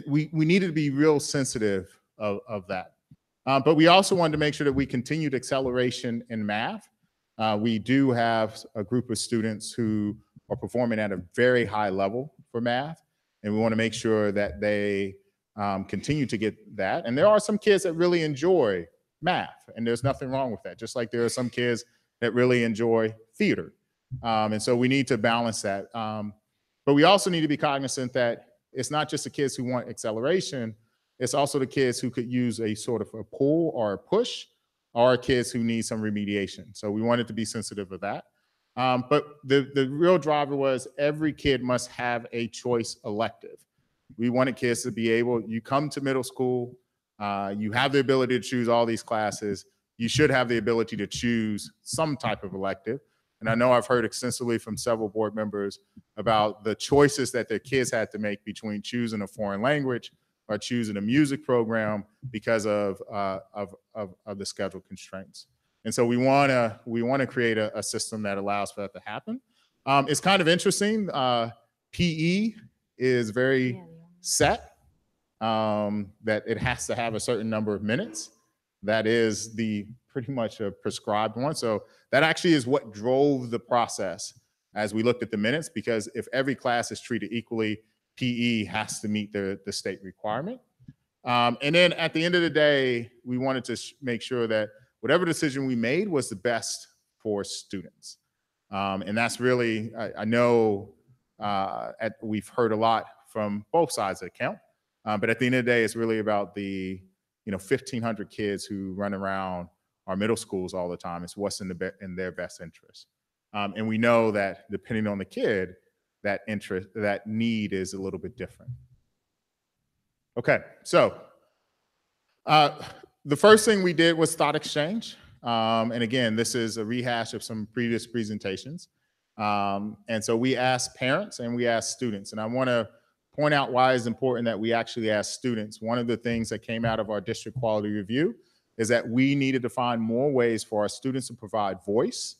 we needed to be real sensitive of that. But we also wanted to make sure that we continued acceleration in math. We do have a group of students who are performing at a very high level for math, and we want to make sure that they continue to get that. And there are some kids that really enjoy math, and there's nothing wrong with that, just like there are some kids that really enjoy theater. And so we need to balance that. But we also need to be cognizant that it's not just the kids who want acceleration, it's also the kids who could use a sort of a pull or a push, or kids who need some remediation. So we wanted to be sensitive of that. But the real driver was every kid must have a choice elective. We wanted kids to be able, you come to middle school, you have the ability to choose all these classes, you should have the ability to choose some type of elective. And I know I've heard extensively from several board members about the choices that their kids had to make between choosing a foreign language or choosing a music program because of the schedule constraints. And so we want to create a system that allows for that to happen. It's kind of interesting. PE is very set that it has to have a certain number of minutes. That is pretty much a prescribed one. So that actually is what drove the process as we looked at the minutes, because if every class is treated equally, PE has to meet the state requirement. And then at the end of the day, we wanted to make sure that whatever decision we made was the best for students. And that's really, I know we've heard a lot from both sides of the account, but at the end of the day, it's really about the 1,500 kids who run around our middle schools all the time. It's what's in their best interest. And we know that depending on the kid, that need is a little bit different. Okay, so the first thing we did was thought exchange. And again, this is a rehash of some previous presentations. And so we asked parents and we asked students. And I want to point out why it's important that we actually ask students. One of the things that came out of our district quality review is that we needed to find more ways for our students to provide voice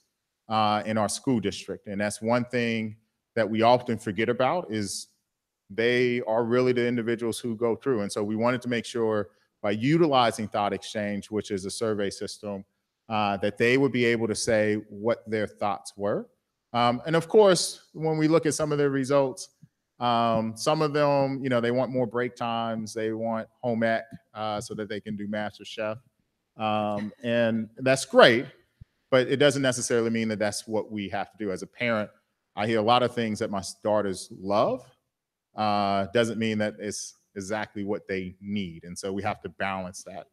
in our school district. And that's one thing that we often forget about, is they are really the individuals who go through. And so we wanted to make sure by utilizing Thought Exchange, which is a survey system, that they would be able to say what their thoughts were. And of course, when we look at some of their results, some of them, you know, they want more break times, they want home ec so that they can do Master Chef. And that's great, but it doesn't necessarily mean that that's what we have to do. As a parent, I hear a lot of things that my daughters love. Doesn't mean that it's exactly what they need. And so we have to balance that.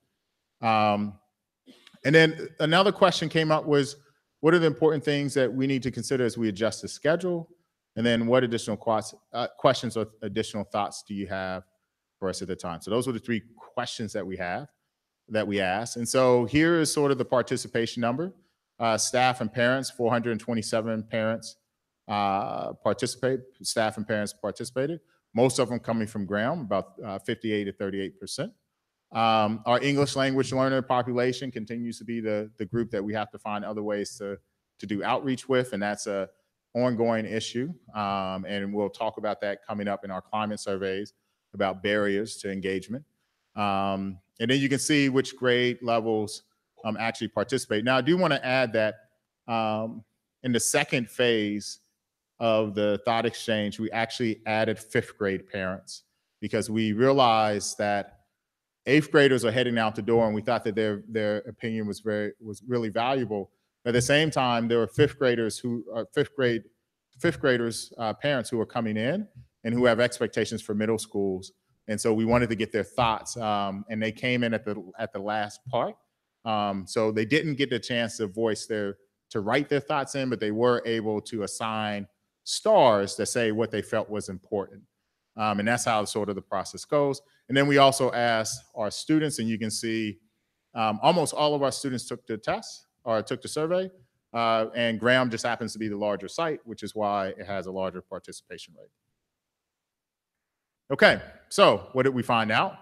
And then another question came up was, what are the important things that we need to consider as we adjust the schedule? And then what additional questions or additional thoughts do you have for us at the time? So those were the 3 questions that we asked. And so here is sort of the participation number. Staff and parents, 427 parents staff and parents participated. Most of them coming from Graham, about 58 to 38%. Our English language learner population continues to be the group that we have to find other ways to do outreach with, and that's a ongoing issue. And we'll talk about that coming up in our climate surveys about barriers to engagement. And then you can see which grade levels actually participate. Now, I do want to add that in the second phase of the Thought Exchange, we actually added 5th grade parents because we realized that 8th graders are heading out the door, and we thought that their opinion was really valuable. At the same time, there were 5th graders parents who are coming in and who have expectations for middle schools. And so we wanted to get their thoughts, and they came in at the last part. So they didn't get the chance to write their thoughts in, but they were able to assign stars that say what they felt was important. And that's how sort of the process goes. And then we also asked our students, and you can see almost all of our students took the test or took the survey. And Graham just happens to be the larger site, which is why it has a larger participation rate. Okay, so what did we find out?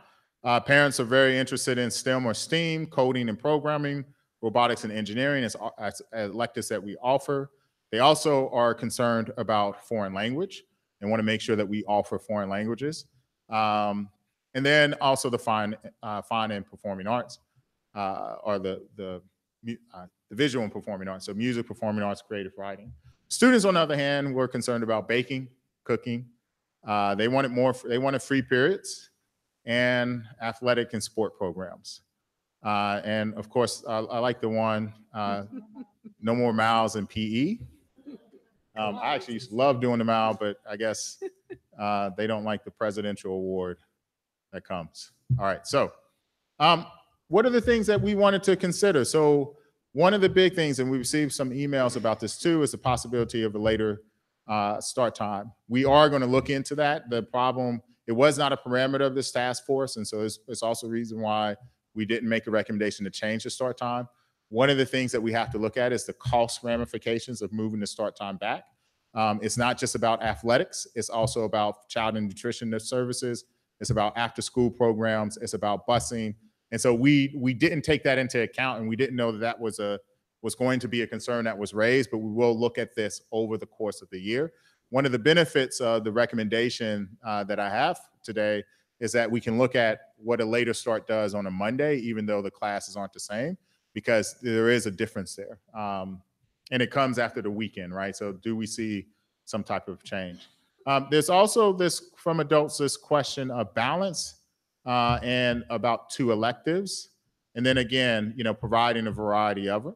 Parents are very interested in STEM or STEAM, coding and programming, robotics and engineering as electives that we offer. They also are concerned about foreign language and want to make sure that we offer foreign languages. And then also the fine and performing arts, or the visual and performing arts, so music, performing arts, creative writing. Students, on the other hand, were concerned about baking, cooking. They wanted free periods and athletic and sport programs. And of course, I like the one, no more mouths in PE. I actually used to love doing the mouth, but I guess they don't like the presidential award that comes. All right, so what are the things that we wanted to consider? So one of the big things, and we received some emails about this too, is the possibility of a later start time. We are going to look into that. The problem, it was not a parameter of this task force, and so it's also a reason why we didn't make a recommendation to change the start time. One of the things that we have to look at is the cost ramifications of moving the start time back. It's not just about athletics. It's also about child and nutrition services. It's about after-school programs. It's about busing. And so we didn't take that into account, and we didn't know that was going to be a concern that was raised, but we will look at this over the course of the year. One of the benefits of the recommendation that I have today is that we can look at what a later start does on a Monday, even though the classes aren't the same, because there is a difference there. And it comes after the weekend, right? So do we see some type of change? There's also this, from adults, this question of balance and about 2 electives. And then again, providing a variety of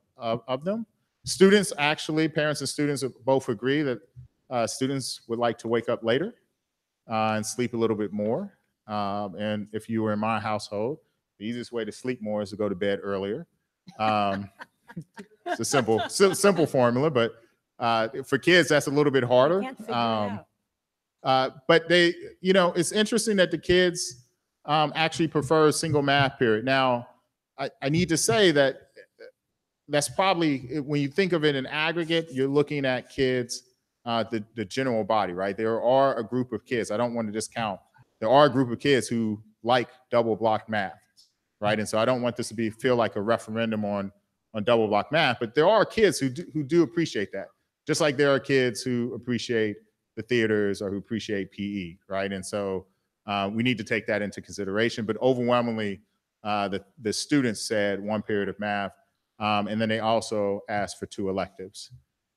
them. Students, actually, parents and students both agree that students would like to wake up later and sleep a little bit more. And if you were in my household, the easiest way to sleep more is to go to bed earlier. It's a simple formula, but for kids, that's a little bit harder. But it's interesting that the kids actually prefer a single math period. Now, I need to say that that's probably, when you think of it in aggregate, you're looking at kids the general body, right? There are a group of kids, I don't want to discount, there are a group of kids who like double block math, right? And so I don't want this to feel like a referendum on double block math, but there are kids who do appreciate that. Just like there are kids who appreciate the theaters or who appreciate PE, right? And so we need to take that into consideration. But overwhelmingly, the students said 1 period of math, and then they also asked for 2 electives.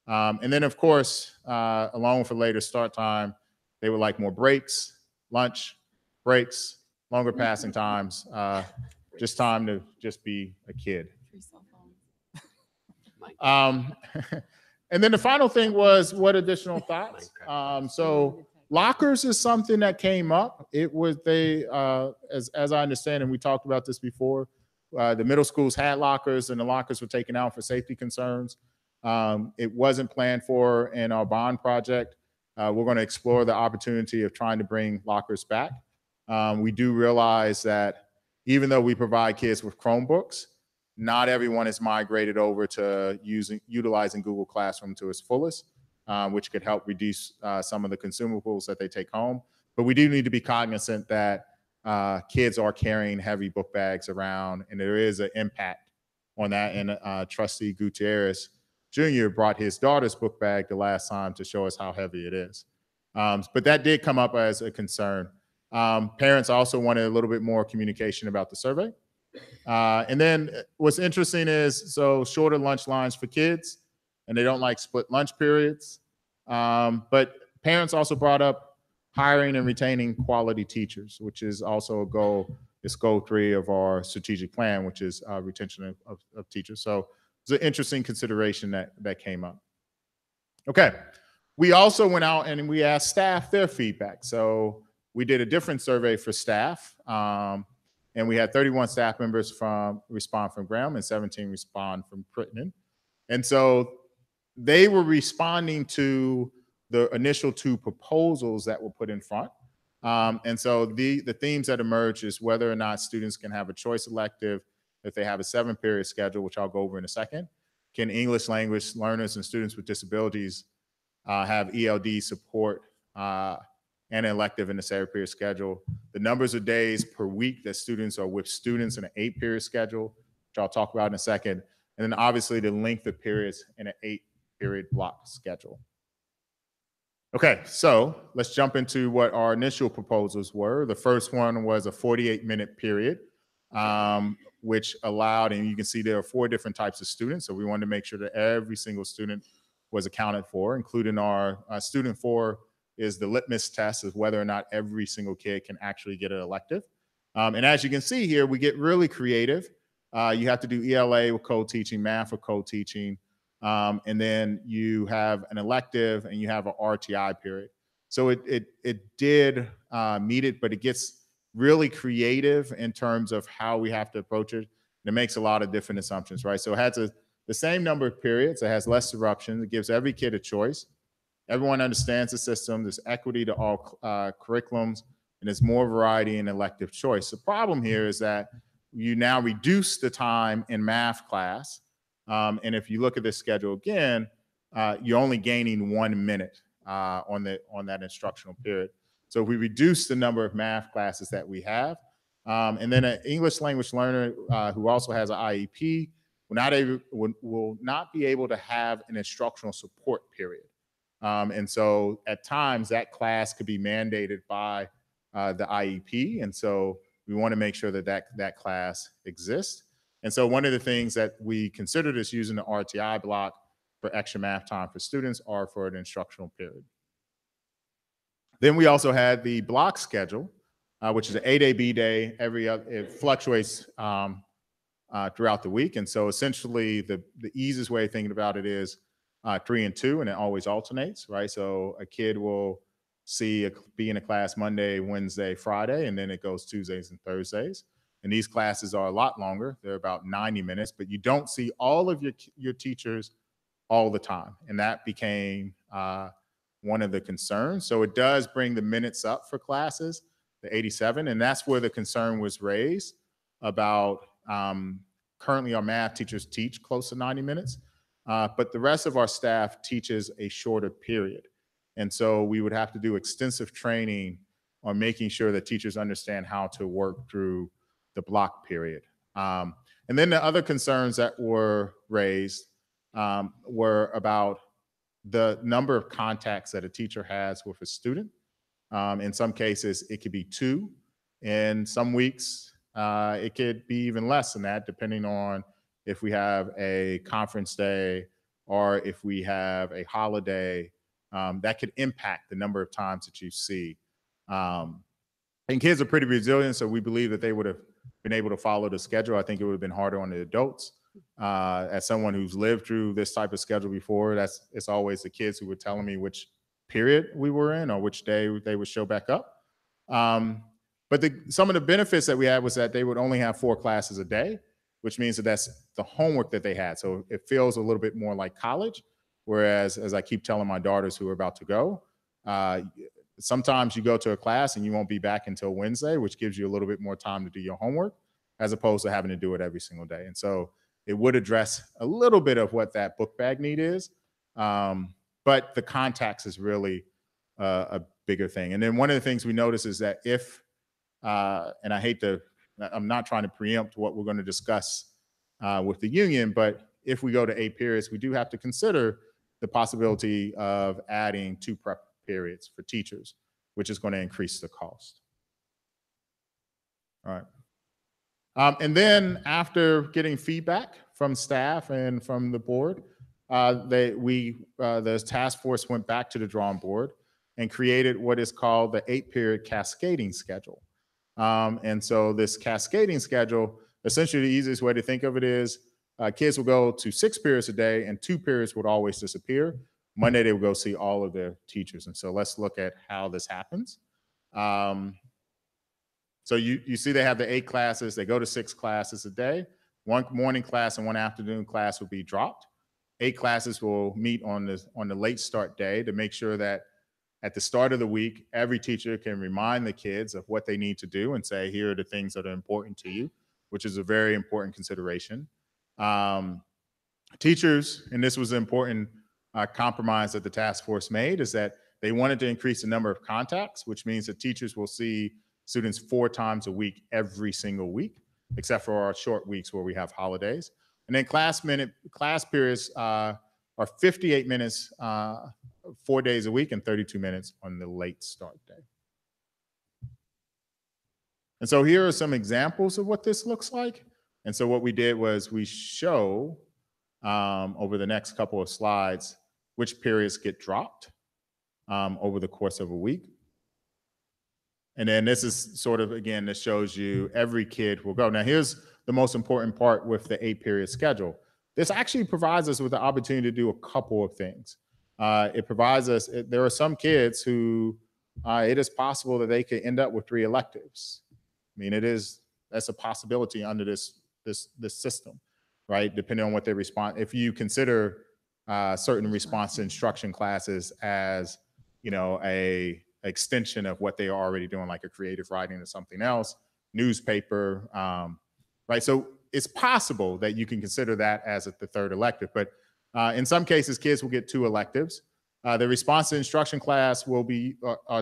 And then, of course, along with a later start time, they would like more breaks, lunch, breaks, longer passing times, just time to just be a kid. And then the final thing was, what additional thoughts? So lockers is something that came up. It was as I understand, and we talked about this before, the middle schools had lockers and the lockers were taken out for safety concerns. It wasn't planned for in our bond project. We're going to explore the opportunity of trying to bring lockers back. We do realize that even though we provide kids with Chromebooks, not everyone is migrated over to utilizing Google Classroom to its fullest, which could help reduce some of the consumables that they take home. But we do need to be cognizant that kids are carrying heavy book bags around, and there is an impact on that. And Trustee Gutierrez Jr. brought his daughter's book bag the last time to show us how heavy it is. But that did come up as a concern. Parents also wanted a little bit more communication about the survey. And then what's interesting is, so shorter lunch lines for kids, and they don't like split lunch periods. But parents also brought up hiring and retaining quality teachers, which is also a goal. It's goal 3 of our strategic plan, which is retention of teachers. So it's an interesting consideration that came up. Okay, we also went out and we asked staff their feedback. So we did a different survey for staff. And we had 31 staff members respond from Graham and 17 respond from Crittenden. And so they were responding to the initial 2 proposals that were put in front. And so the themes that emerge is whether or not students can have a choice elective if they have a 7-period schedule, which I'll go over in a second. Can English language learners and students with disabilities have ELD support and an elective in the 7-period schedule? The numbers of days per week that students are with students in an 8-period schedule, which I'll talk about in a second. And then obviously the length of periods in an 8-period block schedule. Okay, so let's jump into what our initial proposals were. The first one was a 48-minute period, which allowed, and you can see there are 4 different types of students. So we wanted to make sure that every single student was accounted for, including our student 4 is the litmus test of whether or not every single kid can actually get an elective. And as you can see here, we get really creative. You have to do ELA with co-teaching, math with co-teaching, and then you have an elective and you have an RTI period. So it did meet it, but it gets really creative in terms of how we have to approach it. And it makes a lot of different assumptions, right? So it has the same number of periods, it has less disruption, it gives every kid a choice. Everyone understands the system. There's equity to all curriculums, and there's more variety in elective choice. The problem here is that you now reduce the time in math class. And if you look at this schedule again, you're only gaining 1 minute on that instructional period. So we reduce the number of math classes that we have. And then an English language learner who also has an IEP will not be able to have an instructional support period. And so at times that class could be mandated by the IEP. And so we want to make sure that class exists. And so one of the things that we considered is using the RTI block for extra math time for students or for an instructional period. Then we also had the block schedule, which is an A-day, B-day, it fluctuates throughout the week. And so essentially the easiest way of thinking about it is 3 and 2, and it always alternates, right? So a kid will be in a class Monday, Wednesday, Friday, and then it goes Tuesdays and Thursdays. And these classes are a lot longer. They're about 90 minutes, but you don't see all of your teachers all the time. And that became one of the concerns. So it does bring the minutes up for classes, the 87, and that's where the concern was raised about currently our math teachers teach close to 90 minutes. But the rest of our staff teaches a shorter period. And so we would have to do extensive training on making sure that teachers understand how to work through the block period. And then the other concerns that were raised were about the number of contacts that a teacher has with a student. In some cases, it could be 2. In some weeks, it could be even less than that, depending on if we have a conference day or if we have a holiday. That could impact the number of times that you see. And kids are pretty resilient, so we believe that they would have been able to follow the schedule. I think it would have been harder on the adults. As someone who's lived through this type of schedule before, it's always the kids who were telling me which period we were in or which day they would show back up. But some of the benefits that we had was that they would only have 4 classes a day, which means that that's the homework that they had. So it feels a little bit more like college. Whereas, as I keep telling my daughters who are about to go, sometimes you go to a class and you won't be back until Wednesday, which gives you a little bit more time to do your homework, as opposed to having to do it every single day. And so it would address a little bit of what that book bag need is. But the contacts is really a bigger thing. And then one of the things we notice is that if, and I'm not trying to preempt what we're going to discuss with the union, but if we go to 8 periods, we do have to consider the possibility of adding 2 prep periods for teachers, which is going to increase the cost. All right. And then after getting feedback from staff and from the board, the task force went back to the drawing board and created what is called the 8-period cascading schedule. And so this cascading schedule, essentially the easiest way to think of it is kids will go to 6 periods a day and 2 periods would always disappear. Monday, they will go see all of their teachers. And so let's look at how this happens. So you see they have the 8 classes. They go to 6 classes a day. 1 morning class and 1 afternoon class will be dropped. 8 classes will meet on the late start day to make sure that at the start of the week, every teacher can remind the kids of what they need to do and say, here are the things that are important to you, which is a very important consideration. Teachers, and this was an important compromise that the task force made, is that they wanted to increase the number of contacts, which means that teachers will see students 4 times a week every single week, except for our short weeks where we have holidays. And then class periods are 58 minutes 4 days a week and 32 minutes on the late start day. And so here are some examples of what this looks like. And so what we did was we show over the next couple of slides which periods get dropped over the course of a week. And then this is sort of, again, this shows you every kid will go. Now, here's the most important part with the 8-period schedule. This actually provides us with the opportunity to do a couple of things. It provides us, there are some kids who it is possible that they could end up with 3 electives. I mean, that's a possibility under this system, right? Depending on what they respond. If you consider certain response to instruction classes as, a extension of what they are already doing, like a creative writing or something else, newspaper, right? So it's possible that you can consider that as the 3rd elective, but in some cases, kids will get 2 electives. The response to instruction class will be,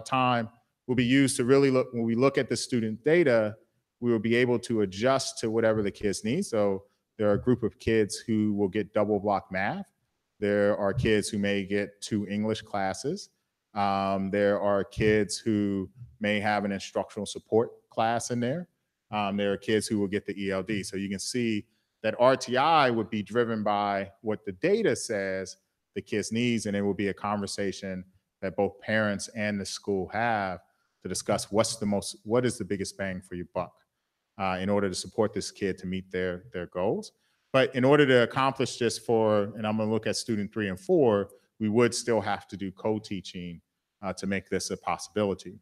time will be used to really look, when we look at the student data, we will be able to adjust to whatever the kids need. So there are a group of kids who will get double block math. There are kids who may get 2 English classes. There are kids who may have an instructional support class in there. There are kids who will get the ELD. So you can see that RTI would be driven by what the data says the kids needs, and it will be a conversation that both parents and the school have to discuss what is the biggest bang for your buck in order to support this kid to meet their goals. But in order to accomplish this and I'm gonna look at student 3 and 4, we would still have to do co-teaching to make this a possibility.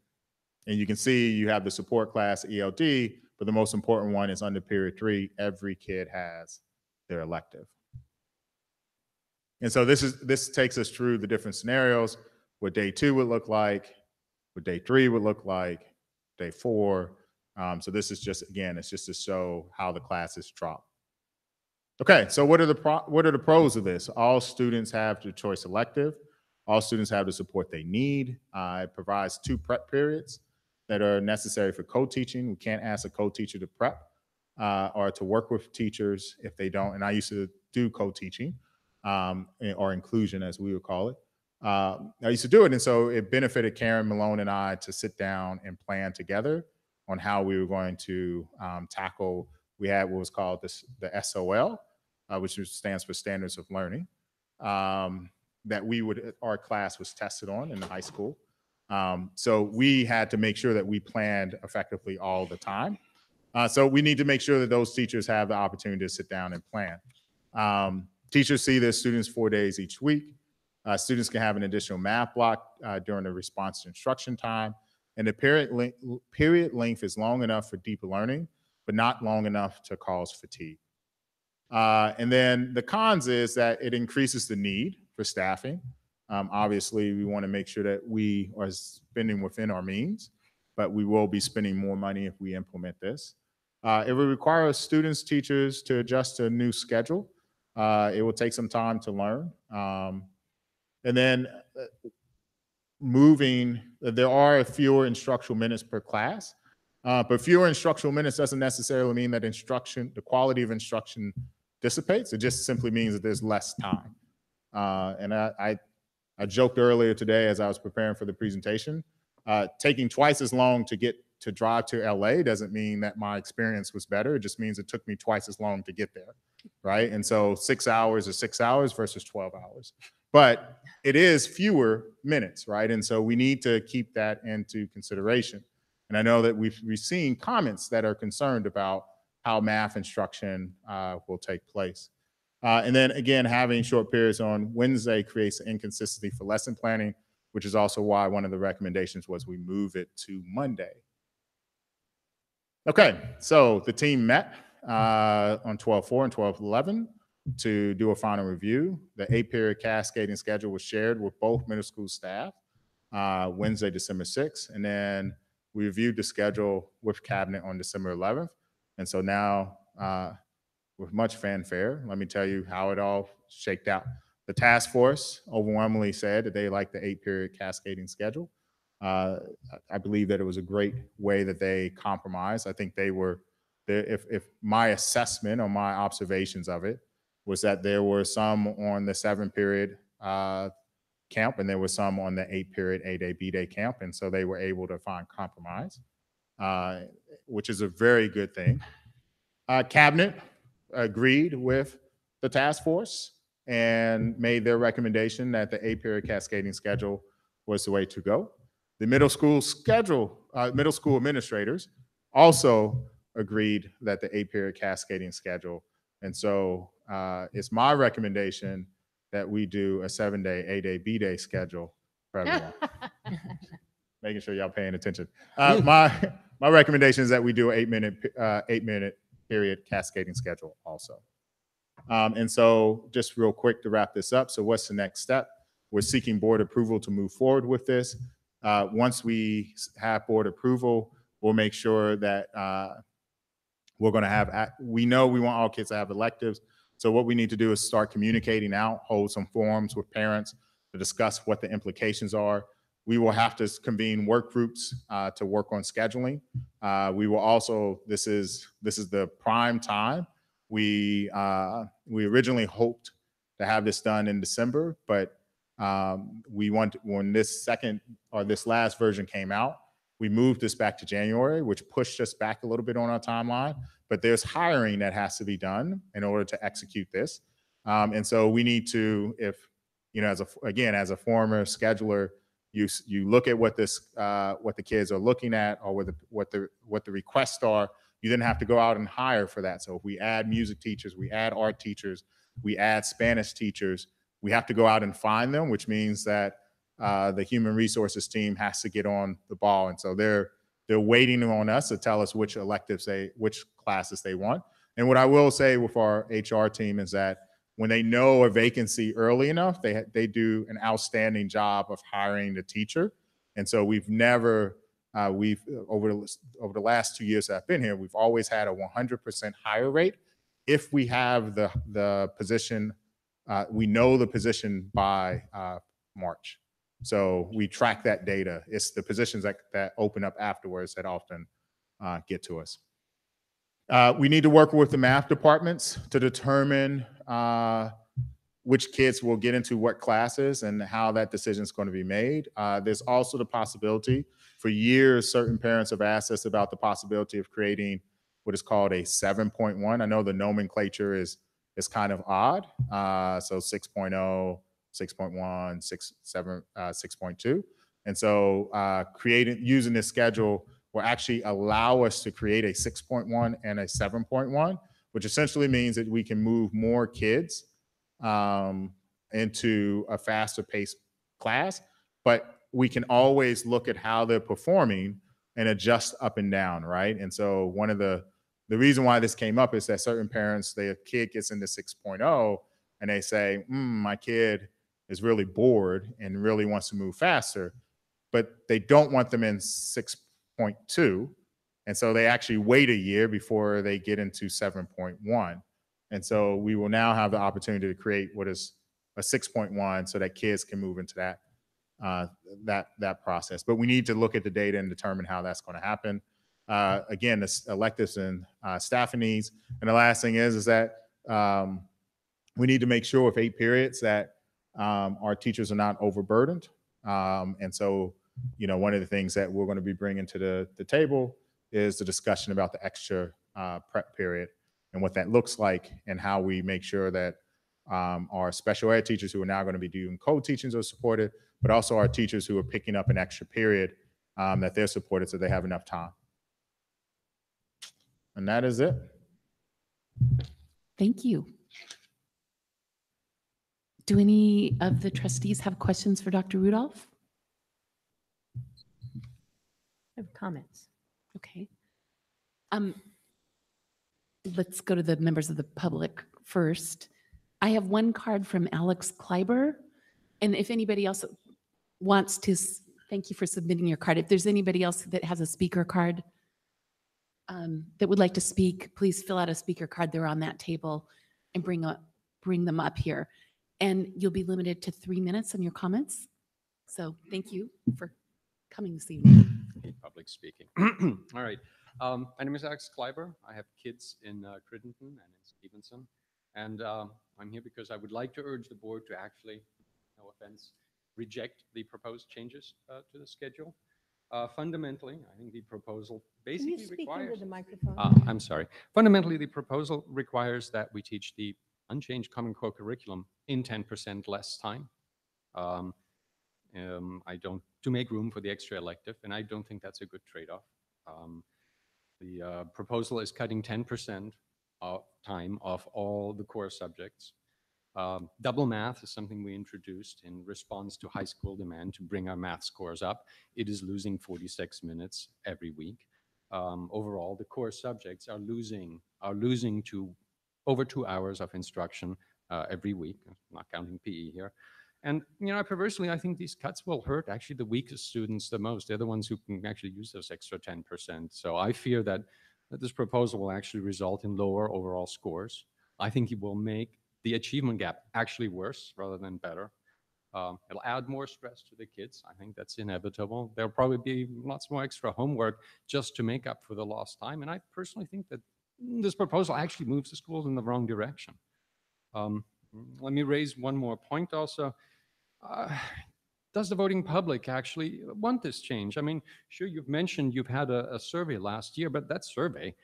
And you can see you have the support class ELD, but the most important one is under period 3, every kid has their elective. And so this takes us through the different scenarios, what day 2 would look like, what day 3 would look like, day 4. So this is just, again, it's just to show how the classes drop. Okay, so what are the pros of this? All students have the choice elective. All students have the support they need. It provides 2 prep periods that are necessary for co-teaching. We can't ask a co-teacher to prep or to work with teachers if they don't. And I used to do co-teaching or inclusion, as we would call it. I used to do it. And so it benefited Karen Malone and I to sit down and plan together on how we were going to tackle. We had what was called the SOL, which stands for Standards of Learning, that our class was tested on in the high school. So we had to make sure that we planned effectively all the time. So we need to make sure that those teachers have the opportunity to sit down and plan. Teachers see their students 4 days each week. Students can have an additional math block during the response to instruction time. And the period length is long enough for deeper learning, but not long enough to cause fatigue. And then the cons is that it increases the need for staffing. Obviously, we want to make sure that we are spending within our means, but we will be spending more money if we implement this. It will require students, teachers to adjust to a new schedule. It will take some time to learn. And then there are fewer instructional minutes per class, but fewer instructional minutes doesn't necessarily mean that the quality of instruction dissipates. It just simply means that there's less time. And I joked earlier today as I was preparing for the presentation, taking twice as long to drive to LA doesn't mean that my experience was better. It just means it took me twice as long to get there, right? And so 6 hours is 6 hours versus 12 hours. But it is fewer minutes, right? And so we need to keep that into consideration. And I know that we've seen comments that are concerned about how math instruction will take place. And then again, having short periods on Wednesday creates an inconsistency for lesson planning, which is also why one of the recommendations was we move it to Monday. Okay, so the team met on 12/4 and 12/11 to do a final review. The 8-period cascading schedule was shared with both middle school staff Wednesday, December 6th, and then we reviewed the schedule with cabinet on December 11th. And so now, with much fanfare, let me tell you how it all shaked out. The task force overwhelmingly said that they liked the 8-period cascading schedule. I believe that it was a great way that they compromised. I think if my assessment or my observations of it was that there were some on the 7-period camp and there were some on the 8-period A-Day, B-Day camp. And so they were able to find compromise, which is a very good thing. Cabinet agreed with the task force and made their recommendation that the 8-period cascading schedule was the way to go. The middle school administrators also agreed that the 8-period cascading schedule. And so it's my recommendation that we do a 7-day, A-Day, B-Day schedule for everyone. Making sure y'all paying attention. My recommendation is that we do an 8-minute period cascading schedule also. And so just real quick to wrap this up. So what's the next step? We're seeking board approval to move forward with this. Once we have board approval, we'll make sure that we're going to have, we know we want all kids to have electives. So what we need to do is start communicating out, hold some forums with parents to discuss what the implications are. We will have to convene work groups to work on scheduling. We will also, this is the prime time. We originally hoped to have this done in December, but when this last version came out, we moved this back to January, which pushed us back a little bit on our timeline, but there's hiring that has to be done in order to execute this. And so we need to, if, as a former scheduler, you look at what the kids are looking at or what the requests are, you then have to go out and hire for that. So if we add music teachers, we add art teachers, we add Spanish teachers, we have to go out and find them, which means that the human resources team has to get on the ball. And so they're waiting on us to tell us which which classes they want. And what I will say with our HR team is that when they know a vacancy early enough, they do an outstanding job of hiring the teacher. And so we've never, over the last 2 years that I've been here, we've always had a 100% hire rate. If we have the position, we know the position by March. So we track that data. It's the positions that open up afterwards that often get to us. We need to work with the math departments to determine which kids will get into what classes and how that decision is going to be made. There's also the possibility, for years, certain parents have asked us about the possibility of creating what is called a 7.1. I know the nomenclature is kind of odd. So 6.0, 6.1, 6.2. And so using this schedule will actually allow us to create a 6.1 and a 7.1, which essentially means that we can move more kids into a faster paced class, but we can always look at how they're performing and adjust up and down, right? And so one of the reason why this came up is that certain parents, their kid gets into 6.0 and they say, my kid is really bored and really wants to move faster, but they don't want them in 6.2. And so they actually wait a year before they get into 7.1. And so we will now have the opportunity to create what is a 6.1 so that kids can move into that process. But we need to look at the data and determine how that's going to happen. Again, the electives and staffing needs. And the last thing is that we need to make sure with 8 periods that our teachers are not overburdened. And so, one of the things that we're going to be bringing to the table is the discussion about the extra prep period and what that looks like and how we make sure that our special ed teachers who are now going to be doing co-teachings are supported, but also our teachers who are picking up an extra period that they're supported so they have enough time. And that is it. Thank you. Do any of the trustees have questions for Dr. Rudolph? I have comments. Okay. Let's go to the members of the public first. I have one card from Alex Kleiber. And if anybody else wants to, thank you for submitting your card. If there's anybody else that has a speaker card that would like to speak, please fill out a speaker card. They're on that table and bring them up here. And you'll be limited to 3 minutes on your comments. So thank you for coming this evening. Public speaking. All right. My name is Alex Kleiber. I have kids in Crittenton and in Stevenson. And I'm here because I would like to urge the board to actually, no offense, reject the proposed changes to the schedule. Fundamentally, I think the proposal basically Can you speak requires... into the microphone? I'm sorry. Fundamentally, the proposal requires that we teach the unchanged Common Core curriculum in 10% less time. To make room for the extra elective, and I don't think that's a good trade-off. The proposal is cutting 10% of time off all the core subjects. Double math is something we introduced in response to high school demand to bring our math scores up. It is losing 46 minutes every week. Overall, the core subjects are losing to over 2 hours of instruction every week, not counting PE here. And, perversely, I think these cuts will hurt actually the weakest students the most. They're the ones who can actually use those extra 10%. So I fear that this proposal will actually result in lower overall scores. I think it will make the achievement gap actually worse rather than better. It'll add more stress to the kids. I think that's inevitable. There'll probably be lots more extra homework just to make up for the lost time. And I personally think that this proposal actually moves the schools in the wrong direction. Let me raise one more point also. Does the voting public actually want this change? I mean, sure, you've mentioned you've had a survey last year, but that survey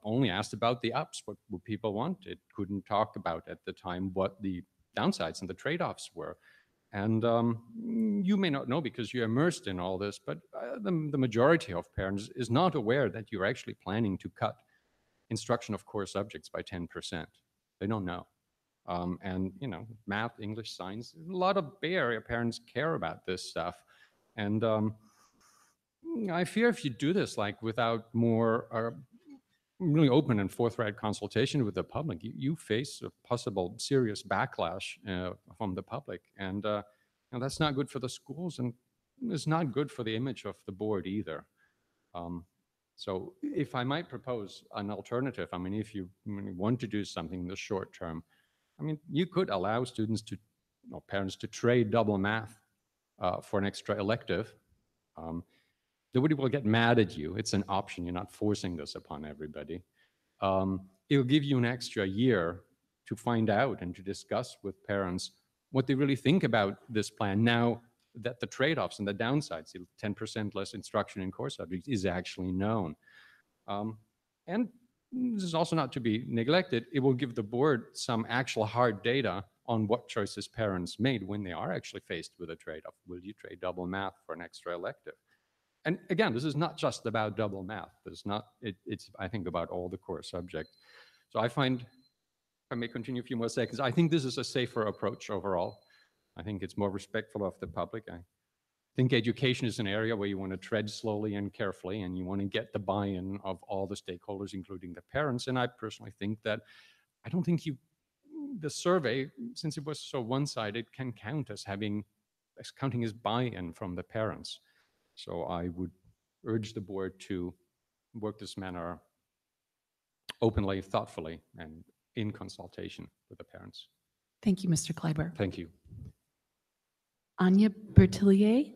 only asked about the ups, what people want. It couldn't talk about at the time what the downsides and the trade-offs were. And you may not know because you're immersed in all this, but the majority of parents is not aware that you're actually planning to cut instruction of core subjects by 10%. They don't know. And, math, English, science, a lot of Bay Area parents care about this stuff. And I fear if you do this, without more really open and forthright consultation with the public, you face a possible serious backlash from the public. And that's not good for the schools, and it's not good for the image of the board either. So if I might propose an alternative, if you want to do something in the short term, you could allow students to parents to trade double math for an extra elective, nobody will get mad at you. It's an option. You're not forcing this upon everybody. It'll give you an extra year to find out and to discuss with parents what they really think about this plan now that the trade-offs and the downsides, 10% less instruction in core subjects, is actually known. And this is also not to be neglected. It will give the board some actual hard data on what choices parents made when they are actually faced with a trade-off. Will you trade double math for an extra elective? And again, this is not just about double math. It's, I think, about all the core subjects. So I find, if I may continue a few more seconds, I think this is a safer approach overall. I think it's more respectful of the public. I think education is an area where you want to tread slowly and carefully, and you want to get the buy-in of all the stakeholders, including the parents. And I personally think that I don't think the survey, since it was so one-sided, can count as counting as buy-in from the parents. So I would urge the board to work this manner openly, thoughtfully, and in consultation with the parents. Thank you, Mr. Kleiber. Thank you. Anya Bertillier.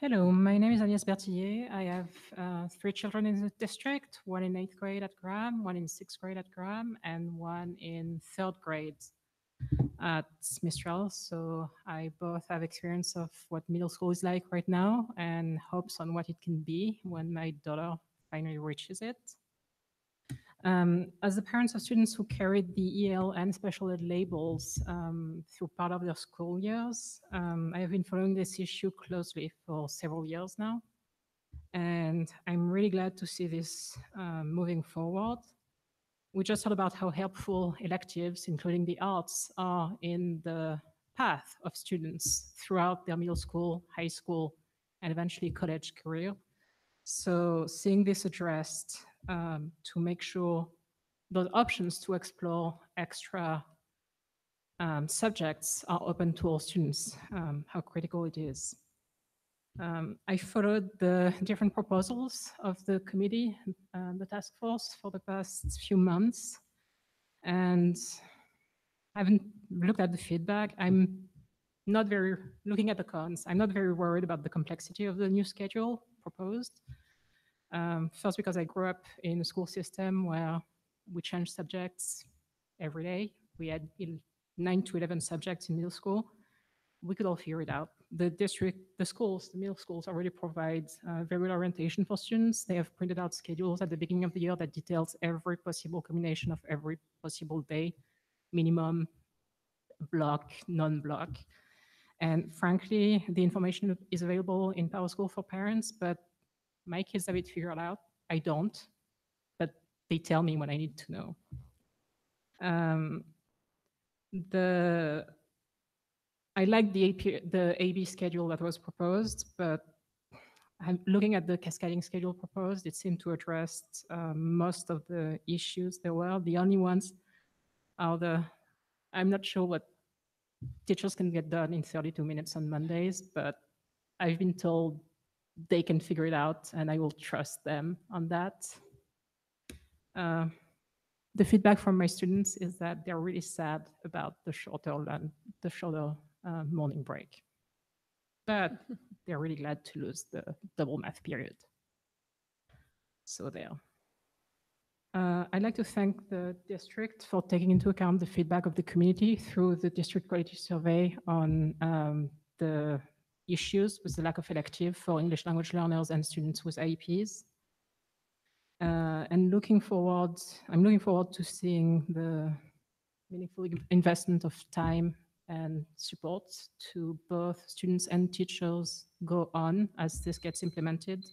Hello, my name is Agnès Bertillier. I have 3 children in the district, one in 8th grade at Graham, one in 6th grade at Graham, and one in 3rd grade at Mistral. So I both have experience of what middle school is like right now and hopes on what it can be when my daughter finally reaches it. As the parents of students who carried the EL and special ed labels through part of their school years, I have been following this issue closely for several years now. And I'm really glad to see this moving forward. We just heard about how helpful electives, including the arts, are in the path of students throughout their middle school, high school, and eventually college career. So seeing this addressed to make sure those options to explore extra subjects are open to all students, how critical it is. I followed the different proposals of the committee, the task force, for the past few months, and I haven't looked at the feedback. I'm not very, looking at the cons, I'm not very worried about the complexity of the new schedule proposed. First, because I grew up in a school system where we changed subjects every day. We had 9 to 11 subjects in middle school. We could all figure it out. The district, the schools, the middle schools already provide varied orientation for students. They have printed out schedules at the beginning of the year that details every possible combination of every possible day, minimum, block, non-block. And frankly, the information is available in PowerSchool for parents, but my kids have it figured out. I don't, but they tell me when I need to know. I like the AB schedule that was proposed, but I'm looking at the cascading schedule proposed. It seemed to address most of the issues there were. The only ones are I'm not sure what teachers can get done in 32 minutes on Mondays, but I've been told they can figure it out, and I will trust them on that. The feedback from my students is that they're really sad about the shorter morning break, but they're really glad to lose the double math period. So there. I'd like to thank the district for taking into account the feedback of the community through the district quality survey on the issues with the lack of elective for English language learners and students with IEPs. And I'm looking forward to seeing the meaningful investment of time and support to both students and teachers go on as this gets implemented.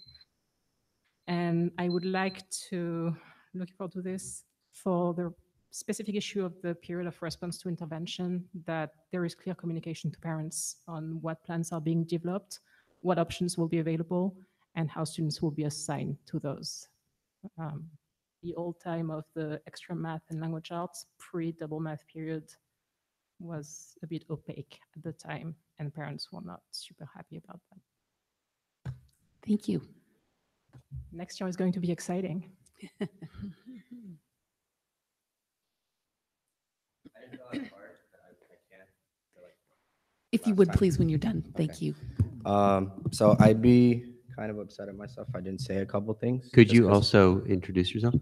And I would like to look forward to this for the specific issue of the period of response to intervention, that there is clear communication to parents on what plans are being developed, what options will be available, and how students will be assigned to those. The old time of the extra math and language arts pre-double math period was a bit opaque at the time, and parents were not super happy about that. Thank you. Next year is going to be exciting. If you would please, when you're done, thank you. So I'd be kind of upset at myself if I didn't say a couple things. Could just you 'cause, also introduce yourself?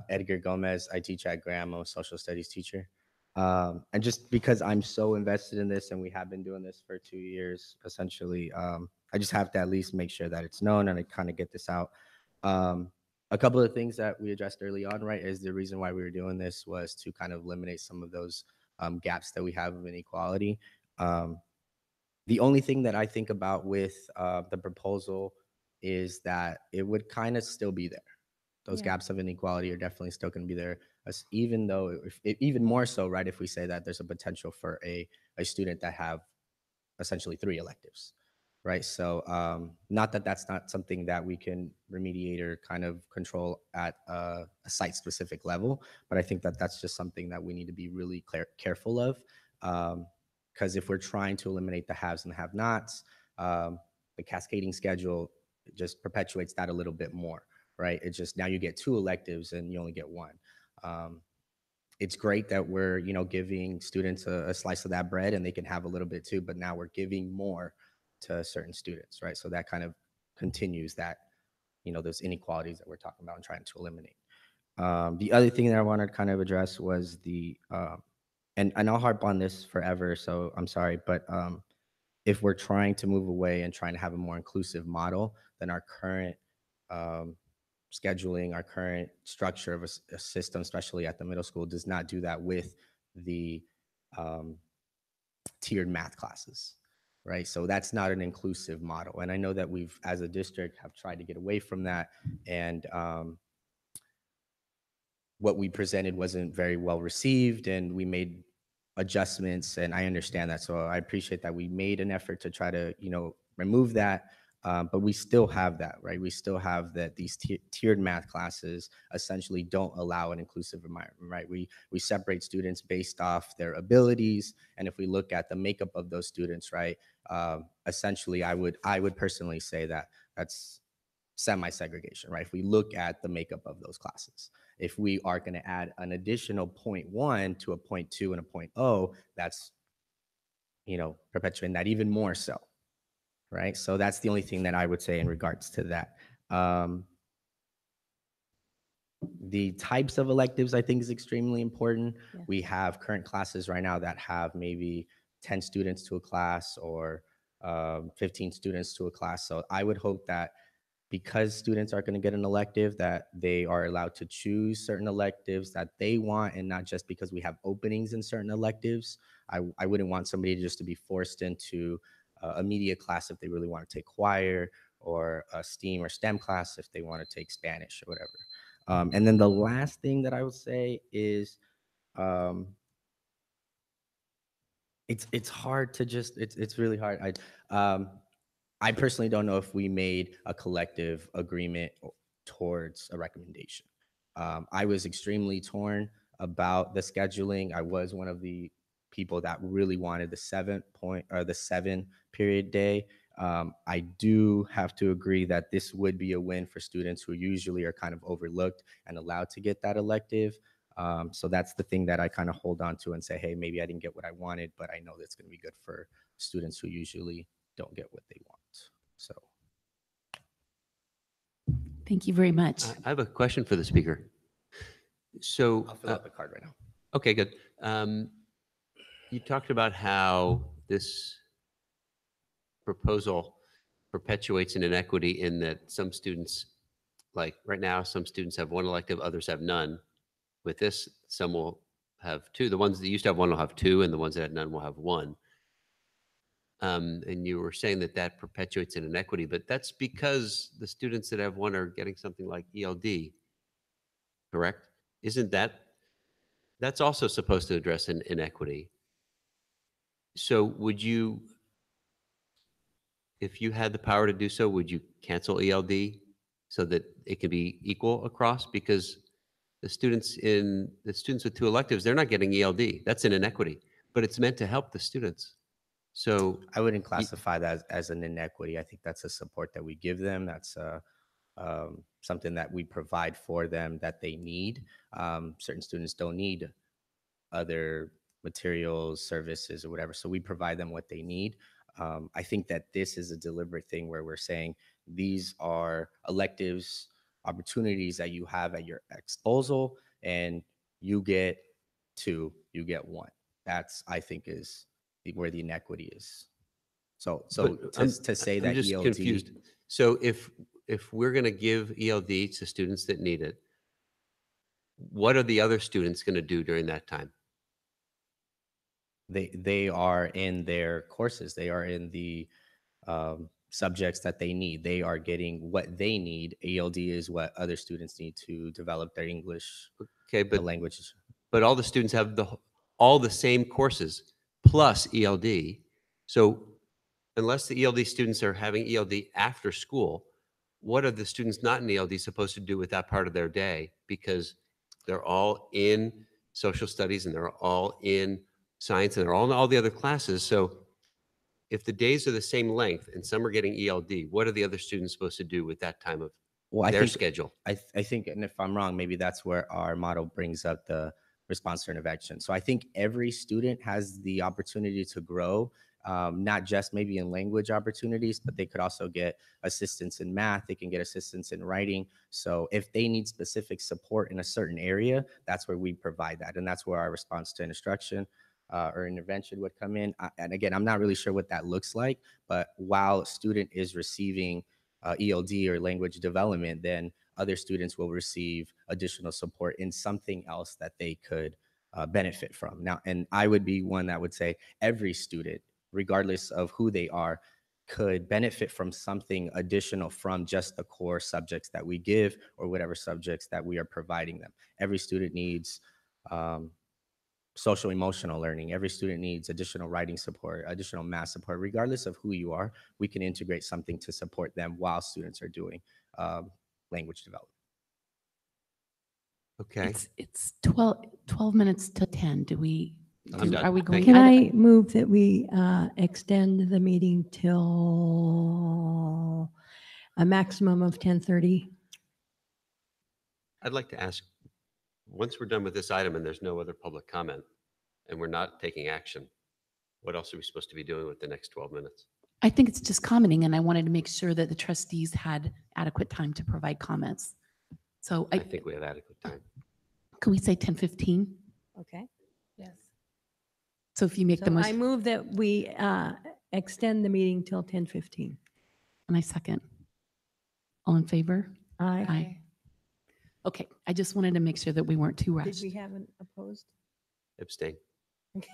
Edgar Gomez, I teach at Graham, I'm a social studies teacher. And just because I'm so invested in this and we have been doing this for 2 years, essentially, I just have to at least make sure that it's known and I kind of get this out. A couple of things that we addressed early on, right, is the reason why we were doing this was to kind of eliminate some of those gaps that we have of inequality. The only thing that I think about with the proposal is that it would kind of still be there. Those gaps of inequality are definitely still going to be there, even though, even more so, right, if we say that there's a potential for a student that have essentially 3 electives, right? So not that that's not something that we can remediate or kind of control at a site-specific level, but I think that that's just something that we need to be really careful of. Because if we're trying to eliminate the haves and the have-nots, the cascading schedule just perpetuates that a little bit more, right? It's just now you get 2 electives and you only get 1. It's great that we're, giving students a slice of that bread and they can have a little bit too, but now we're giving more to certain students, right? So that kind of continues that, those inequalities that we're talking about and trying to eliminate. The other thing that I wanted to kind of address was and I'll harp on this forever, so I'm sorry, but if we're trying to move away and trying to have a more inclusive model, then our current scheduling, our current structure of a system, especially at the middle school, does not do that with the tiered math classes, right? So that's not an inclusive model. And I know that we've, as a district, have tried to get away from that. And what we presented wasn't very well received, and we made adjustments, and I understand that. So I appreciate that we made an effort to try to, remove that. But we still have that, right? We still have that these tiered math classes essentially don't allow an inclusive environment, right? We separate students based off their abilities. And if we look at the makeup of those students, right, essentially I would personally say that that's semi-segregation, right? If we look at the makeup of those classes, if we are going to add an additional 0.1 to a 0.2 and a 0.0, that's, perpetuating that even more so, right? So that's the only thing that I would say in regards to that. The types of electives I think is extremely important. Yes. We have current classes right now that have maybe 10 students to a class or 15 students to a class. So I would hope that because students are going to get an elective, that they are allowed to choose certain electives that they want, and not just because we have openings in certain electives. I wouldn't want somebody just to be forced into a media class if they really want to take choir, or a STEAM or STEM class if they want to take Spanish or whatever. And then the last thing that I would say is it's hard to just, it's really hard. I personally don't know if we made a collective agreement towards a recommendation. I was extremely torn about the scheduling. I was one of the people that really wanted the 7 period day. I do have to agree that this would be a win for students who usually are kind of overlooked and allowed to get that elective. So that's the thing that I kind of hold on to and say, hey, maybe I didn't get what I wanted, but I know that's going to be good for students who usually don't get what they want. So. Thank you very much. I have a question for the speaker. So I'll fill out the card right now. Okay, good. You talked about how this proposal perpetuates an inequity in that some students, like right now, some students have 1 elective, others have none. With this, some will have 2. The ones that used to have 1 will have 2, and the ones that had none will have 1. And you were saying that that perpetuates an inequity, but that's because the students that have 1 are getting something like ELD, correct? Isn't that's also supposed to address an inequity? So would you, if you had the power to do so, would you cancel ELD so that it could be equal across? Because the students with 2 electives, they're not getting ELD. That's an inequity, but it's meant to help the students. So I wouldn't classify that as an inequity. I think that's a support that we give them. That's something that we provide for them that they need. Certain students don't need other materials, services, or whatever. So we provide them what they need. I think that this is a deliberate thing where we're saying these are electives, opportunities that you have at your disposal, and you get 2, you get 1. That's, I think, is where the inequity is. So But to say I'm that just ELD, confused. So if we're going to give ELD to students that need it, what are the other students going to do during that time? they are in their courses. They are in the subjects that they need. They are getting what they need. ELD is what other students need to develop their English languages. But all the students have all the same courses plus ELD. So unless the ELD students are having ELD after school, what are the students not in ELD supposed to do with that part of their day? Because they're all in social studies and they're all in science and they're all in all the other classes. So if the days are the same length and some are getting ELD, what are the other students supposed to do with that time of their schedule? I think, and if I'm wrong, maybe that's where our model brings up the response to intervention. So I think every student has the opportunity to grow, not just maybe in language opportunities, but they could also get assistance in math. They can get assistance in writing. So if they need specific support in a certain area, that's where we provide that. And that's where our response to instruction or intervention would come in. And again, I'm not really sure what that looks like, but while a student is receiving ELD or language development, then other students will receive additional support in something else that they could benefit from. Now, and I would be one that would say every student, regardless of who they are, could benefit from something additional from just the core subjects that we give or whatever subjects that we are providing them. Every student needs social emotional learning. Every student needs additional writing support, additional math support. Regardless of who you are, we can integrate something to support them while students are doing language development. Okay. It's 12 minutes to 10. I'm done. Are we going? Can I move that we extend the meeting till a maximum of 10:30? I'd like to ask, once we're done with this item and there's no other public comment and we're not taking action, what else are we supposed to be doing with the next 12 minutes? I think it's just commenting, and I wanted to make sure that the trustees had adequate time to provide comments. So I think we have adequate time. could we say 10:15? Okay. Yes. So if you make the So I motion, move that we extend the meeting till 10:15. and I second. All in favor? Aye. Okay, I just wanted to make sure that we weren't too Did rushed. we have an opposed? Abstain. Did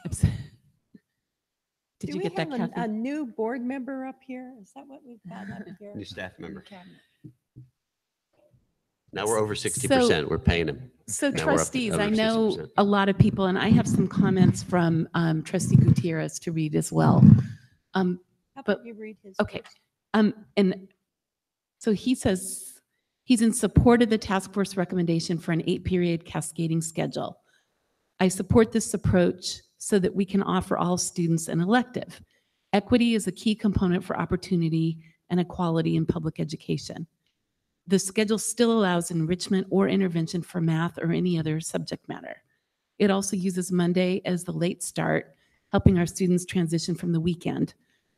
Do you we get that, have Kathy? a new board member up here? Is that what we've got up here? New staff member. Cabinet. Now we're over 60%. We're paying them. So Now we're up to trustees, over I know 60%. a lot of people, and I have some comments from trustee Gutierrez to read as well. How about you read his? Okay. And so he says he's in support of the task force recommendation for an 8-period cascading schedule. I support this approach so that we can offer all students an elective. Equity is a key component for opportunity and equality in public education. The schedule still allows enrichment or intervention for math or any other subject matter. It also uses Monday as the late start, helping our students transition from the weekend,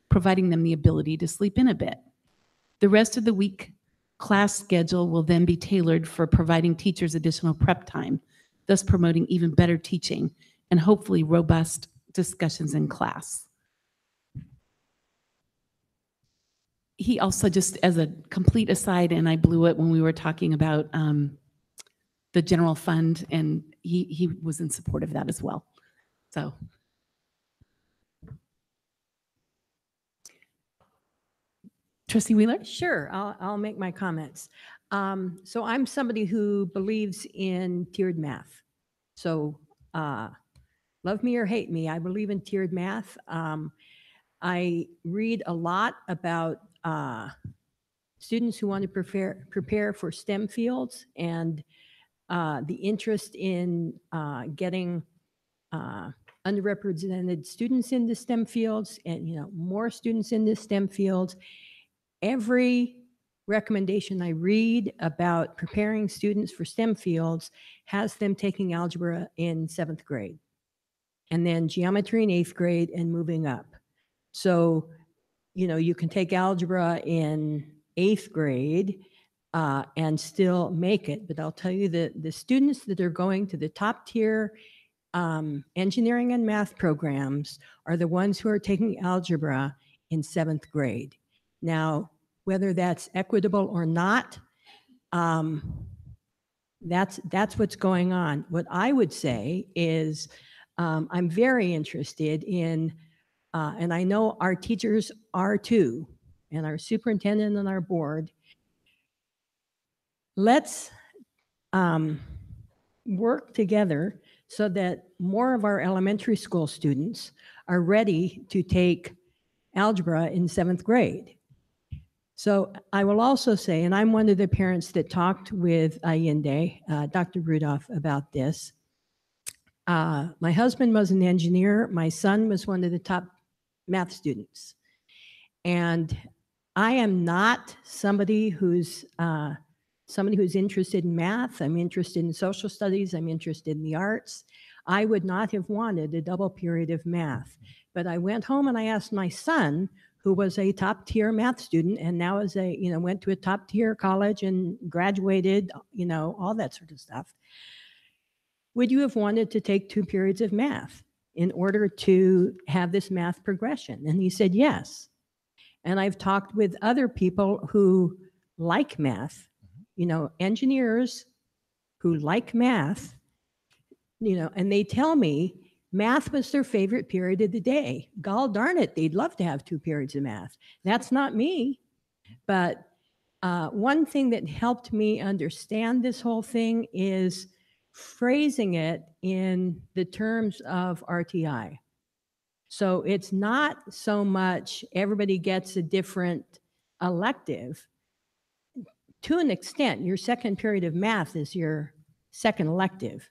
providing them the ability to sleep in a bit. The rest of the week class schedule will then be tailored for providing teachers additional prep time, thus promoting even better teaching and hopefully robust discussions in class. He also, just as a complete aside, and I blew it when we were talking about the general fund, and he was in support of that as well. So. Trustee Wheeler? Sure, I'll make my comments. So I'm somebody who believes in tiered math. So love me or hate me, I believe in tiered math. I read a lot about students who want to prepare for STEM fields and the interest in getting underrepresented students into STEM fields and, more students into STEM fields. Every recommendation I read about preparing students for STEM fields has them taking algebra in 7th grade. and then geometry in 8th grade and moving up. So, you know, you can take algebra in 8th grade and still make it. But I'll tell you that the students that are going to the top tier engineering and math programs are the ones who are taking algebra in 7th grade. Now, whether that's equitable or not, that's what's going on. What I would say is I'm very interested in, and I know our teachers are too, and our superintendent and our board, let's work together so that more of our elementary school students are ready to take algebra in 7th grade. So I will also say, and I'm one of the parents that talked with Allende, Dr. Rudolph, about this. My husband was an engineer. My son was one of the top math students. And I am not somebody who's interested in math. I'm interested in social studies. I'm interested in the arts. I would not have wanted a double period of math. But I went home and I asked my son, who was a top tier math student and now is went to a top tier college and graduated, all that sort of stuff. Would you have wanted to take 2 periods of math in order to have this math progression? And he said, yes. And I've talked with other people who like math, engineers who like math, and they tell me math was their favorite period of the day. Gall darn it, they'd love to have 2 periods of math. That's not me. But one thing that helped me understand this whole thing is phrasing it in the terms of RTI. So it's not so much everybody gets a different elective. To an extent, your second period of math is your second elective.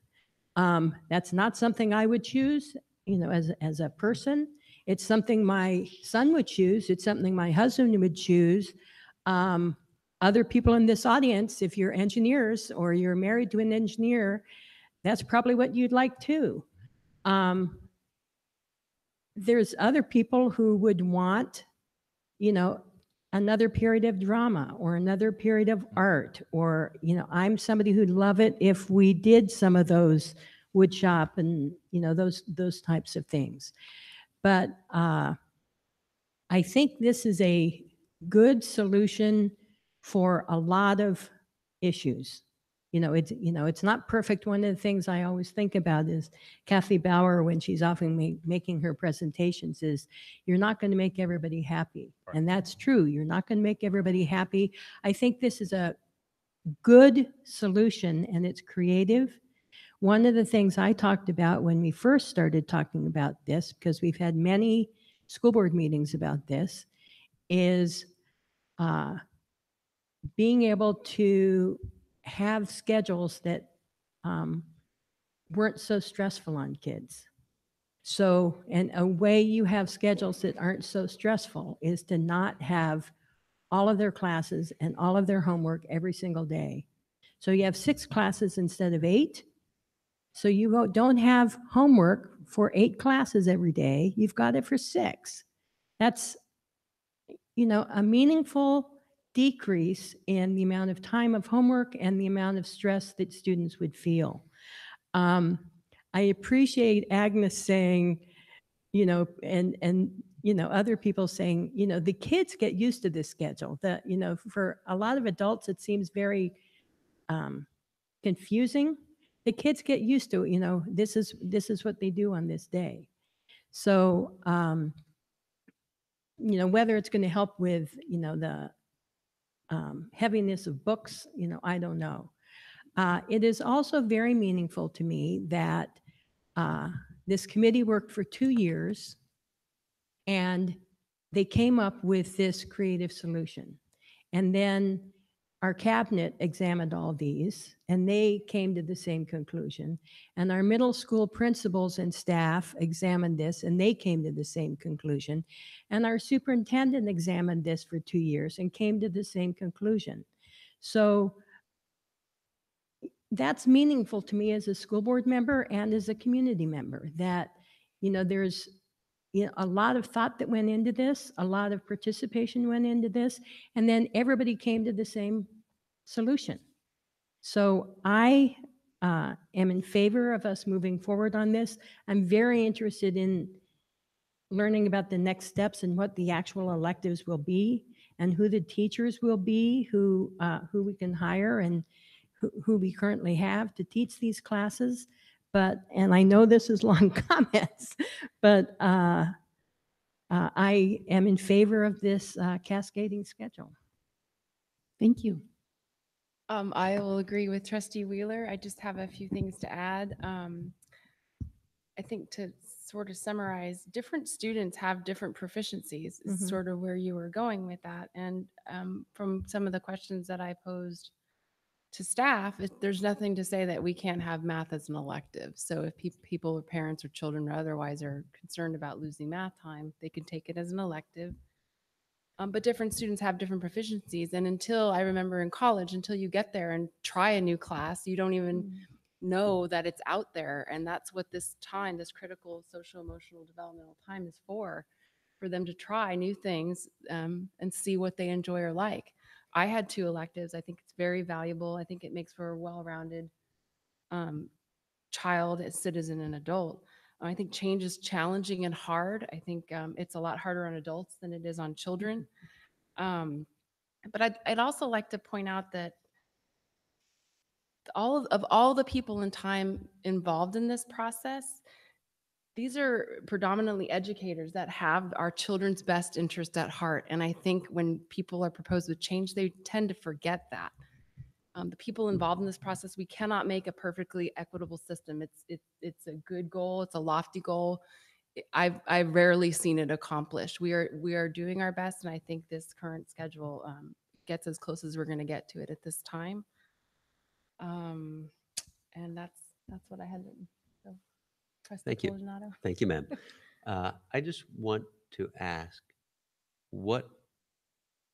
That's not something I would choose, as a person. It's something my son would choose. It's something my husband would choose. Other people in this audience, if you're engineers or you're married to an engineer, that's probably what you'd like too. There's other people who would want, another period of drama or another period of art, or, I'm somebody who'd love it if we did some of those wood shop and, those types of things. But I think this is a good solution for a lot of issues. It's not perfect. One of the things I always think about is Kathy Bauer, when she's often making her presentations, is you're not going to make everybody happy. Right. And that's true. You're not going to make everybody happy. I think this is a good solution and it's creative. One of the things I talked about when we first started talking about this, because we've had many school board meetings about this, is being able to have schedules that weren't so stressful on kids. So, and a way you have schedules that aren't so stressful is to not have all of their classes and all of their homework every single day. So you have 6 classes instead of 8. So you don't have homework for 8 classes every day. You've got it for 6. That's, a meaningful decrease in the amount of time of homework and the amount of stress that students would feel. I appreciate Agnes saying, and other people saying, the kids get used to this schedule. That, for a lot of adults, it seems very confusing. The kids get used to, this is what they do on this day. So, whether it's going to help with, the heaviness of books, I don't know. It is also very meaningful to me that this committee worked for 2 years and they came up with this creative solution. And then our cabinet examined all these and they came to the same conclusion. And our middle school principals and staff examined this and they came to the same conclusion. And our superintendent examined this for 2 years and came to the same conclusion. So that's meaningful to me as a school board member and as a community member, that There's a lot of thought that went into this, a lot of participation went into this, and then everybody came to the same solution. So I am in favor of us moving forward on this. I'm very interested in learning about the next steps and what the actual electives will be and who the teachers will be, who we can hire and who we currently have to teach these classes. And I know this is long comments, but I am in favor of this cascading schedule. Thank you. I will agree with Trustee Wheeler. I just have a few things to add. I think to sort of summarize, different students have different proficiencies is Mhm. sort of where you were going with that. And from some of the questions that I posed to staff, there's nothing to say that we can't have math as an elective. So if people or parents or children or otherwise are concerned about losing math time, they can take it as an elective. But different students have different proficiencies. And until I remember in college, until you get there and try a new class, you don't even know that it's out there. And that's what this time, this critical social emotional developmental time is for them to try new things and see what they enjoy or like. I had 2 electives. I think it's very valuable. I think it makes for a well-rounded child, citizen, and adult. I think change is challenging and hard. I think it's a lot harder on adults than it is on children. But I'd also like to point out that all the people and time involved in this process, these are predominantly educators that have our children's best interest at heart. And I think when people are proposed with change, they tend to forget that. The people involved in this process, we cannot make a perfectly equitable system. It's a good goal. It's a lofty goal. I've rarely seen it accomplished. We are doing our best, and I think this current schedule gets as close as we're going to get to it at this time. And that's what I had. So, Trustee Thank you. Collagenato. Thank you, ma'am. I just want to ask, what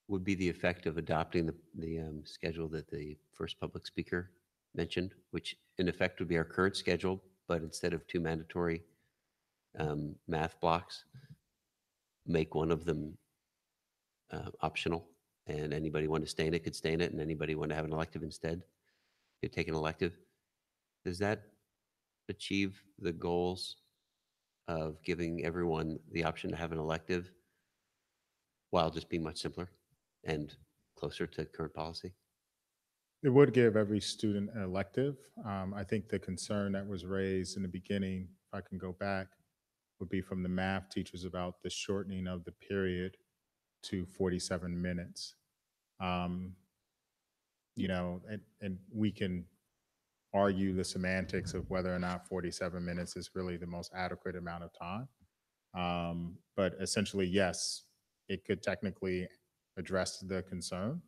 would be the effect of adopting the schedule that the first public speaker mentioned, which in effect would be our current schedule, but instead of 2 mandatory math blocks, make one of them optional, and anybody want to stay in it could stay in it, and anybody want to have an elective instead could take an elective. Does that achieve the goals of giving everyone the option to have an elective while just being much simpler and closer to current policy? It would give every student an elective. I think the concern that was raised in the beginning, if I can go back, would be from the math teachers about the shortening of the period to 47 minutes. And we can argue the semantics of whether or not 47 minutes is really the most adequate amount of time. But essentially, yes, it could technically address the concern.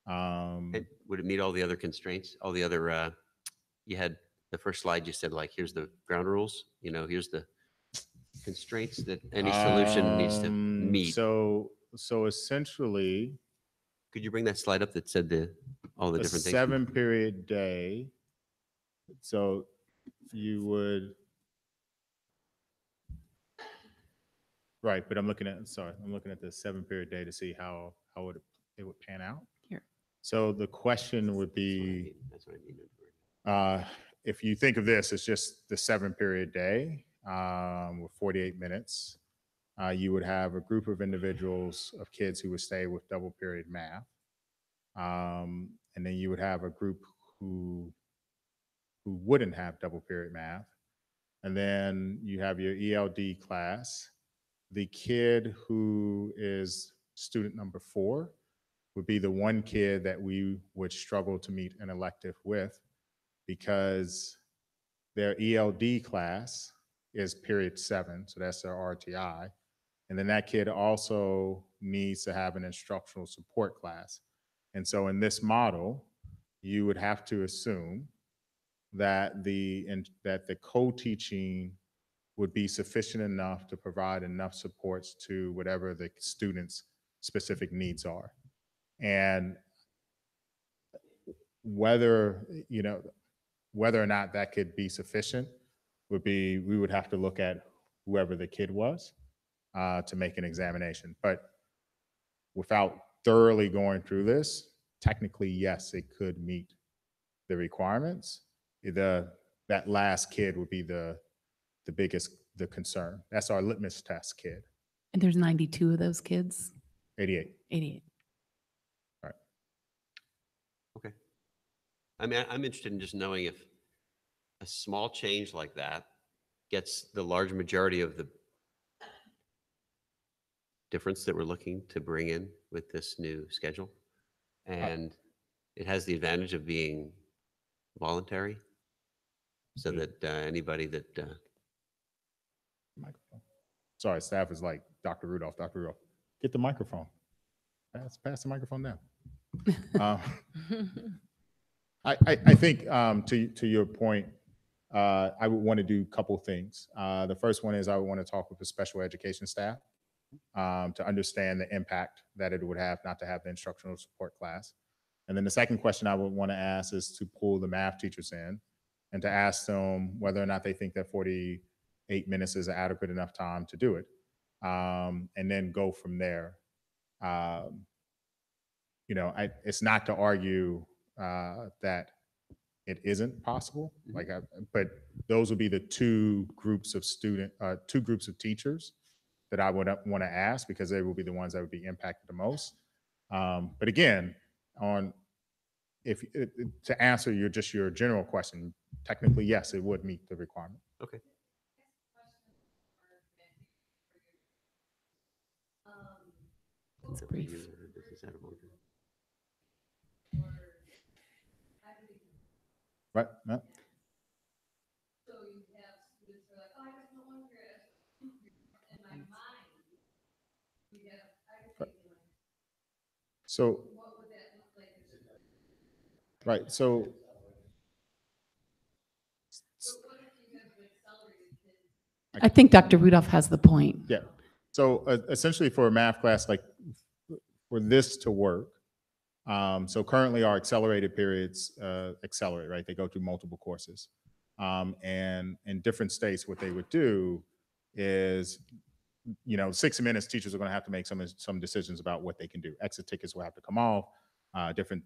And would it meet all the other constraints, all the other, you had the first slide, you said like, here's the ground rules, here's the constraints that any solution needs to meet. So essentially, could you bring that slide up that said all the a different things? 7-period day. So you would, right, but I'm looking at the 7-period day to see how it would pan out. Here. So the question would be, if you think of this as just the 7-period day with 48 minutes, you would have a group of individuals of kids who would stay with double period math. And then you would have a group who wouldn't have double period math. And then you have your ELD class. The kid who is student number 4 would be the one kid that we would struggle to meet an elective with, because their ELD class is period 7, so that's their RTI. And then that kid also needs to have an instructional support class. And so in this model, you would have to assume that the co-teaching would be sufficient enough to provide enough supports to whatever the student's specific needs are. And whether or not that could be sufficient we would have to look at whoever the kid was to make an examination. But without thoroughly going through this, technically, yes, it could meet the requirements. That last kid would be the concern. That's our litmus test kid. And there's 92 of those kids? 88. 88. Right. Okay. I mean, I'm interested in just knowing if a small change like that gets the large majority of the difference that we're looking to bring in with this new schedule. And it has the advantage of being voluntary so that anybody that Microphone. Sorry, staff is like, Dr. Rudolph, get the microphone. Pass the microphone down. I think to your point, I would want to do a couple things. The first one is I would want to talk with the special education staff to understand the impact that it would have not to have the instructional support class. And then the second question I would want to ask is to pull the math teachers in and to ask them whether or not they think that 48 minutes is adequate enough time to do it. And then go from there. It's not to argue that it isn't possible, but those would be the two groups of teachers that I would want to ask, because they will be the ones that would be impacted the most. But again, to answer your general question, technically, yes, it would meet the requirement. Okay. It's brief. Right. No. So, right. So, I think Dr. Rudolph has the point. yeah. So essentially for a math class, like for this to work, so currently our accelerated periods accelerate, right? They go through multiple courses. And in different states, what they would do is, 60 minutes, teachers are going to have to make some decisions about what they can do. Exit tickets will have to come off. Different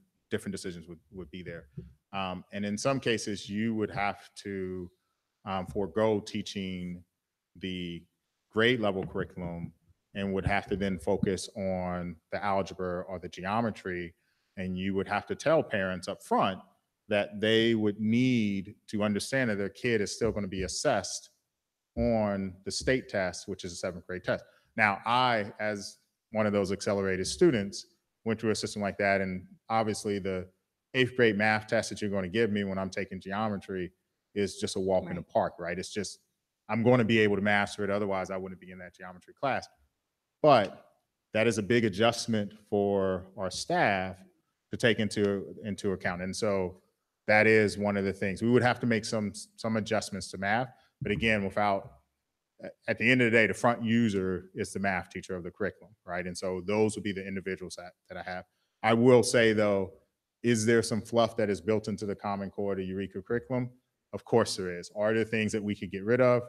decisions would be there. And in some cases, you would have to forego teaching the grade level curriculum and would have to then focus on the algebra or the geometry. And you would have to tell parents up front that they would need to understand that their kid is still going to be assessed on the state test, which is a 7th grade test. Now, I, as one of those accelerated students, went through a system like that. And obviously the 8th grade math test that you're going to give me when I'm taking geometry is just a walk in the park, right? It's just, I'm going to be able to master it. Otherwise, I wouldn't be in that geometry class. But that is a big adjustment for our staff to take into account. And so that is one of the things. We would have to make some adjustments to math. But again, at the end of the day, the front user is the math teacher of the curriculum, right? And so those would be the individuals that I have. I will say though, is there some fluff that is built into the Common Core, the Eureka curriculum? Of course there is. Are there things that we could get rid of?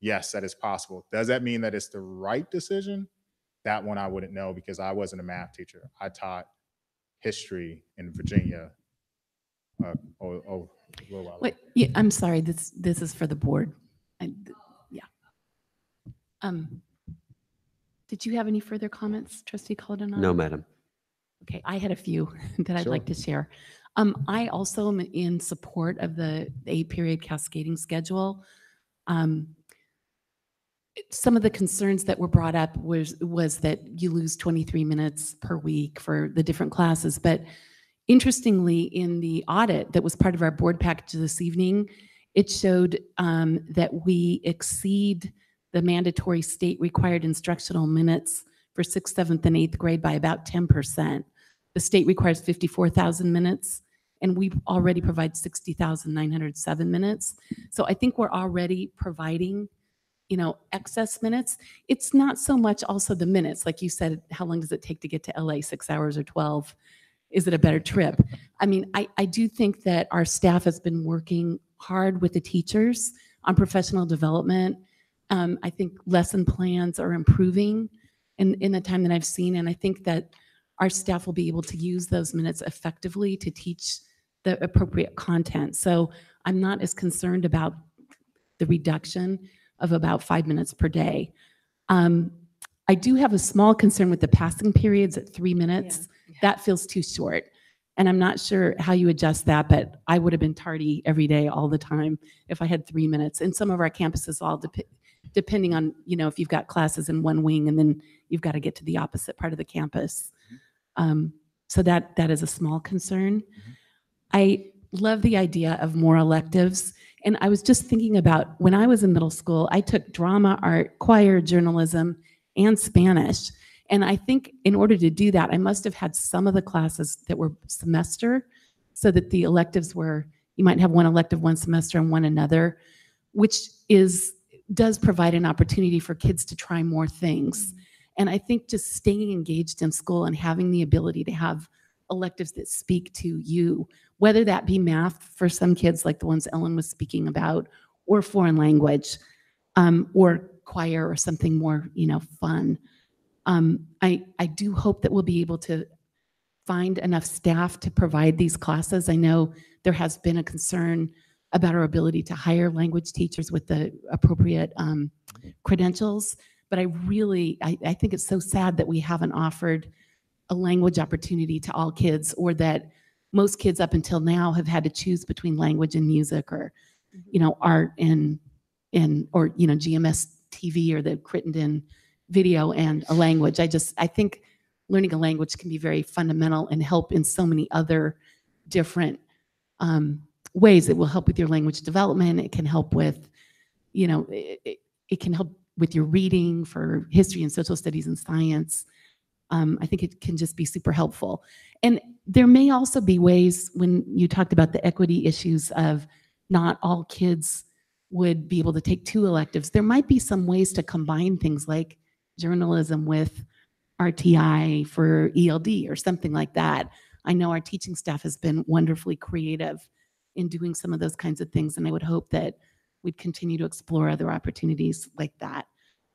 Yes, that is possible. Does that mean that it's the right decision? That one I wouldn't know, because I wasn't a math teacher. I taught history in Virginia. A little while Wait, yeah, I'm sorry, this is for the board. Yeah. Did you have any further comments, Trustee Caldonado? No, madam. Okay, I had a few that I'd Sure. like to share. I also am in support of the 8-period cascading schedule. Some of the concerns that were brought up was that you lose 23 minutes per week for the different classes. But interestingly, in the audit that was part of our board package this evening, it showed that we exceed the mandatory state required instructional minutes for 6th, 7th, and 8th grade by about 10%. The state requires 54,000 minutes, and we already provide 60,907 minutes. So I think we're already providing, excess minutes. It's not so much also the minutes. Like you said, how long does it take to get to LA, 6 hours or 12? Is it a better trip? I mean, I do think that our staff has been working hard with the teachers on professional development. I think lesson plans are improving in the time that I've seen, and I think that our staff will be able to use those minutes effectively to teach the appropriate content. So I'm not as concerned about the reduction of about 5 minutes per day. I do have a small concern with the passing periods at 3 minutes. That feels too short. And I'm not sure how you adjust that, but I would have been tardy every day all the time if I had 3 minutes. And some of our campuses all depending on, if you've got classes in one wing and then you've got to get to the opposite part of the campus. So that is a small concern. I love the idea of more electives. And I was just thinking about when I was in middle school, I took drama, art, choir, journalism, and Spanish. And I think in order to do that, I must have had some of the classes that were semester so that the electives were, you might have one elective one semester and one another, which does provide an opportunity for kids to try more things. And I think just staying engaged in school and having the ability to have electives that speak to you, whether that be math for some kids like the ones Ellen was speaking about, or foreign language, or choir or something more, fun. I do hope that we'll be able to find enough staff to provide these classes. I know there has been a concern about our ability to hire language teachers with the appropriate credentials, but I think it's so sad that we haven't offered a language opportunity to all kids, or that most kids up until now have had to choose between language and music, or art and or GMS TV or the Crittenden video and a language. I think learning a language can be very fundamental and help in so many other different ways. It will help with your language development. It can help with, it can help with your reading for history and social studies and science. I think it can just be super helpful. And there may also be ways, when you talked about the equity issues of not all kids would be able to take 2 electives, there might be some ways to combine things like journalism with RTI for ELD or something like that. I know our teaching staff has been wonderfully creative in doing some of those kinds of things, and I would hope that we'd continue to explore other opportunities like that.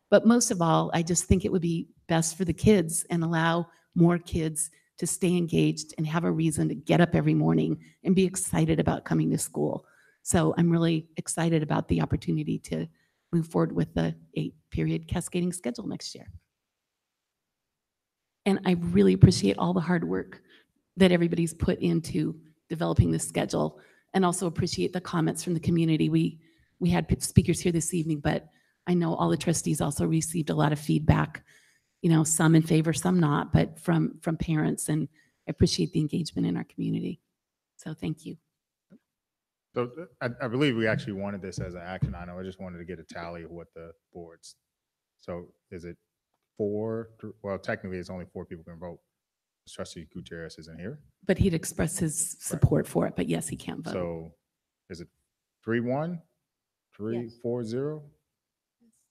But most of all, I just think it would be best for the kids and allow more kids to stay engaged and have a reason to get up every morning and be excited about coming to school. So I'm really excited about the opportunity to move forward with the 8-period cascading schedule next year. And I really appreciate all the hard work that everybody's put into developing this schedule, and also appreciate the comments from the community. We had speakers here this evening, but I know all the trustees also received a lot of feedback, some in favor, some not, but from parents, and I appreciate the engagement in our community. So thank you. So I believe we actually wanted this as an action item. I just wanted to get a tally of what the boards. So is it 4? Well, technically it's only 4 people can vote. Trustee Gutierrez isn't here. But he'd express his support for it, but yes, he can't vote. So is it 3-1, 3-4-0?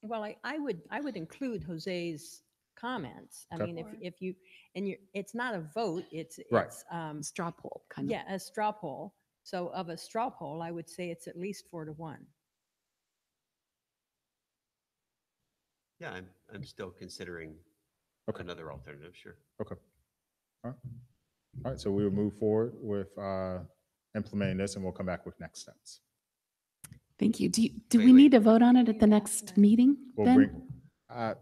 Well, I would include Jose's comments. I Okay. mean, if you, and it's not a vote, it's, Right. it's, straw poll kind of. yeah, a straw poll. So of a straw poll, I would say it's at least 4-1. Yeah, I'm still considering another alternative, sure. Okay. All right. So we will move forward with implementing this, and we'll come back with next steps. Thank you. Do we need to vote on it at the next meeting We'll then? bring,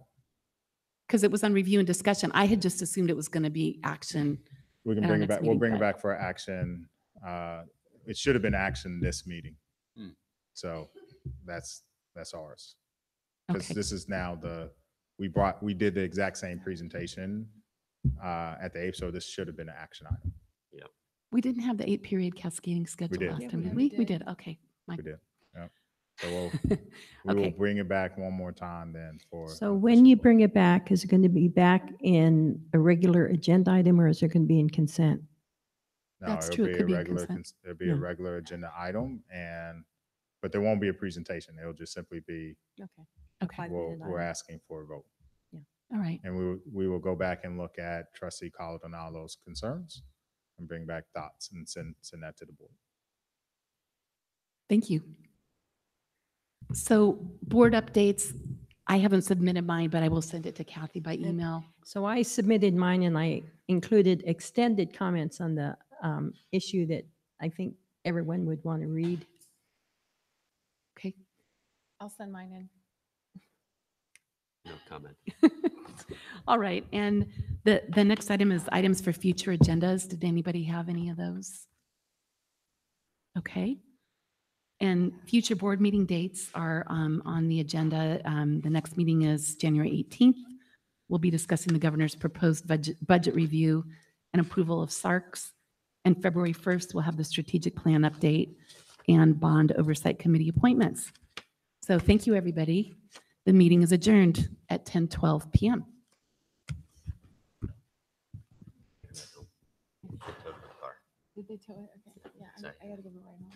Because it was on review and discussion. I had just assumed it was going to be action. we can at our bring it next back. We'll meeting, bring it but- back for action. It should have been action this meeting. Hmm. So that's ours. Because Okay. this is now we did the exact same presentation at the 8th, so this should have been an action item. We didn't have the 8-period cascading schedule did. last Yeah, time, we did we? did. We did. Okay. We did. Yeah. So we will Okay. bring it back one more time then for. So when you bring it back, is it going to be back in a regular agenda item, or is it going to be in consent? No, That's it'll true. It be a could be in regular, consent. it'll be a Yeah. regular agenda item, but there won't be a presentation. It'll just simply be, Okay. Okay. we're asking for a vote. All right. And we will go back and look at Trustee Calderonalo's concerns and bring back thoughts and send that to the board. Thank you. So board updates, I haven't submitted mine, but I will send it to Kathy by email. So I submitted mine and I included extended comments on the issue that I think everyone would want to read. Okay. I'll send mine in. No comment. All right, and the next item is items for future agendas. Did anybody have any of those? Okay. And future board meeting dates are on the agenda. The next meeting is January 18th. We'll be discussing the governor's proposed budget review and approval of SARCs. And February 1st, we'll have the strategic plan update and bond oversight committee appointments. So thank you, everybody. The meeting is adjourned at 10:12 p.m. Did they tell it? Okay. Yeah, Sorry. I gotta give it right home.